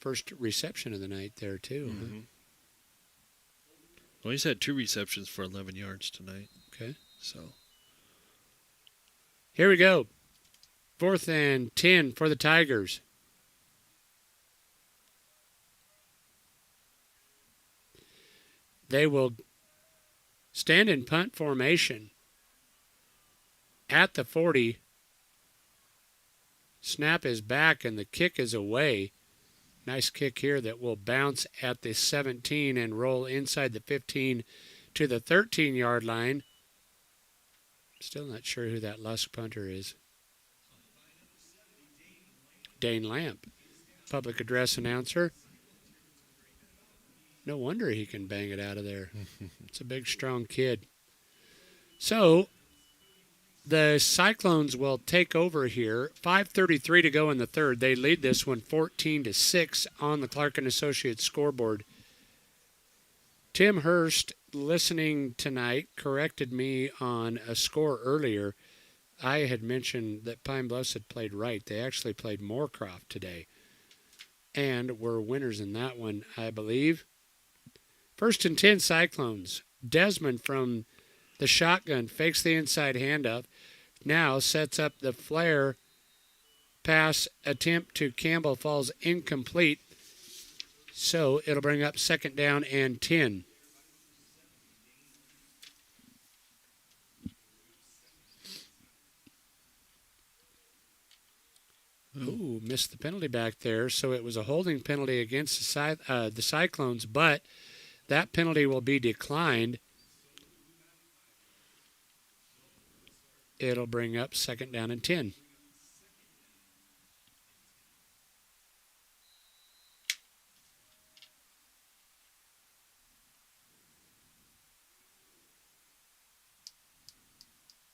first reception of the night there, too. Mm-hmm. Well, he's had 2 receptions for 11 yards tonight. Okay. So here we go. 4th and 10 for the Tigers. They will stand in punt formation at the 40. Snap is back and the kick is away. Nice kick here that will bounce at the 17 and roll inside the 15 to the 13-yard line. Still not sure who that Lusk punter is. Dane Lamp, public address announcer. No wonder he can bang it out of there. It's a big, strong kid. So the Cyclones will take over here. 5:33 to go in the 3rd. They lead this one 14-6 on the Clark & Associates scoreboard. Tim Hurst, listening tonight, corrected me on a score earlier. I had mentioned that Pine Bluffs had played right. They actually played Moorcroft today and were winners in that one, I believe. 1st and 10 Cyclones. Desmond from the shotgun fakes the inside handoff. Now sets up the flare pass attempt to Campbell, falls incomplete. So it'll bring up 2nd down and 10. Ooh, missed the penalty back there. So it was a holding penalty against the Cyclones, but That penalty will be declined. It'll bring up 2nd down and 10.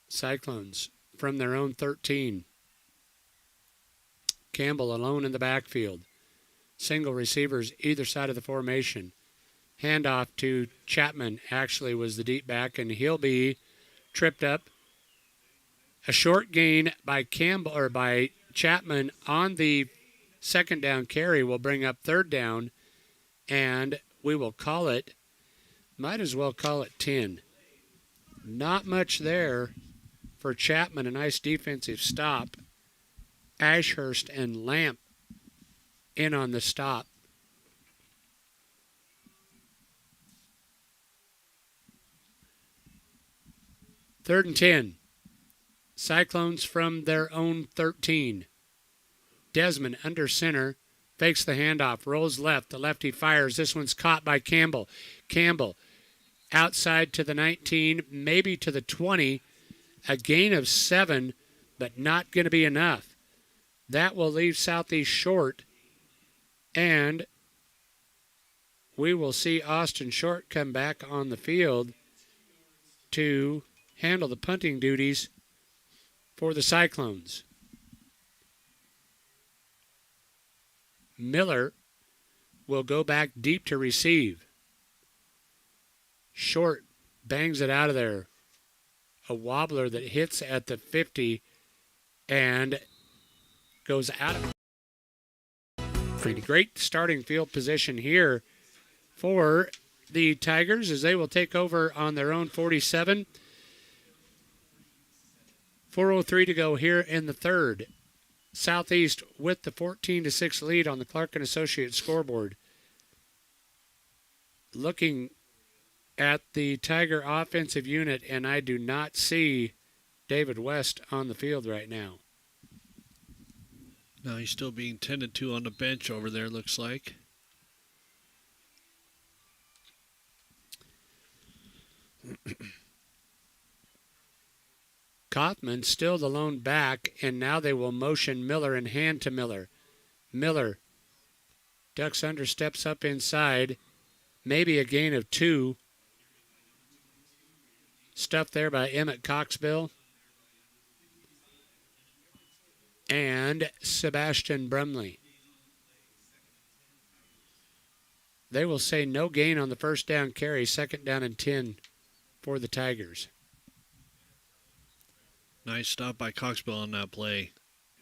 Cyclones from their own 13. Campbell alone in the backfield. Single receivers either side of the formation. Handoff to Chapman actually was the deep back, and he'll be tripped up. A short gain by Campbell or by Chapman on the 2nd down carry will bring up 3rd down, and we will call it, might as well call it 10. Not much there for Chapman. A nice defensive stop. Ashurst and Lamp in on the stop. Third and 10. Cyclones from their own 13. Desmond under center. Fakes the handoff. Rolls left. The lefty fires. This one's caught by Campbell. Campbell outside to the 19, maybe to the 20. A gain of 7, but not going to be enough. That will leave Southeast short. And we will see Austin Short come back on the field to handle the punting duties for the Cyclones. Miller will go back deep to receive. Short bangs it out of there. A wobbler that hits at the 50 and goes out of. Pretty great starting field position here for the Tigers as they will take over on their own 47. 4:03 to go here in the third. Southeast with the 14-6 lead on the Clark & Associates scoreboard. Looking at the Tiger offensive unit, and I do not see David West on the field right now. No, he's still being tended to on the bench over there, looks like. Kaufman still the lone back, and now they will motion Miller and hand to Miller. Miller ducks under, steps up inside. Maybe a gain of 2. Stuff there by Emmett Coxbill. And Sebastian Brumley. They will say no gain on the first down carry, 2nd down and 10 for the Tigers. Nice stop by Coxbill on that play.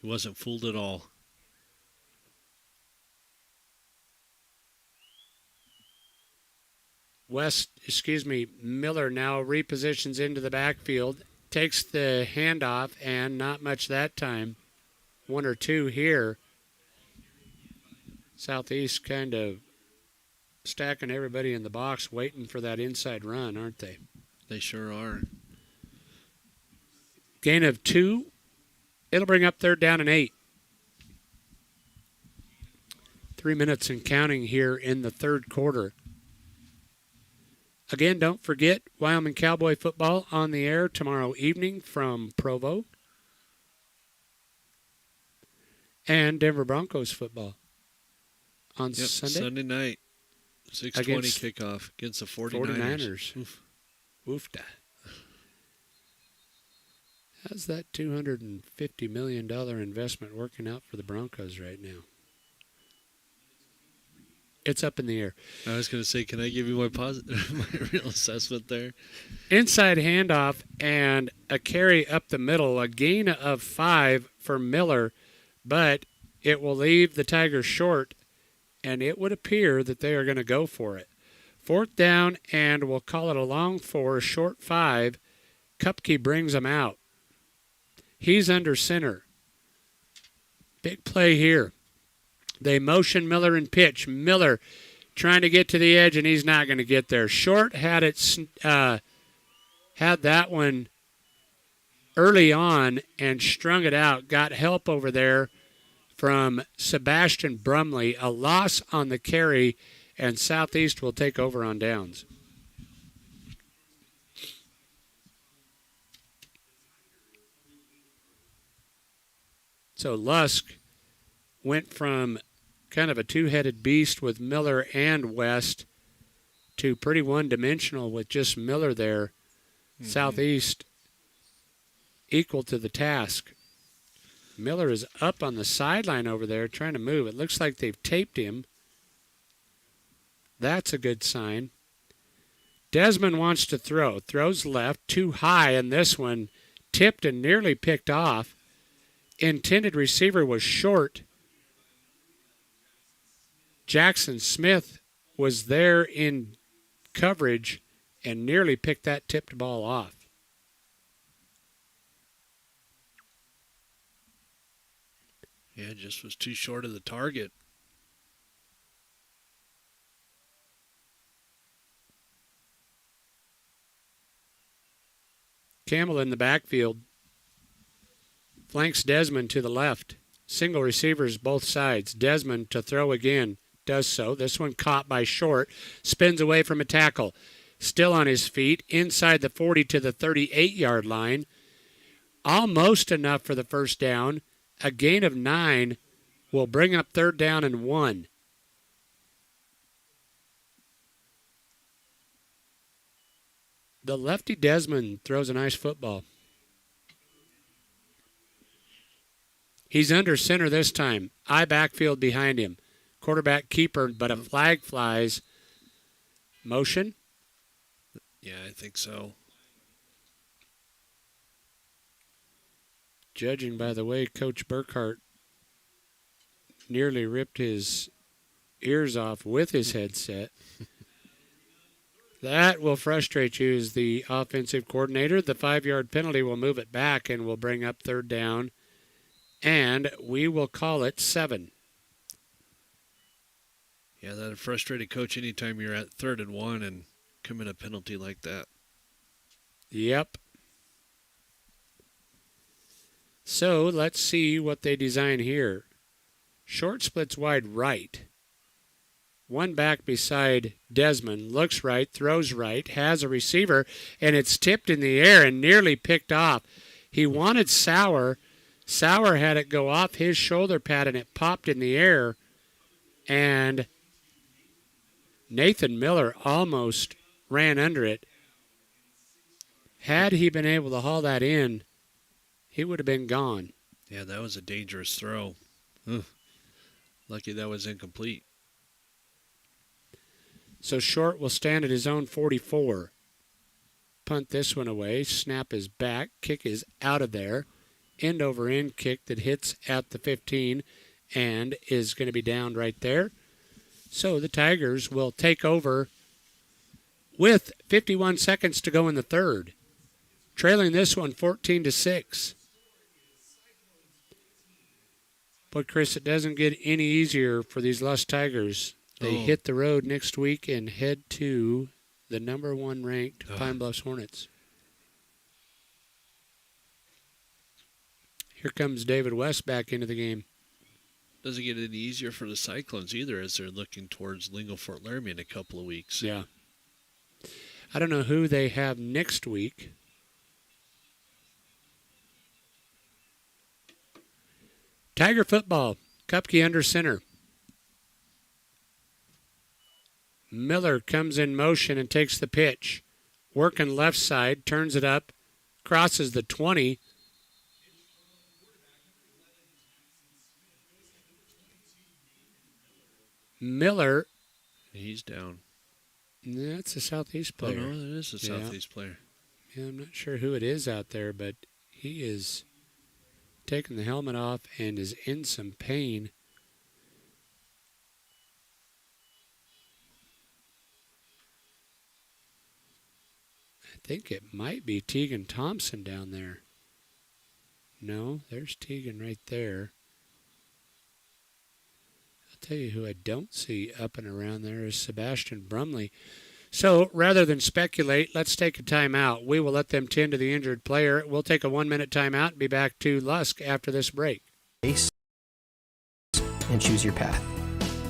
He wasn't fooled at all. Miller now repositions into the backfield, takes the handoff, and not much that time. 1 or 2 here. Southeast kind of stacking everybody in the box, waiting for that inside run, aren't they? They sure are. Gain of 2. It'll bring up 3rd down and 8. 3 minutes and counting here in the third quarter. Again, don't forget Wyoming Cowboy football on the air tomorrow evening from Provo. And Denver Broncos football on Sunday. Sunday night, 6:20 kickoff against the 49ers. Oofda. How's that $250 million investment working out for the Broncos right now? It's up in the air. I was going to say, can I give you my my real assessment there? Inside handoff and a carry up the middle, a gain of 5 for Miller, but it will leave the Tigers short, and it would appear that they are going to go for it. 4th down, and we'll call it a long 4, short 5. Kupke brings them out. He's under center. Big play here. They motion Miller and pitch. Miller trying to get to the edge, and he's not going to get there. Short had that one early on and strung it out. Got help over there from Sebastian Brumley. A loss on the carry, and Southeast will take over on downs. So Lusk went from kind of a two-headed beast with Miller and West to pretty one-dimensional with just Miller there. Mm-hmm. Southeast equal to the task. Miller is up on the sideline over there trying to move. It looks like they've taped him. That's a good sign. Desmond wants to throw. Throws left, too high, and this one tipped and nearly picked off. Intended receiver was short. Jackson Smith was there in coverage and nearly picked that tipped ball off. Yeah, just was too short of the target. Campbell in the backfield. Flanks Desmond to the left. Single receivers both sides. Desmond to throw again. Does so. This one caught by Short. Spins away from a tackle. Still on his feet. Inside the 40 to the 38-yard line. Almost enough for the first down. A gain of 9 will bring up 3rd down and 1. The lefty Desmond throws a nice football. He's under center this time. I backfield behind him. Quarterback keeper, but a flag flies. Motion? Yeah, I think so. Judging by the way Coach Burkhart nearly ripped his ears off with his headset. That will frustrate you as the offensive coordinator. The 5-yard penalty will move it back and will bring up 3rd down. And we will call it 7. Yeah, that frustrated coach anytime you're at 3rd and 1 and commit a penalty like that. Yep. So let's see what they design here. Short splits wide right. One back beside Desmond. Looks right, throws right, has a receiver, and it's tipped in the air and nearly picked off. He wanted Sauer. Sauer had it go off his shoulder pad, and it popped in the air. And Nathan Miller almost ran under it. Had he been able to haul that in, he would have been gone. Yeah, that was a dangerous throw. Ugh. Lucky that was incomplete. So Short will stand at his own 44. Punt this one away. Snap is back. Kick is out of there. End over end kick that hits at the 15 and is going to be downed right there. So the Tigers will take over with 51 seconds to go in the third. Trailing this one 14-6. But, Chris, it doesn't get any easier for these Lusk Tigers. They hit the road next week and head to the number 1 ranked Pine Bluffs Hornets. Here comes David West back into the game. Doesn't get any easier for the Cyclones either as they're looking towards Lingo Fort Laramie in a couple of weeks. Yeah. I don't know who they have next week. Tiger football. Kupke under center. Miller comes in motion and takes the pitch. Working left side, turns it up, crosses the 20. Miller. He's down. That's a Southeast player. Oh, no, that is a Southeast player. Yeah, I'm not sure who it is out there, but he is taking the helmet off and is in some pain. I think it might be Tegan Thompson down there. No, there's Tegan right there. I'll tell you who I don't see up and around there is Sebastian Brumley. So rather than speculate, let's take a timeout. We will let them tend to the injured player. We'll take a 1-minute timeout and be back to Lusk after this break. And choose your path.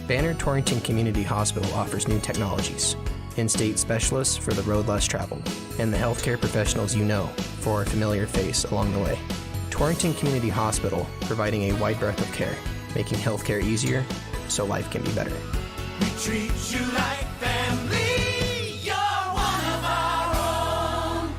Banner Torrington Community Hospital offers new technologies, in-state specialists for the road less traveled, and the healthcare professionals you know for a familiar face along the way. Torrington Community Hospital, providing a wide breadth of care, making healthcare easier so life can be better. We treat you like family. You're one of our own.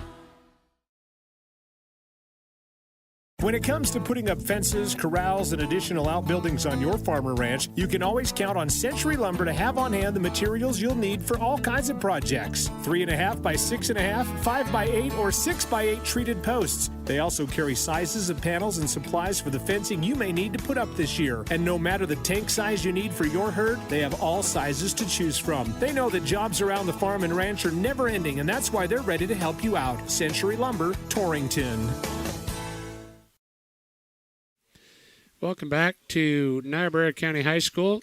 When it comes to putting up fences, corrals, and additional outbuildings on your farm or ranch, you can always count on Century Lumber to have on hand the materials you'll need for all kinds of projects. 3.5 by 6.5, 5 by 8, or 6 by 8 treated posts. They also carry sizes of panels and supplies for the fencing you may need to put up this year. And no matter the tank size you need for your herd, they have all sizes to choose from. They know that jobs around the farm and ranch are never ending, and that's why they're ready to help you out. Century Lumber, Torrington. Welcome back to Niobrara County High School.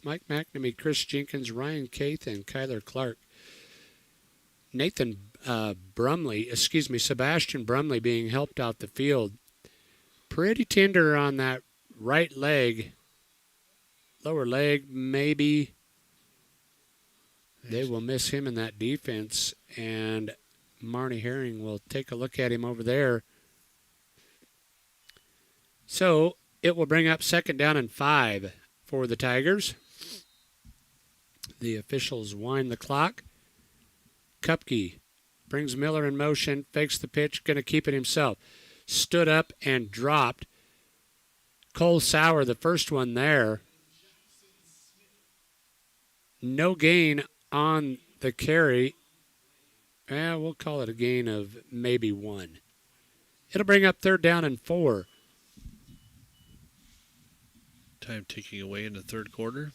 Mike McNamee, Chris Jenkins, Ryan Caith, and Kyler Clark. Sebastian Brumley being helped off the field. Pretty tender on that right leg. Lower leg, maybe. They will miss him in that defense, and Marnie Herring will take a look at him over there. So it will bring up 2nd down and 5 for the Tigers. The officials wind the clock. Kupke brings Miller in motion, fakes the pitch, going to keep it himself. Stood up and dropped. Cole Sauer, the first one there. No gain on the carry. We'll call it a gain of maybe 1. It'll bring up 3rd down and 4. Time ticking away in the third quarter.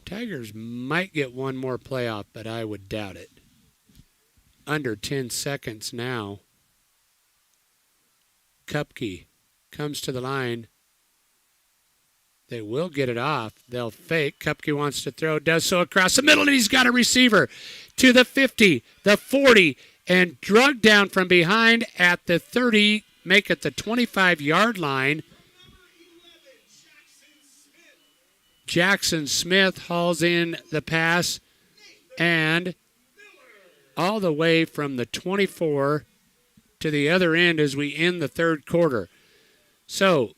Tigers might get one more playoff, but I would doubt it. Under 10 seconds now. Kupke comes to the line. They will get it off. They'll fake. Kupke wants to throw, does so across the middle, and he's got a receiver to the 50, the 40, and drugged down from behind at the 30, make it the 25-yard line. Jackson Smith hauls in the pass, and all the way from the 24 to the other end as we end the third quarter. So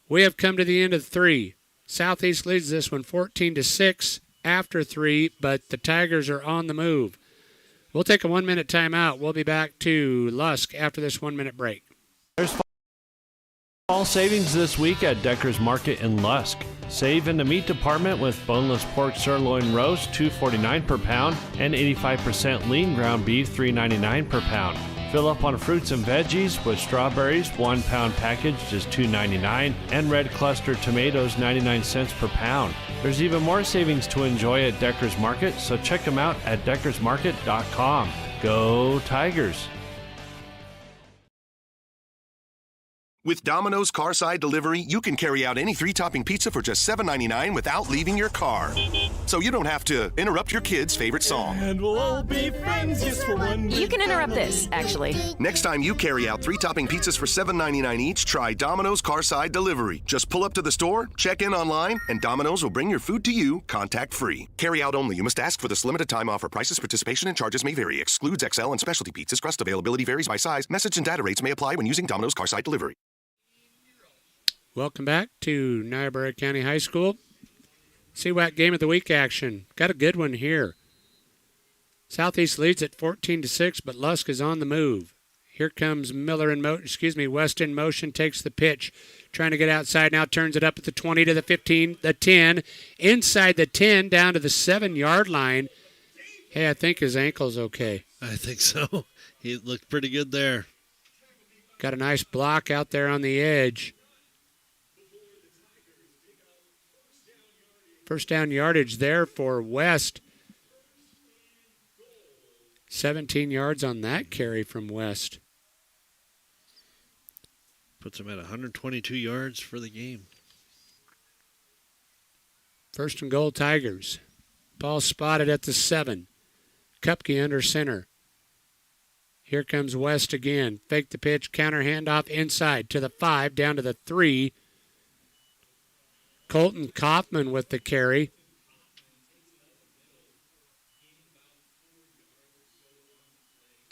we have come to the end of 3. Southeast leads this one 14-6 after 3, but the Tigers are on the move. We'll take a 1-minute timeout. We'll be back to Lusk after this 1-minute break. There's fall savings this week at Decker's Market in Lusk. Save in the meat department with boneless pork sirloin roast, $2.49 per pound, and 85% lean ground beef, $3.99 per pound. Fill up on fruits and veggies with strawberries, 1 pound package, just $2.99, and red cluster tomatoes, 99 cents per pound. There's even more savings to enjoy at Decker's Market, so check them out at deckersmarket.com. Go Tigers! With Domino's Carside Delivery, you can carry out any 3-topping pizza for just $7.99 without leaving your car. So you don't have to interrupt your kid's favorite song. And we'll all be friends just for one day. You can interrupt this, actually. Next time you carry out 3-topping pizzas for $7.99 each, try Domino's Carside Delivery. Just pull up to the store, check in online, and Domino's will bring your food to you contact-free. Carry out only. You must ask for this limited time offer. Prices, participation, and charges may vary. Excludes XL and specialty pizzas. Crust availability varies by size. Message and data rates may apply when using Domino's Carside Delivery. Welcome back to Niobrara County High School. CWAC Game of the Week action. Got a good one here. Southeast leads at 14-6, but Lusk is on the move. Here comes Miller in motion. West in motion, takes the pitch. Trying to get outside now, turns it up at the 20 to the 15, the 10. Inside the 10, down to the 7-yard line. Hey, I think his ankle's okay. I think so. He looked pretty good there. Got a nice block out there on the edge. First down yardage there for West. 17 yards on that carry from West. Puts him at 122 yards for the game. First and goal, Tigers. Ball spotted at the 7. Kupke under center. Here comes West again. Fake the pitch, counter handoff inside to the 5, down to the 3. Colton Kaufman with the carry.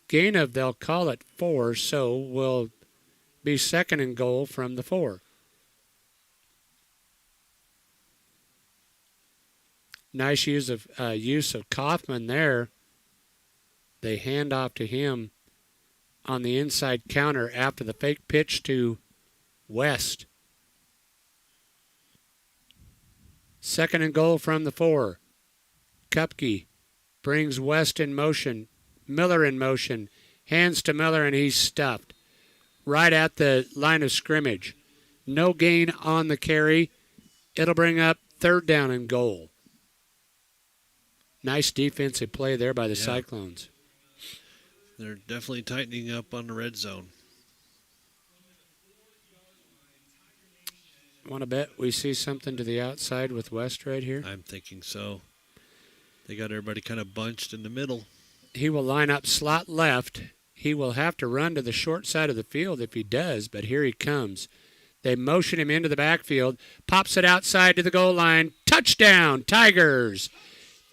Gain of, they'll call it 4, so will be second and goal from the 4. Nice use of Kaufman there. They hand off to him on the inside counter after the fake pitch to West. Second and goal from the 4. Kupke brings West in motion. Miller in motion. Hands to Miller, and he's stuffed right at the line of scrimmage. No gain on the carry. It'll bring up third down and goal. Nice defensive play there by the Cyclones. They're definitely tightening up on the red zone. Want to bet we see something to the outside with West right here? I'm thinking so. They got everybody kind of bunched in the middle. He will line up slot left. He will have to run to the short side of the field if he does, but here he comes. They motion him into the backfield. Pops it outside to the goal line. Touchdown, Tigers!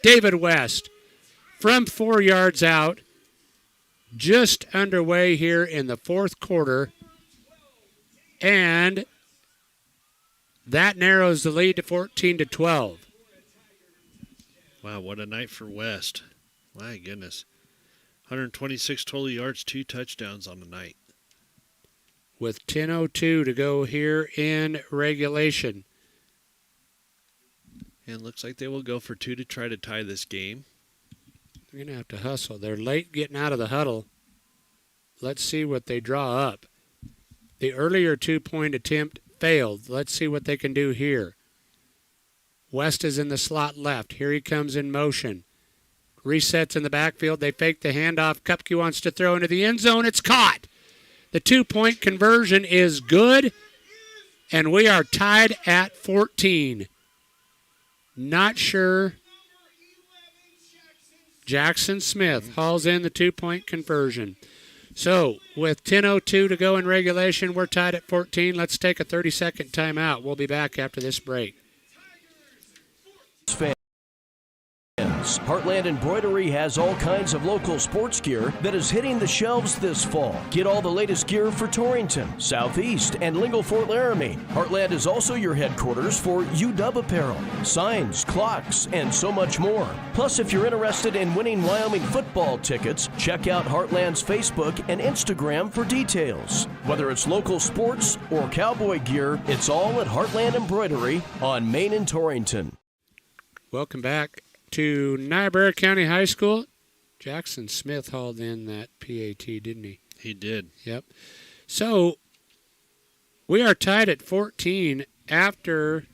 David West from 4 yards out. Just underway here in the fourth quarter. And that narrows the lead to 14-12. Wow, what a night for West. My goodness. 126 total yards, 2 touchdowns on the night. With 10:02 to go here in regulation. And looks like they will go for 2 to try to tie this game. They're going to have to hustle. They're late getting out of the huddle. Let's see what they draw up. The earlier 2-point attempt failed. Let's see what they can do here. West is in the slot left. Here he comes in motion. Resets in the backfield. They fake the handoff. Kupke wants to throw into the end zone. It's caught. The 2-point conversion is good, and we are tied at 14. Not sure. Jackson Smith hauls in the 2-point conversion. So with 10:02 to go in regulation, we're tied at 14. Let's take a 30-second timeout. We'll be back after this break. Heartland Embroidery has all kinds of local sports gear that is hitting the shelves this fall. Get all the latest gear for Torrington, Southeast, and Lingle Fort Laramie. Heartland is also your headquarters for UW apparel, signs, clocks, and so much more. Plus, if you're interested in winning Wyoming football tickets, check out Heartland's Facebook and Instagram for details. Whether it's local sports or cowboy gear, it's all at Heartland Embroidery on Main and Torrington. Welcome back to Niobrara County High School. Jackson Smith hauled in that PAT, didn't he? He did. Yep. So we are tied at 14 after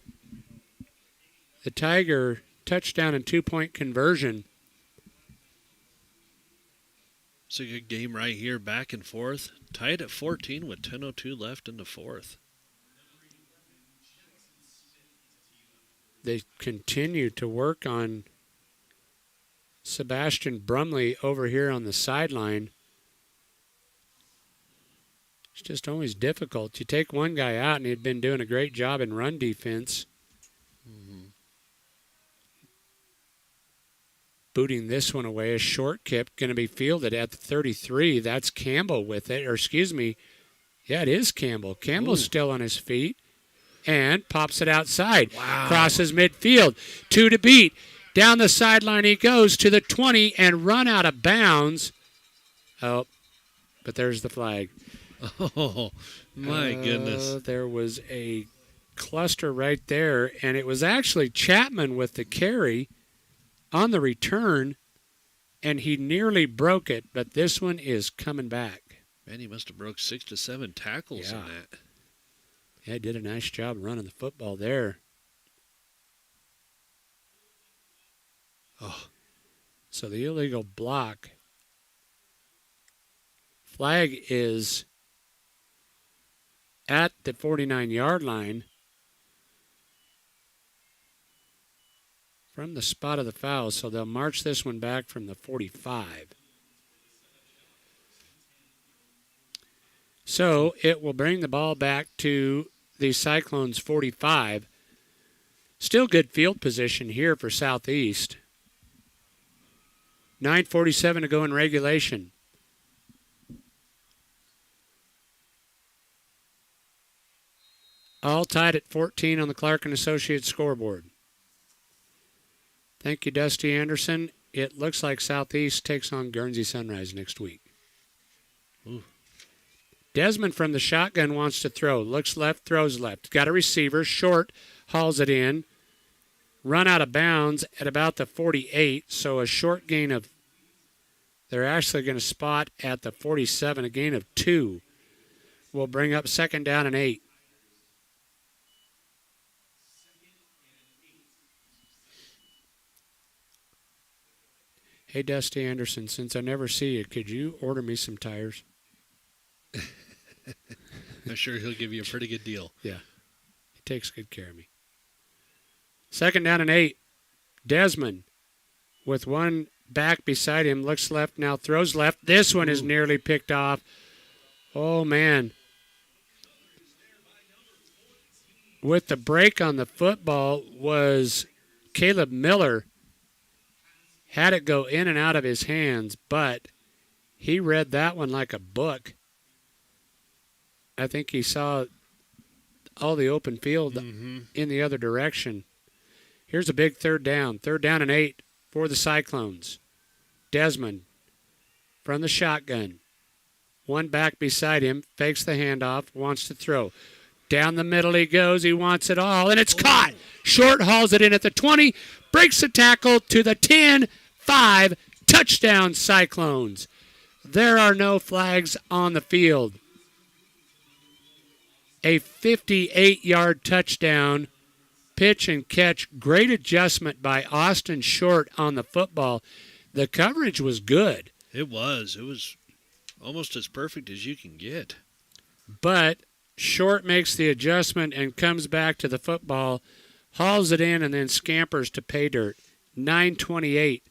the Tiger touchdown and 2-point conversion. It's a good game right here, back and forth. Tied at 14 with 10:02 left in the fourth. They continue to work on Sebastian Brumley over here on the sideline. It's just always difficult. You take one guy out, and he'd been doing a great job in run defense. Mm-hmm. Booting this one away. A short kick going to be fielded at the 33. That's Campbell with it. Or excuse me. Yeah, it is Campbell. Campbell's still on his feet. And pops it outside. Wow. Crosses midfield. 2 to beat. Down the sideline he goes to the 20 and run out of bounds. Oh, but there's the flag. Oh, my goodness. There was a cluster right there, and it was actually Chapman with the carry on the return, and he nearly broke it, but this one is coming back. Man, he must have broke 6 to 7 tackles in that. Yeah, he did a nice job running the football there. Oh, so the illegal block. Flag is at the 49-yard line from the spot of the foul, so they'll march this one back from the 45. So it will bring the ball back to the Cyclones 45. Still good field position here for Southeast. 9:47 to go in regulation. All tied at 14 on the Clark and Associates scoreboard. Thank you, Dusty Anderson. It looks like Southeast takes on Guernsey Sunrise next week. Ooh. Desmond from the shotgun wants to throw. Looks left, throws left. Got a receiver. Short, hauls it in. Run out of bounds at about the 48, so a short gain of, they're actually going to spot at the 47, a gain of 2. Will bring up 2nd down and 8. Hey, Dusty Anderson, since I never see you, could you order me some tires? I'm sure he'll give you a pretty good deal. Yeah. He takes good care of me. 2nd down and 8. Desmond with one back beside him. Looks left, now throws left. This one is nearly picked off. Oh, man. With the break on the football was Caleb Miller. Had it go in and out of his hands, but he read that one like a book. I think he saw all the open field in the other direction. Here's a big 3rd down. 3rd down and 8 for the Cyclones. Desmond from the shotgun. One back beside him, fakes the handoff, wants to throw. Down the middle he goes. He wants it all, and it's caught. Short hauls it in at the 20, breaks the tackle to the 10, 5, touchdown Cyclones. There are no flags on the field. A 58-yard touchdown, pitch and catch. Great adjustment by Austin Short on the football. The coverage was good. It was. It was almost as perfect as you can get. But Short makes the adjustment and comes back to the football, hauls it in, and then scampers to pay dirt. 9:28.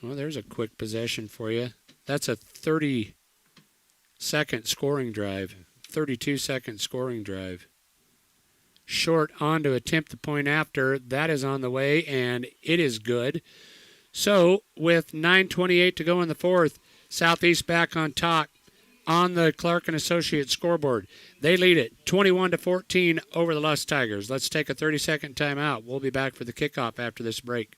Well, there's a quick possession for you. That's a 30-second scoring drive. 32-second scoring drive. Short on to attempt the point after. That is on the way, and it is good. So, with 9:28 to go in the 4th, Southeast back on top on the Clark and Associates scoreboard. They lead it 21-14 over the Lusk Tigers. Let's take a 30-second timeout. We'll be back for the kickoff after this break.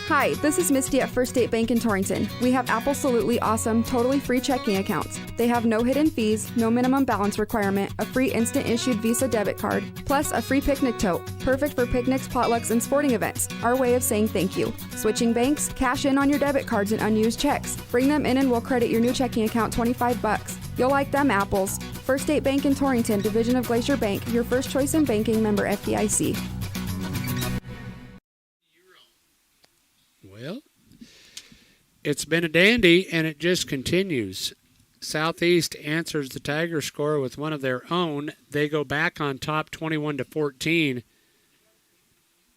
Hi, this is Misty at First State Bank in Torrington. We have absolutely awesome, totally free checking accounts. They have no hidden fees, no minimum balance requirement, a free instant issued Visa debit card, plus a free picnic tote. Perfect for picnics, potlucks, and sporting events. Our way of saying thank you. Switching banks? Cash in on your debit cards and unused checks. Bring them in and we'll credit your new checking account $25. You'll like them apples. First State Bank in Torrington, division of Glacier Bank, your first choice in banking, member FDIC. Well, it's been a dandy, and it just continues. Southeast answers the Tiger score with one of their own. They go back on top 21-14.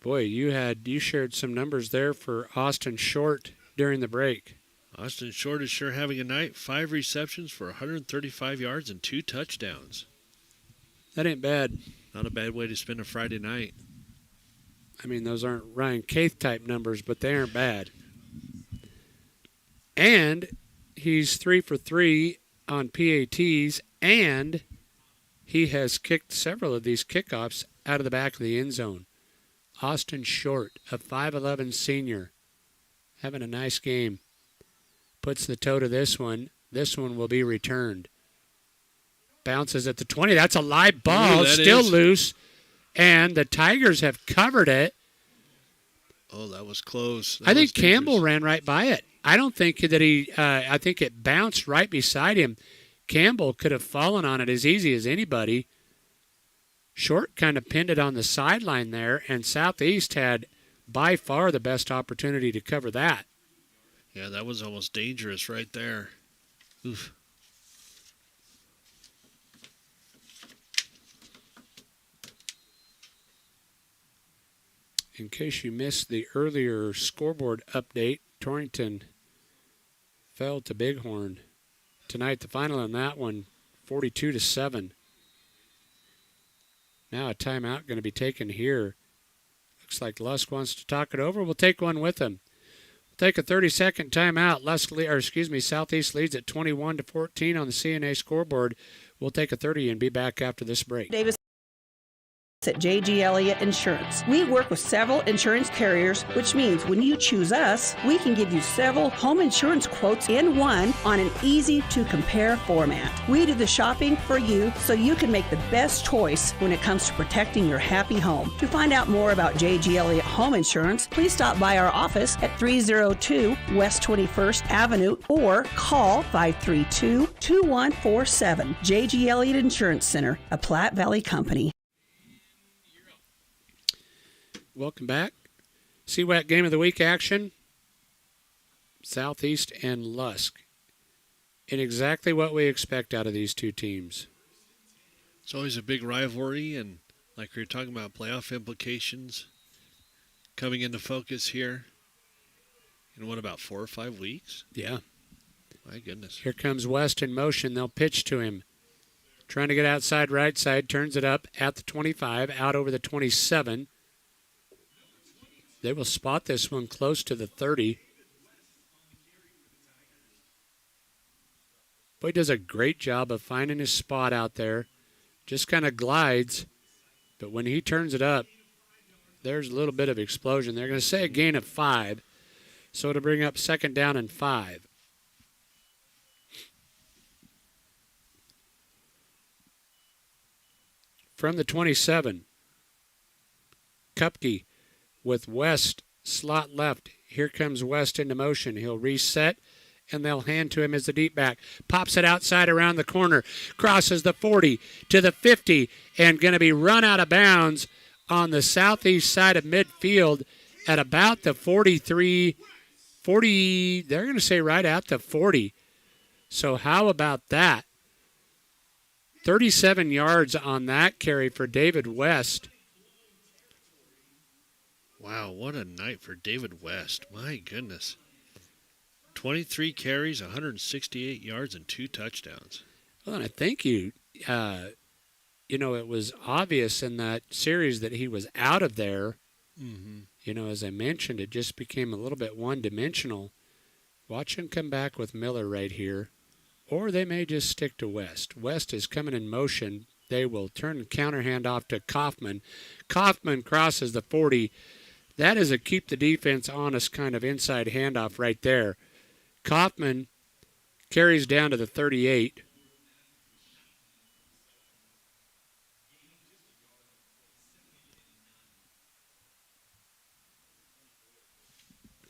Boy, you shared some numbers there for Austin Short during the break. Austin Short is sure having a night. 5 receptions for 135 yards and 2 touchdowns. That ain't bad. Not a bad way to spend a Friday night. I mean, those aren't Ryan Caith type numbers, but they aren't bad. And he's 3 for 3 on PATs, and he has kicked several of these kickoffs out of the back of the end zone. Austin Short, a 5'11 senior, having a nice game. Puts the toe to this one. This one will be returned. Bounces at the 20. That's a live ball. Ooh, still is loose. And the Tigers have covered it. Oh, that was close. I think Campbell ran right by it. I don't think that I think it bounced right beside him. Campbell could have fallen on it as easy as anybody. Short kind of pinned it on the sideline there, and Southeast had by far the best opportunity to cover that. Yeah, that was almost dangerous right there. Oof. In case you missed the earlier scoreboard update, Torrington fell to Bighorn. Tonight, the final on that one, 42-7. Now a timeout going to be taken here. Looks like Lusk wants to talk it over. We'll take one with him. We'll take a 30-second timeout. Southeast leads at 21-14 on the CNA scoreboard. We'll take a 30 and be back after this break. Davis at J.G. Elliott Insurance. We work with several insurance carriers, which means when you choose us, we can give you several home insurance quotes in one on an easy-to-compare format. We do the shopping for you so you can make the best choice when it comes to protecting your happy home. To find out more about J.G. Elliott Home Insurance, please stop by our office at 302 West 21st Avenue or call 532-2147. J.G. Elliott Insurance Center, a Platte Valley company. Welcome back. CWAC Game of the Week action. Southeast and Lusk. And exactly what we expect out of these two teams. It's always a big rivalry, and like we were talking about, playoff implications coming into focus here in what, about 4 or 5 weeks? Yeah. My goodness. Here comes West in motion. They'll pitch to him. Trying to get outside right side. Turns it up at the 25, out over the 27. They will spot this one close to the 30. Boy, does a great job of finding his spot out there. Just kind of glides. But when he turns it up, there's a little bit of explosion. They're going to say a gain of 5. So it'll bring up second down and 5. From the 27, Kupke with West slot left. Here comes West into motion. He'll reset, and they'll hand to him as the deep back. Pops it outside around the corner. Crosses the 40 to the 50, and going to be run out of bounds on the southeast side of midfield at about the 40, they're going to say right at the 40. So how about that? 37 yards on that carry for David West. Wow, what a night for David West. My goodness. 23 carries, 168 yards, and 2 touchdowns. Well, and I think it was obvious in that series that he was out of there. Mm-hmm. As I mentioned, it just became a little bit one-dimensional. Watch him come back with Miller right here. Or they may just stick to West. West is coming in motion. They will turn the counter hand off to Kaufman. Kaufman crosses the 40. That is a keep the defense honest kind of inside handoff right there. Kaufman carries down to the 38.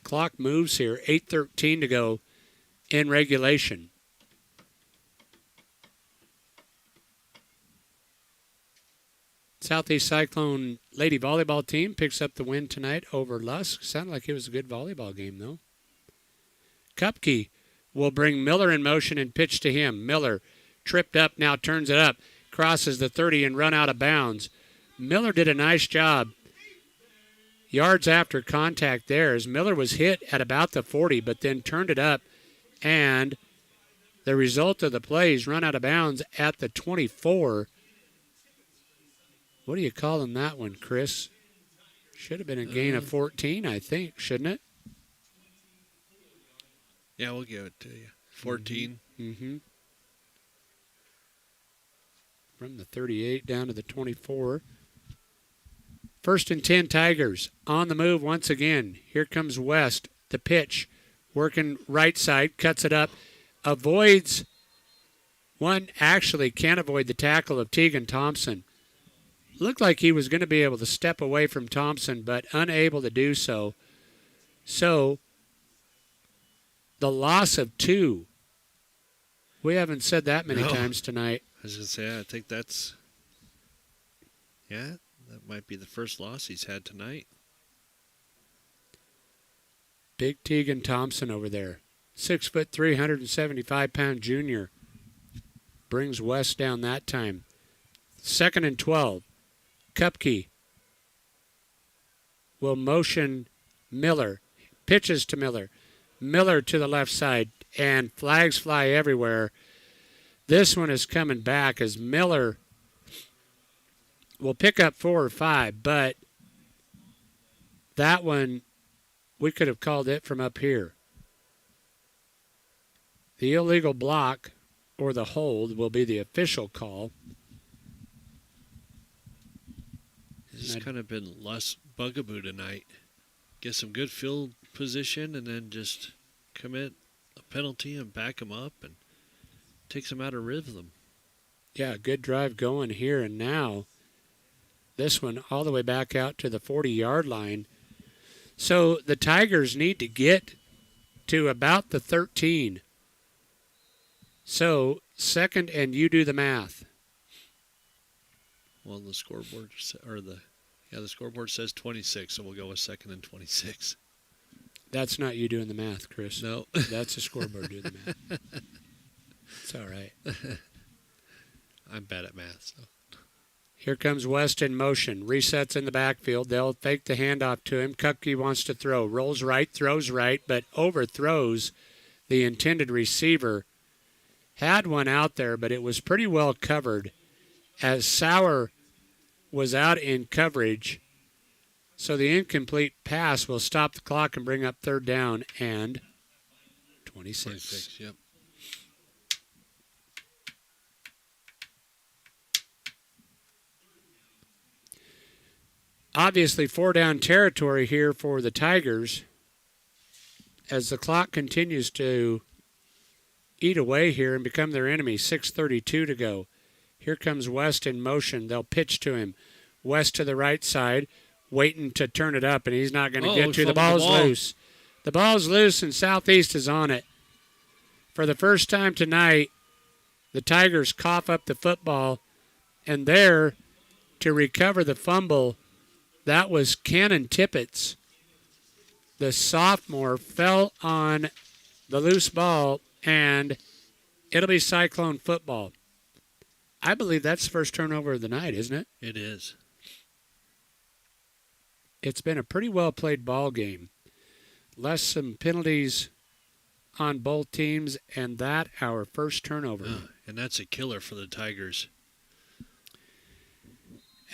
Clock moves here. 8:13 to go in regulation. Southeast Cyclone Lady Volleyball team picks up the win tonight over Lusk. Sounded like it was a good volleyball game, though. Kupke will bring Miller in motion and pitch to him. Miller tripped up, now turns it up, crosses the 30 and run out of bounds. Miller did a nice job. Yards after contact there as Miller was hit at about the 40, but then turned it up, and the result of the play is run out of bounds at the 24. What are you calling that one, Chris? Should have been a gain of 14, I think, shouldn't it? Yeah, we'll give it to you. 14. Mm-hmm. From the 38 down to the 24. First and 10 Tigers on the move once again. Here comes West. The pitch. Working right side. Cuts it up. Avoids one. Actually can't avoid the tackle of Tegan Thompson. Looked like he was going to be able to step away from Thompson, but unable to do so. So, the loss of 2. We haven't said that many times tonight. I was going to say, I think that might be the first loss he's had tonight. Big Tegan Thompson over there. 6'3", 375-pound junior. Brings West down that time. 2nd and 12. Kupke will motion Miller. Pitches to Miller. Miller to the left side, and flags fly everywhere. This one is coming back as Miller will pick up 4 or 5, but that one, we could have called it from up here. The illegal block or the hold will be the official call. It's kind of been less bugaboo tonight. Get some good field position and then just commit a penalty and back them up and takes them out of rhythm. Yeah, good drive going here. And now this one all the way back out to the 40-yard line. So the Tigers need to get to about the 13. So second, and you do the math. Well, the scoreboard the scoreboard says 26, so we'll go with second and 26. That's not you doing the math, Chris. No. That's the scoreboard doing the math. It's all right. I'm bad at math. So. Here comes West in motion. Resets in the backfield. They'll fake the handoff to him. Kupke wants to throw. Rolls right, throws right, but overthrows the intended receiver. Had one out there, but it was pretty well covered as Sauer was out in coverage. So the incomplete pass will stop the clock and bring up third down and 26. 26, yep. Obviously, 4-down territory here for the Tigers as the clock continues to eat away here and become their enemy. 6:32 to go. Here comes West in motion. They'll pitch to him. West to the right side, waiting to turn it up, and he's not going to get to. The ball's loose. The ball's loose, and Southeast is on it. For the first time tonight, the Tigers cough up the football, and there to recover the fumble, that was Cannon Tippett's. The sophomore fell on the loose ball, and it'll be Cyclone football. I believe that's the first turnover of the night, isn't it? It is. It's been a pretty well-played ball game. Less some penalties on both teams, and that our first turnover. And that's a killer for the Tigers.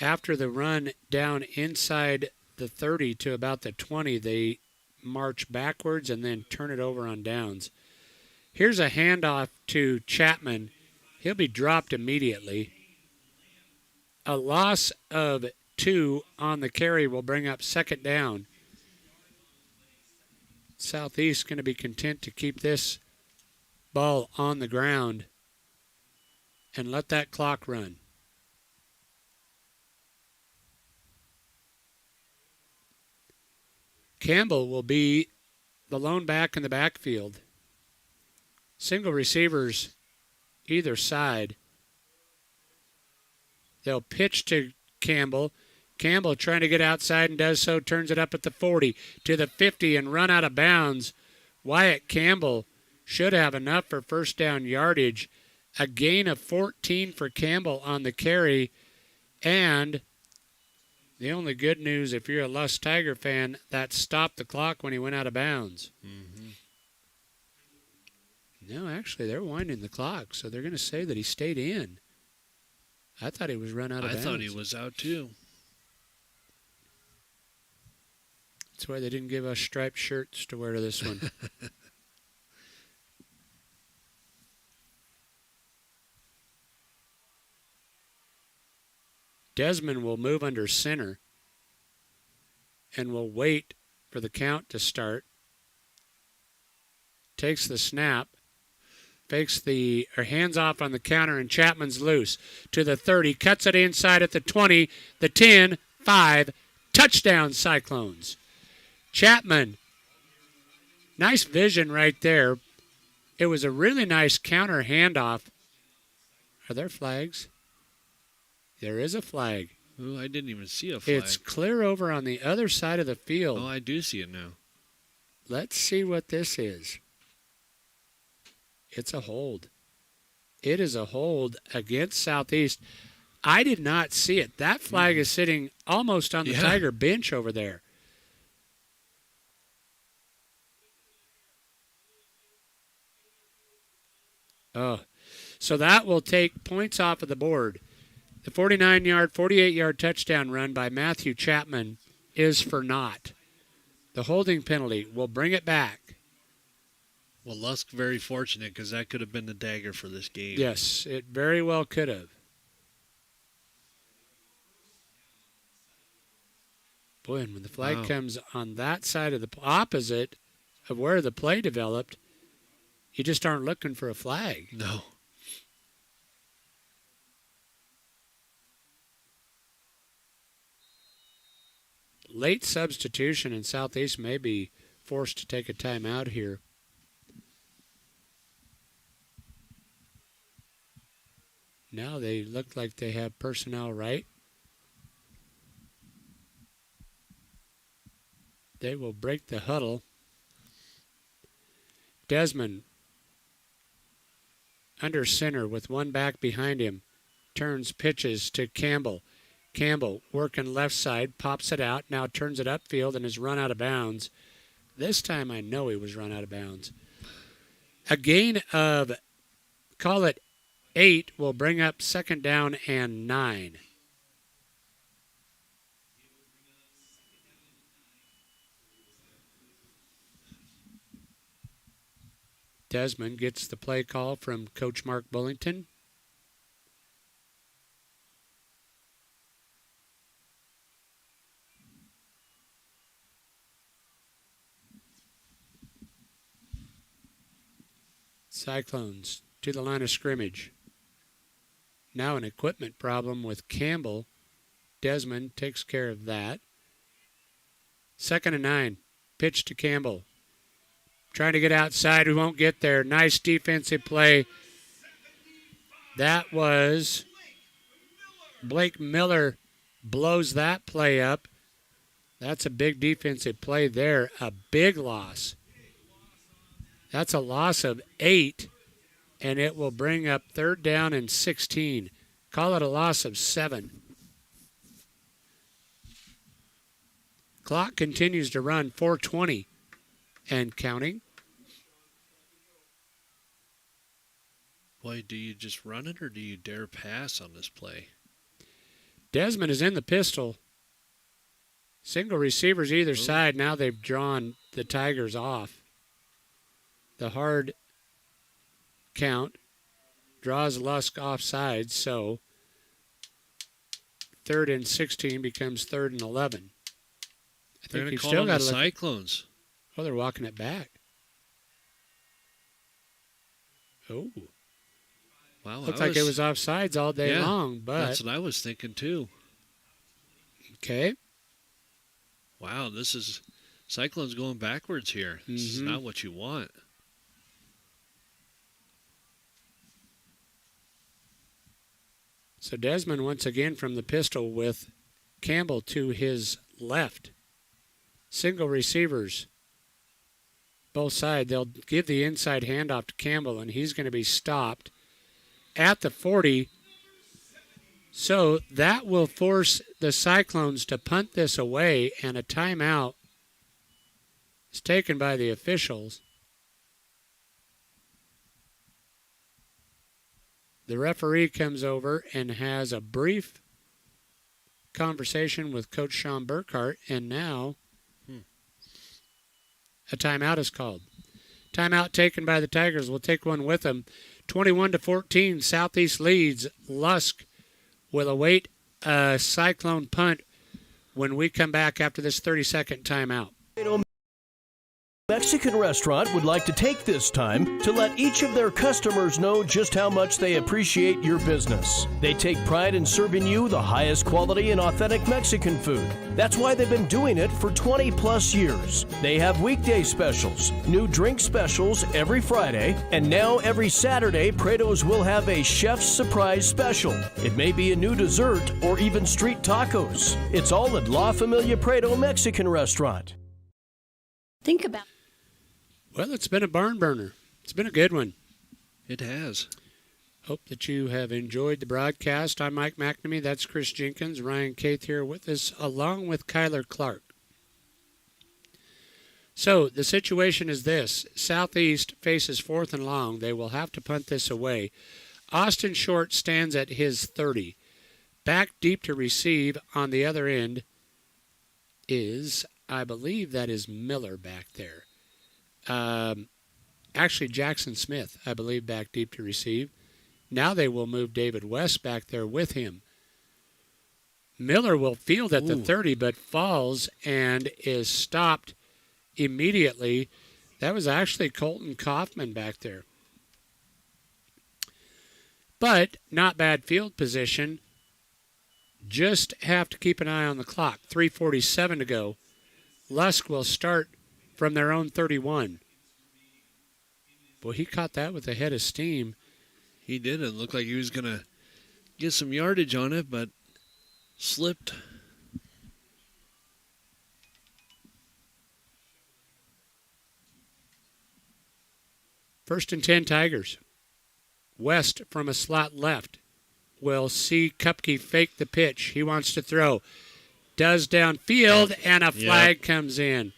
After the run down inside the 30 to about the 20, they march backwards and then turn it over on downs. Here's a handoff to Chapman. He'll be dropped immediately. A loss of 2 on the carry will bring up second down. Southeast going to be content to keep this ball on the ground and let that clock run. Campbell will be the lone back in the backfield. Single receivers either side. They'll pitch to Campbell. Campbell trying to get outside and does so, turns it up at the 40 to the 50 and run out of bounds. Wyatt Campbell should have enough for first down yardage. A gain of 14 for Campbell on the carry. And the only good news, if you're a Lusk Tiger fan, that stopped the clock when he went out of bounds. Mm-hmm. No, actually, they're winding the clock, so they're going to say that he stayed in. I thought he was run out of bounds. I thought he was out, too. That's why they didn't give us striped shirts to wear to this one. Desmond will move under center and will wait for the count to start. Takes the snap. Fakes the hands off on the counter, and Chapman's loose to the 30. Cuts it inside at the 20, the 10, 5. Touchdown, Cyclones. Chapman, nice vision right there. It was a really nice counter handoff. Are there flags? There is a flag. Oh, I didn't even see a flag. It's clear over on the other side of the field. Oh, I do see it now. Let's see what this is. It's a hold. It is a hold against Southeast. I did not see it. That flag is sitting almost on the Tiger bench over there. Oh, so that will take points off of the board. The 48-yard touchdown run by Matthew Chapman is for naught. The holding penalty will bring it back. Well, Lusk very fortunate because that could have been the dagger for this game. Yes, it very well could have. Boy, and when the flag comes on that side of the opposite of where the play developed, you just aren't looking for a flag. No. Late substitution, and Southeast may be forced to take a timeout here. Now they look like they have personnel right. They will break the huddle. Desmond under center with one back behind him. Turns, pitches to Campbell. Campbell working left side, pops it out, now turns it upfield and is run out of bounds. This time I know he was run out of bounds. A gain of, call it 8, will bring up second down and 9. Desmond gets the play call from Coach Mark Bullington. Cyclones to the line of scrimmage. Now an equipment problem with Campbell. Desmond takes care of that. 2nd and 9. Pitch to Campbell. Trying to get outside. We won't get there. Nice defensive play. That was Blake Miller blows that play up. That's a big defensive play there. A big loss. That's a loss of 8, and it will bring up 3rd down and 16. Call it a loss of 7. Clock continues to run, 4:20 and counting. Boy, do you just run it or do you dare pass on this play? Desmond is in the pistol. Single receivers either side. Now they've drawn the Tigers off. The hard count draws Lusk offside, so 3rd and 16 becomes 3rd and 11. I They're think going you've to still call got the to look. Cyclones. Oh, they're walking it back. Oh. Wow. Looked like it was offsides all day long, but that's what I was thinking too. Okay. Wow, this is Cyclones going backwards here. This is not what you want. So Desmond once again from the pistol with Campbell to his left. Single receivers. Both sides. They'll give the inside handoff to Campbell, and he's going to be stopped at the 40. So that will force the Cyclones to punt this away, and a timeout is taken by the officials. The referee comes over and has a brief conversation with Coach Sean Burkhart, and now a timeout is called. Timeout taken by the Tigers. We'll take one with them. 21-14, Southeast leads. Lusk will await a Cyclone punt when we come back after this 30-second timeout. Mexican restaurant would like to take this time to let each of their customers know just how much they appreciate your business. They take pride in serving you the highest quality and authentic Mexican food. That's why they've been doing it for 20 plus years. They have weekday specials, new drink specials every Friday, and now every Saturday, Prado's will have a chef's surprise special. It may be a new dessert or even street tacos. It's all at La Familia Prado Mexican Restaurant. Think about. Well, it's been a barn burner. It's been a good one. It has. Hope that you have enjoyed the broadcast. I'm Mike McNamee. That's Chris Jenkins. Ryan Caith here with us, along with Kyler Clark. So the situation is this. Southeast faces 4th and long. They will have to punt this away. Austin Short stands at his 30. Back deep to receive on the other end is, I believe that is Miller back there. Actually, Jackson Smith, I believe, back deep to receive. Now they will move David West back there with him. Miller will field at the 30, but falls and is stopped immediately. That was actually Colton Kaufman back there. But not bad field position. Just have to keep an eye on the clock. 3:47 to go. Lusk will start from their own 31. Boy, he caught that with a head of steam. He did. It looked like he was going to get some yardage on it, but slipped. First and 10 Tigers. West from a slot left will see Kupke fake the pitch. He wants to throw. Does downfield, and a flag comes in.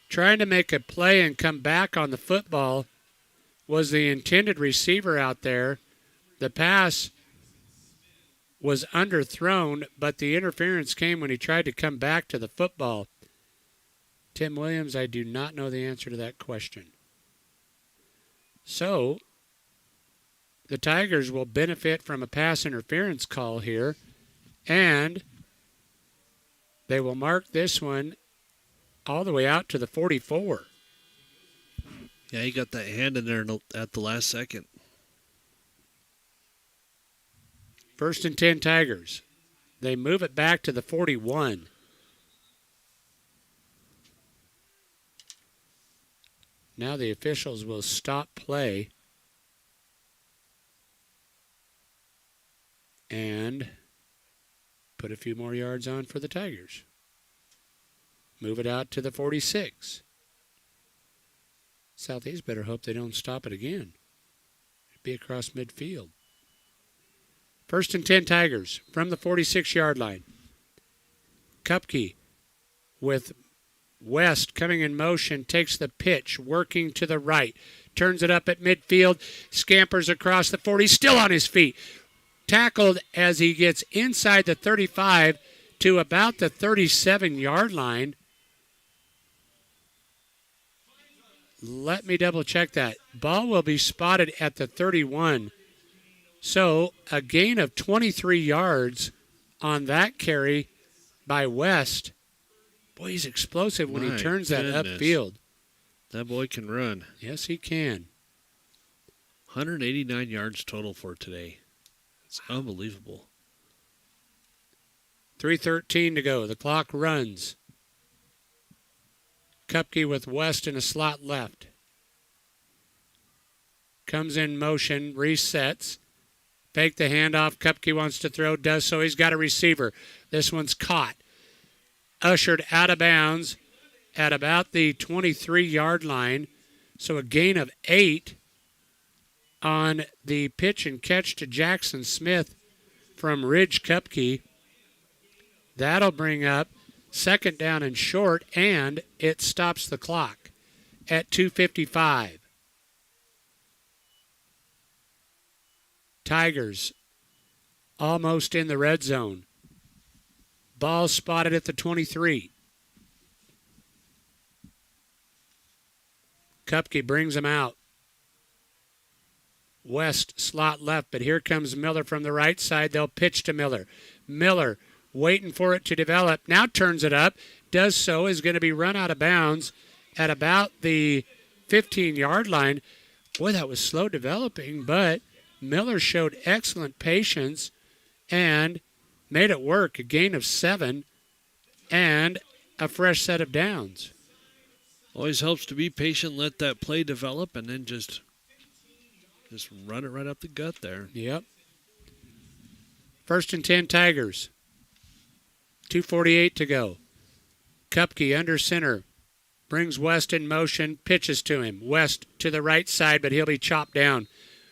Trying to make a play and come back on the football was the intended receiver out there. The pass was underthrown, but the interference came when he tried to come back to the football. Tim Williams, I do not know the answer to that question. So, the Tigers will benefit from a pass interference call here, and they will mark this one all the way out to the 44. Yeah, he got that hand in there at the last second. First and 10 Tigers. They move it back to the 41. Now the officials will stop play and put a few more yards on for the Tigers. Move it out to the 46. Southeast better hope they don't stop it again. It'd be across midfield. First and 10 Tigers from the 46-yard line. Kupke with West coming in motion, takes the pitch, working to the right. Turns it up at midfield, scampers across the 40, still on his feet. Tackled as he gets inside the 35 to about the 37-yard line. Let me double check that. Ball will be spotted at the 31. So a gain of 23 yards on that carry by West. Boy, he's explosive when he turns that upfield. That boy can run. Yes, he can. 189 yards total for today. It's unbelievable. 3:13 to go. The clock runs. Kupke with West in a slot left. Comes in motion, resets. Fake the handoff. Kupke wants to throw, does so. He's got a receiver. This one's caught. Ushered out of bounds at about the 23-yard line. So a gain of 8 on the pitch and catch to Jackson Smith from Ridge Kupke. That'll bring up second down and short, and it stops the clock at 2:55. Tigers almost in the red zone. Ball spotted at the 23. Kupke brings him out. West slot left, but here comes Miller from the right side. They'll pitch to Miller. Miller waiting for it to develop. Now turns it up. Does so. Is going to be run out of bounds at about the 15-yard line. Boy, that was slow developing, but Miller showed excellent patience and made it work. A gain of 7 and a fresh set of downs. Always helps to be patient, let that play develop, and then just run it right up the gut there. Yep. First and 10 Tigers. 2:48 to go. Kupke under center. Brings West in motion, pitches to him. West to the right side, but he'll be chopped down.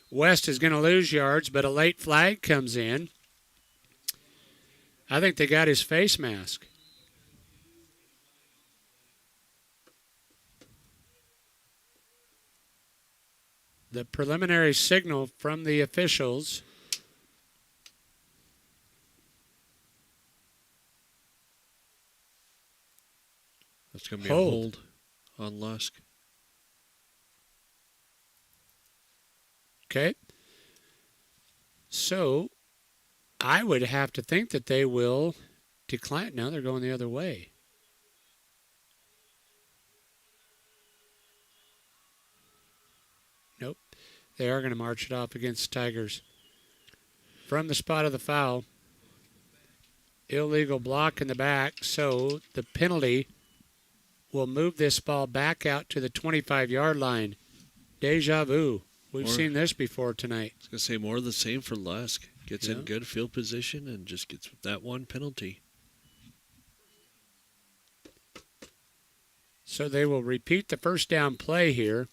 West is going to lose yards, but a late flag comes in. I think they got his face mask. The preliminary signal from the officials That's going to be a hold on Lusk. Okay. So I would have to think that they will decline. Now they're going the other way. Nope. They are going to march it off against the Tigers. From the spot of the foul, illegal block in the back, so the penalty will move this ball back out to the 25-yard line. Deja vu. We've seen this before tonight. I was going to say more of the same for Lusk. Gets in good field position and just gets that one penalty. So they will repeat the first down play here.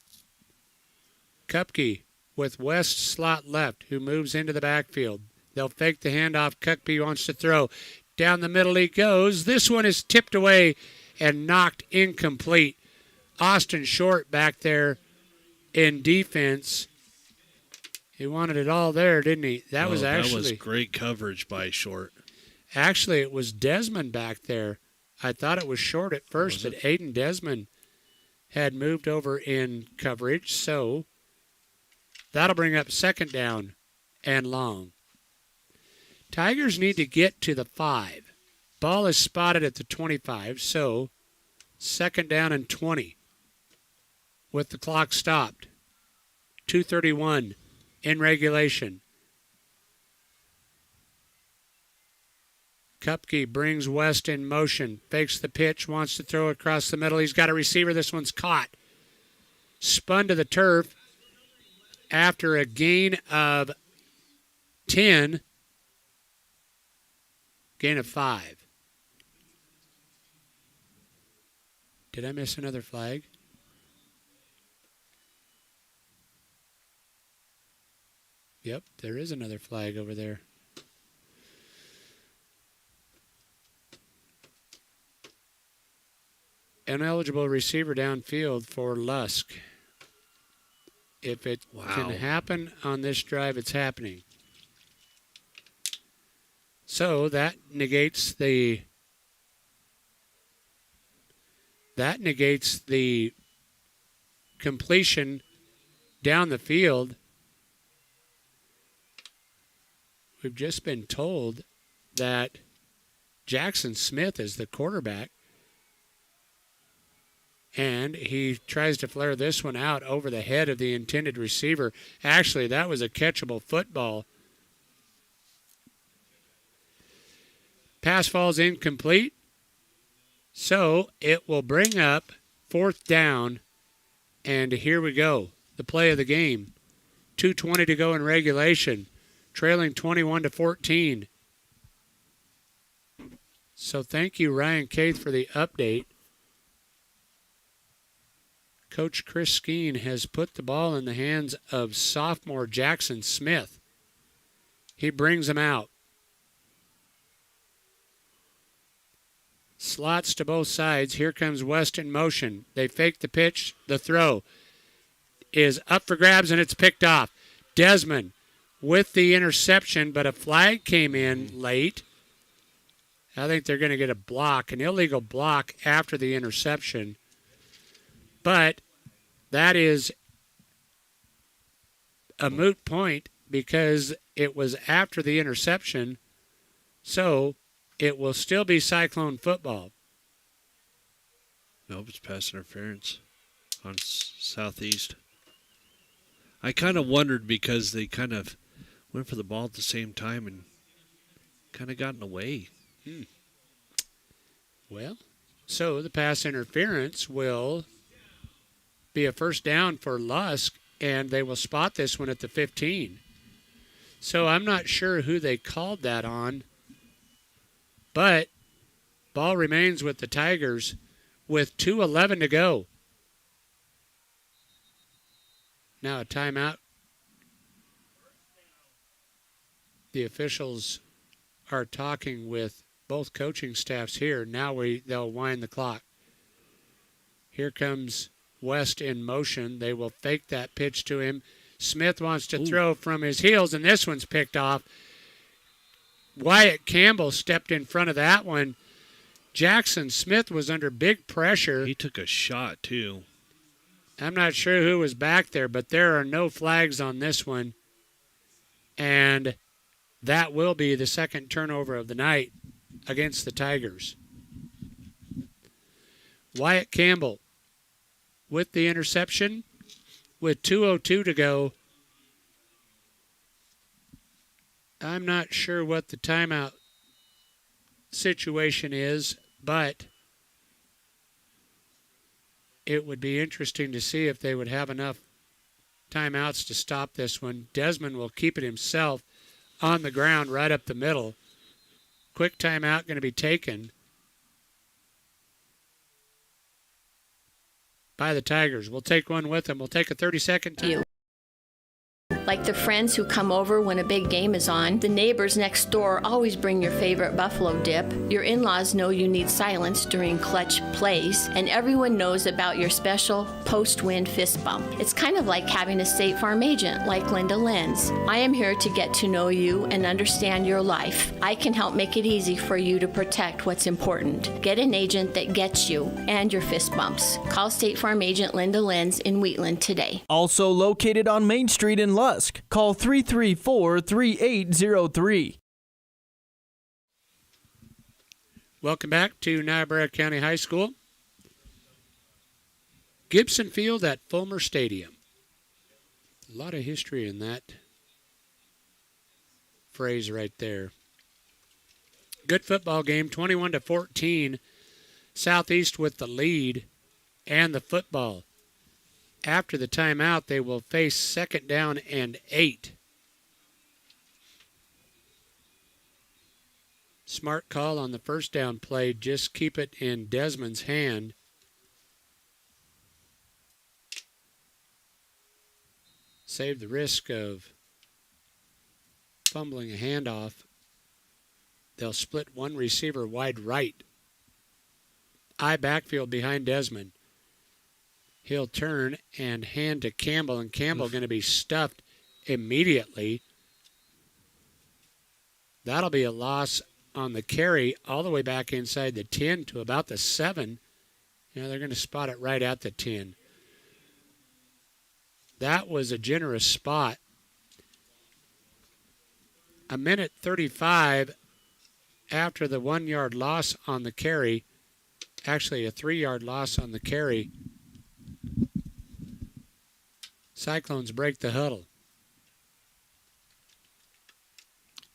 Kupke with West slot left, who moves into the backfield. They'll fake the handoff. Kupke wants to throw. Down the middle he goes. This one is tipped away and knocked incomplete. Austin Short back there in defense. He wanted it all there, didn't he? That was great coverage by Short. Actually, it was Desmond back there. I thought it was Short at first, but Aiden Desmond had moved over in coverage, so that'll bring up second down and long. Tigers need to get to the 5. Ball is spotted at the 25, so second down and 20 with the clock stopped. 2:31 in regulation. Kupke brings West in motion, fakes the pitch, wants to throw across the middle. He's got a receiver. This one's caught. Spun to the turf after a gain of 10. Gain of 5. Did I miss another flag? Yep, there is another flag over there. Ineligible receiver downfield for Lusk. If it can happen on this drive, it's happening. So that negates the completion down the field. We've just been told that Jackson Smith is the quarterback, and he tries to flare this one out over the head of the intended receiver. Actually, that was a catchable football. Pass falls incomplete, so it will bring up fourth down, and here we go, the play of the game. 2:20 to go in regulation, trailing 21-14. So thank you, Ryan Caith, for the update. Coach Chris Skeen has put the ball in the hands of sophomore Jackson Smith. He brings him out. Slots to both sides. Here comes West in motion. They fake the pitch. The throw is up for grabs, and it's picked off. Desmond with the interception, but a flag came in late. I think they're going to get a block, an illegal block after the interception. But that is a moot point because it was after the interception. So it will still be Cyclone football. Nope, it's pass interference on Southeast. I kind of wondered because they kind of went for the ball at the same time and kind of got in the way. Well, so the pass interference will be a first down for Lusk, and they will spot this one at the 15. So I'm not sure who they called that on, but ball remains with the Tigers with 2:11 to go. Now a timeout. The officials are talking with both coaching staffs here. Now they'll wind the clock. Here comes West in motion. They will fake that pitch to him. Smith wants to throw from his heels, and this one's picked off. Wyatt Campbell stepped in front of that one. Jackson Smith was under big pressure. He took a shot, too. I'm not sure who was back there, but there are no flags on this one. And that will be the second turnover of the night against the Tigers. Wyatt Campbell with the interception with 2:02 to go. I'm not sure what the timeout situation is, but it would be interesting to see if they would have enough timeouts to stop this one. Desmond will keep it himself on the ground right up the middle. Quick timeout going to be taken by the Tigers. We'll take one with them. We'll take a 30-second time. Like the friends who come over when a big game is on. The neighbors next door always bring your favorite buffalo dip. Your in-laws know you need silence during clutch plays. And everyone knows about your special post-win fist bump. It's kind of like having a State Farm agent like Linda Lenz. I am here to get to know you and understand your life. I can help make it easy for you to protect what's important. Get an agent that gets you and your fist bumps. Call State Farm agent Linda Lenz in Wheatland today. Also located on Main Street in Lusk. Call 334-3803. Welcome back to Niobrara County High School. Gibson Field at Fulmer Stadium. A lot of history in that phrase right there. Good football game, 21-14. Southeast with the lead and the football. After the timeout, they will face 2nd down and 8. Smart call on the first down play. Just keep it in Desmond's hand. Save the risk of fumbling a handoff. They'll split one receiver wide right. I backfield behind Desmond. He'll turn and hand to Campbell, and Campbell going to be stuffed immediately. That'll be a loss on the carry all the way back inside the 10 to about the 7. They're going to spot it right at the 10. That was a generous spot. A minute 35 after the 1-yard loss on the carry. Actually, a 3-yard loss on the carry. Cyclones break the huddle.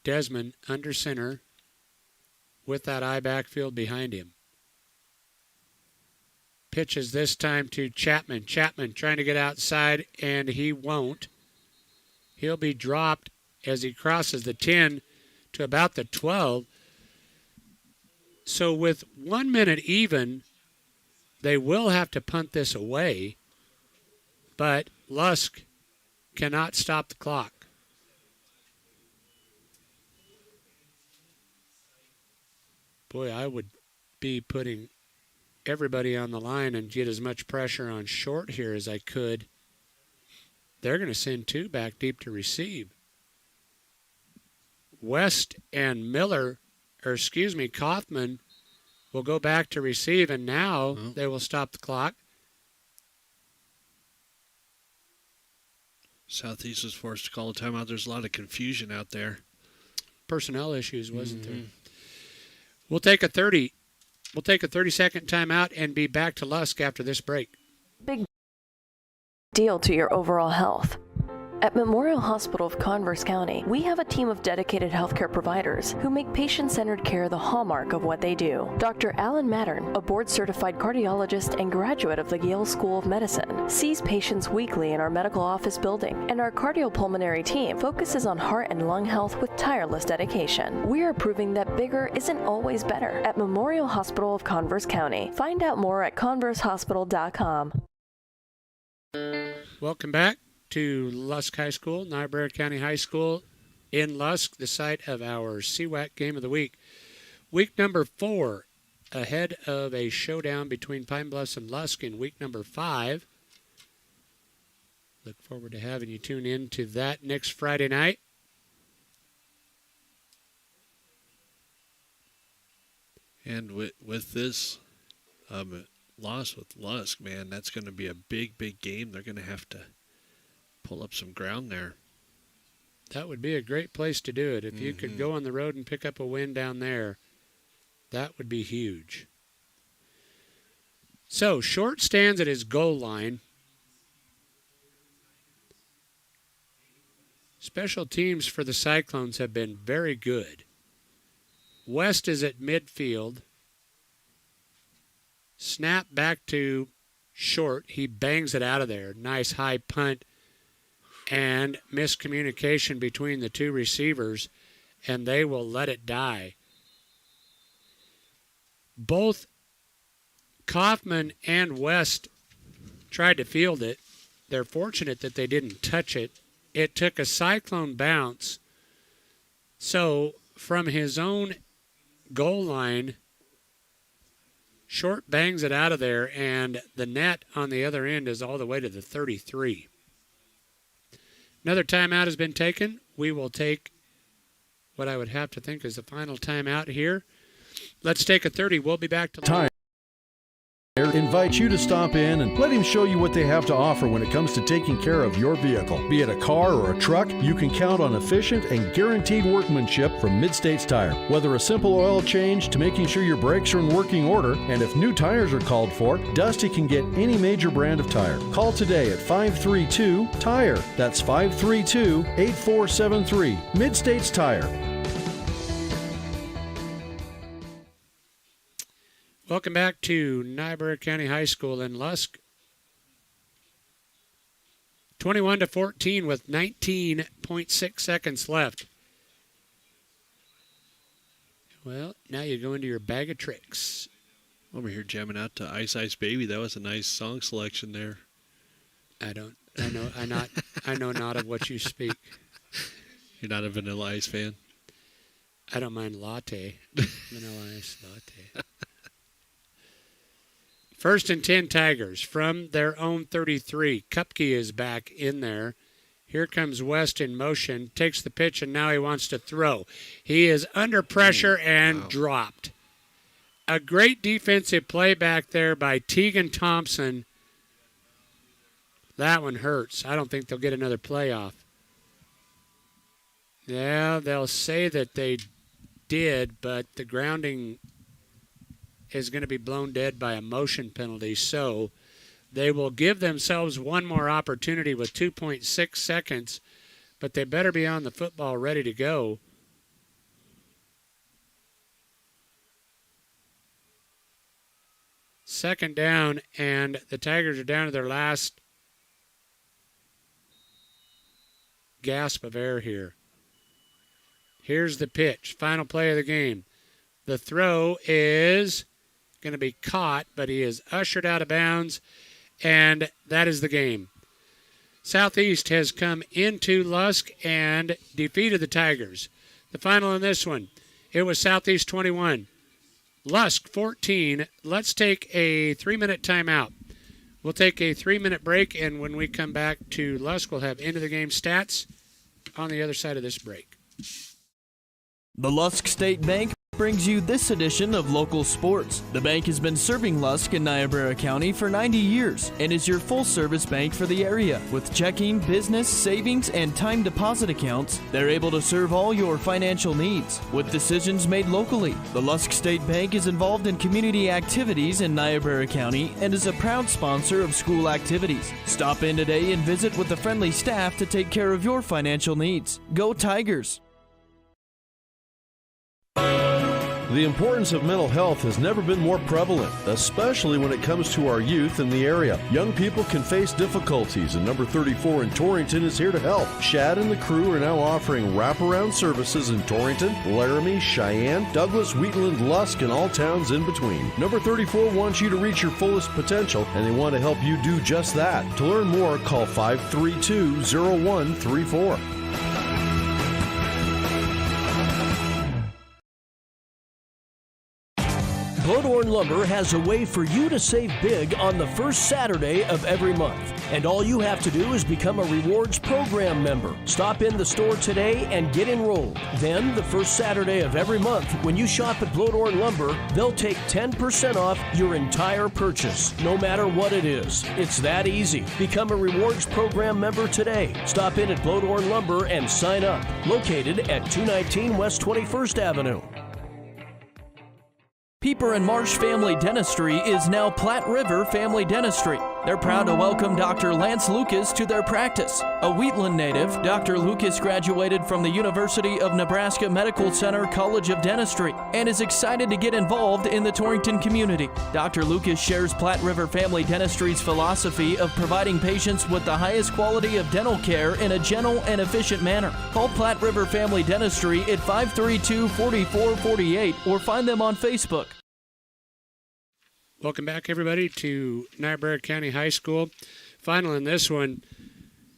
Desmond under center with that I backfield behind him. Pitches this time to Chapman. Chapman trying to get outside, and he won't. He'll be dropped as he crosses the 10 to about the 12. So with 1 minute even, they will have to punt this away. But Lusk cannot stop the clock. Boy, I would be putting everybody on the line and get as much pressure on short here as I could. They're going to send 2 back deep to receive. West and Kaufman will go back to receive, and now they will stop the clock. Southeast was forced to call a timeout. There's a lot of confusion out there. Personnel issues, wasn't there? We'll take a 30-second timeout and be back to Lusk after this break. Big deal to your overall health. At Memorial Hospital of Converse County, we have a team of dedicated healthcare providers who make patient-centered care the hallmark of what they do. Dr. Alan Mattern, a board-certified cardiologist and graduate of the Yale School of Medicine, sees patients weekly in our medical office building, and our cardiopulmonary team focuses on heart and lung health with tireless dedication. We are proving that bigger isn't always better at Memorial Hospital of Converse County. Find out more at conversehospital.com. Welcome back to Lusk High School, Niobrara County High School in Lusk, the site of our CWAC Game of the Week. Week number 4, ahead of a showdown between Pine Bluffs and Lusk in week number 5. Look forward to having you tune in to that next Friday night. And with this loss with Lusk, man, that's going to be a big, big game. They're going to have to pull up some ground there. That would be a great place to do it. If you could go on the road and pick up a win down there, that would be huge. So, Short stands at his goal line. Special teams for the Cyclones have been very good. West is at midfield. Snap back to Short. He bangs it out of there. Nice high punt and miscommunication between the two receivers, and they will let it die. Both Kaufman and West tried to field it. They're fortunate that they didn't touch it. It took a Cyclone bounce. So from his own goal line, Short bangs it out of there, and the net on the other end is all the way to the 33. Another timeout has been taken. We will take what I would have to think is the final timeout here. Let's take a 30. We'll be back to Tire invites you to stop in and let him show you what they have to offer when it comes to taking care of your vehicle. Be it a car or a truck, you can count on efficient and guaranteed workmanship from Mid-States Tire. Whether a simple oil change to making sure your brakes are in working order, and if new tires are called for, Dusty can get any major brand of tire. Call today at 532-TIRE. That's 532-8473. Mid-States Tire. Welcome back to Niobrara County High School in Lusk. 21-14 with 19.6 seconds left. Well, now you go into your bag of tricks. Over here jamming out to Ice Ice Baby. That was a nice song selection there. I know not of what you speak. You're not a Vanilla Ice fan? I don't mind latte. Vanilla Ice latte. First and 10 Tigers from their own 33. Kupke is back in there. Here comes West in motion, takes the pitch, and now he wants to throw. He is under pressure and dropped. A great defensive play back there by Tegan Thompson. That one hurts. I don't think they'll get another playoff. Yeah, they'll say that they did, but the grounding is going to be blown dead by a motion penalty. So they will give themselves one more opportunity with 2.6 seconds, but they better be on the football ready to go. Second down, and the Tigers are down to their last gasp of air here. Here's the pitch, final play of the game. The throw is going to be caught, but he is ushered out of bounds, and that is the game. Southeast has come into Lusk and defeated the Tigers. The final in this one, it was Southeast 21, Lusk 14. Let's take a 3-minute timeout. We'll take a 3-minute break, and when we come back to Lusk, we'll have end-of-the-game stats on the other side of this break. The Lusk State Bank brings you this edition of Local Sports. The bank has been serving Lusk and Niobrara County for 90 years and is your full-service bank for the area. With checking, business, savings, and time deposit accounts, they're able to serve all your financial needs with decisions made locally. The Lusk State Bank is involved in community activities in Niobrara County and is a proud sponsor of school activities. Stop in today and visit with the friendly staff to take care of your financial needs. Go Tigers! The importance of mental health has never been more prevalent, especially when it comes to our youth in the area. Young people can face difficulties, and number 34 in Torrington is here to help. Shad and the crew are now offering wraparound services in Torrington, Laramie, Cheyenne, Douglas, Wheatland, Lusk, and all towns in between. Number 34 wants you to reach your fullest potential, and they want to help you do just that. To learn more, call 532-0134. Bloodhorn Lumber has a way for you to save big on the first Saturday of every month. And all you have to do is become a rewards program member. Stop in the store today and get enrolled. Then, the first Saturday of every month, when you shop at Bloodhorn Lumber, they'll take 10% off your entire purchase, no matter what it is. It's that easy. Become a rewards program member today. Stop in at Bloodhorn Lumber and sign up. Located at 219 West 21st Avenue. Pieper and Marsh Family Dentistry is now Platte River Family Dentistry. They're proud to welcome Dr. Lance Lucas to their practice. A Wheatland native, Dr. Lucas graduated from the University of Nebraska Medical Center College of Dentistry and is excited to get involved in the Torrington community. Dr. Lucas shares Platte River Family Dentistry's philosophy of providing patients with the highest quality of dental care in a gentle and efficient manner. Call Platte River Family Dentistry at 532-4448 or find them on Facebook. Welcome back, everybody, to Niobrara County High School. Final in this one,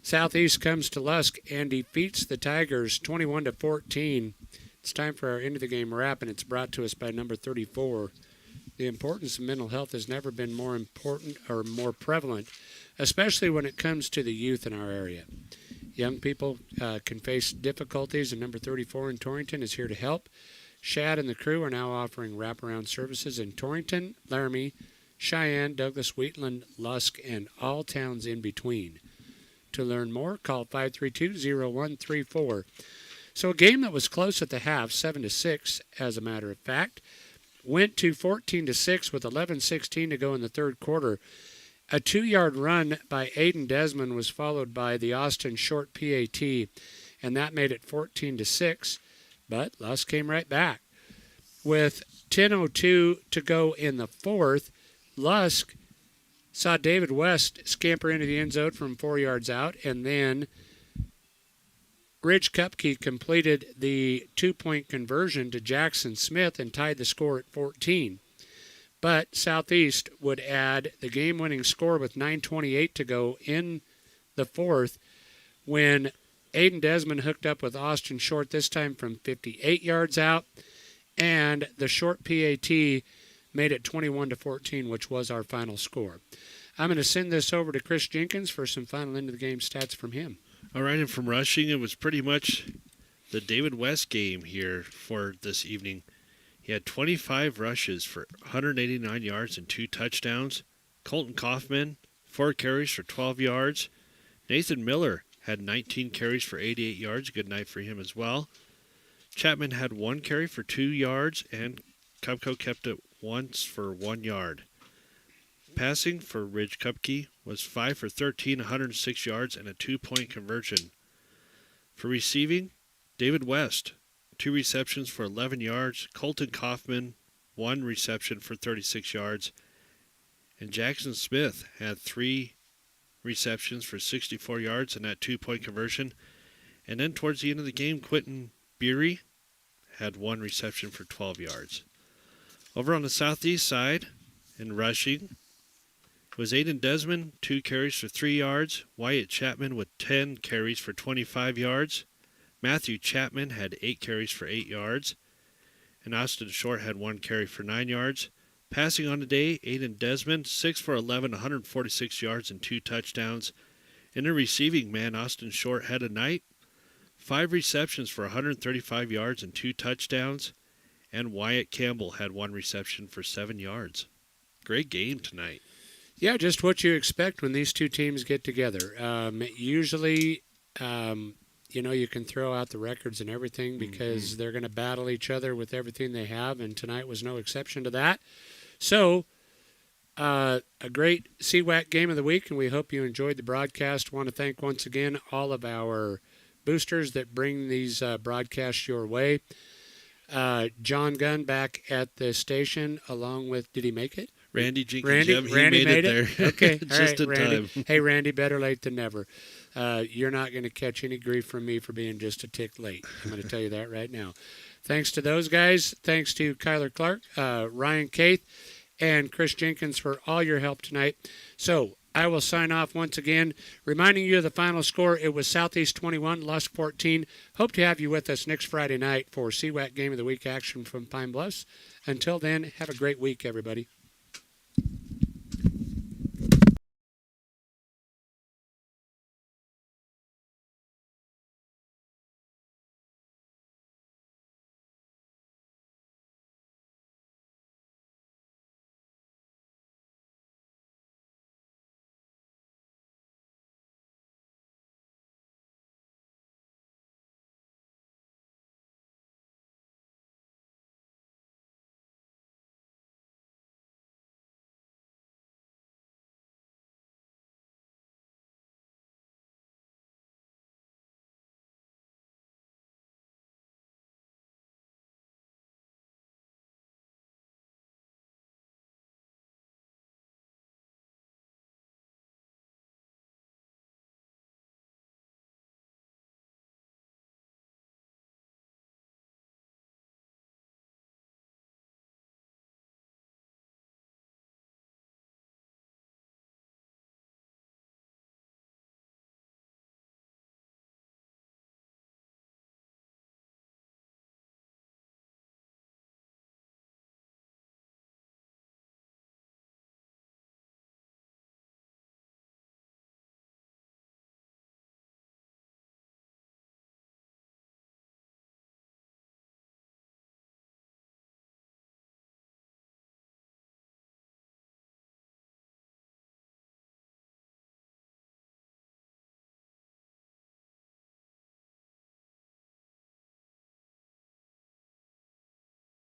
Southeast comes to Lusk and defeats the Tigers 21-14. It's time for our end of the game wrap, and it's brought to us by number 34. The importance of mental health has never been more important or more prevalent, especially when it comes to the youth in our area. Young people can face difficulties, and number 34 in Torrington is here to help. Shad and the crew are now offering wraparound services in Torrington, Laramie, Cheyenne, Douglas, Wheatland, Lusk, and all towns in between. To learn more, call 532-0134. So a game that was close at the half, 7-6, as a matter of fact, went to 14-6 with 11:16 to go in the third quarter. A 2-yard run by Aiden Desmond was followed by the Austin Short PAT, and that made it 14-6. But Lusk came right back. With 10:02 to go in the fourth, Lusk saw David West scamper into the end zone from 4 yards out, and then Ridge Kupke completed the 2-point conversion to Jackson Smith and tied the score at 14. But Southeast would add the game-winning score with 9:28 to go in the fourth when Aiden Desmond hooked up with Austin Short, this time from 58 yards out, and the Short PAT made it 21-14, which was our final score. I'm going to send this over to Chris Jenkins for some final end-of-the-game stats from him. All right, and from rushing, it was pretty much the David West game here for this evening. He had 25 rushes for 189 yards and 2 touchdowns. Colton Kaufman, 4 carries for 12 yards. Nathan Miller had 19 carries for 88 yards. Good night for him as well. Chapman had 1 carry for 2 yards, and Cupco kept it once for 1 yard. Passing for Ridge Kupke was 5 for 13, 106 yards, and a 2-point conversion. For receiving, David West, 2 receptions for 11 yards. Colton Kaufman, 1 reception for 36 yards. And Jackson Smith had 3 receptions for 64 yards and that 2-point conversion. And then towards the end of the game, Quentin Beery had 1 reception for 12 yards. Over on the Southeast side, in rushing, was Aiden Desmond, 2 carries for 3 yards. Wyatt Chapman with 10 carries for 25 yards. Matthew Chapman had 8 carries for 8 yards. And Austin Short had 1 carry for 9 yards. Passing on the day, Aiden Desmond, 6 for 11, 146 yards and 2 touchdowns. In the receiving, man, Austin Short had a night. 5 receptions for 135 yards and 2 touchdowns. And Wyatt Campbell had 1 reception for 7 yards. Great game tonight. Yeah, just what you expect when these two teams get together. Usually, you can throw out the records and everything because they're going to battle each other with everything they have, and tonight was no exception to that. So, a great CWAC game of the week, and we hope you enjoyed the broadcast. I want to thank once again all of our boosters that bring these broadcasts your way. John Gunn back at the station along with, did he make it? Randy Jenkins, Randy made it there. Okay, just all right, in Randy. time. Hey, Randy, better late than never. You're not going to catch any grief from me for being just a tick late. I'm going to tell you that right now. Thanks to those guys. Thanks to Kyler Clark, Ryan Caith, and Chris Jenkins for all your help tonight. So, I will sign off once again, reminding you of the final score. It was Southeast 21, Lusk 14. Hope to have you with us next Friday night for CWAC Game of the Week action from Pine Bluffs. Until then, have a great week, everybody.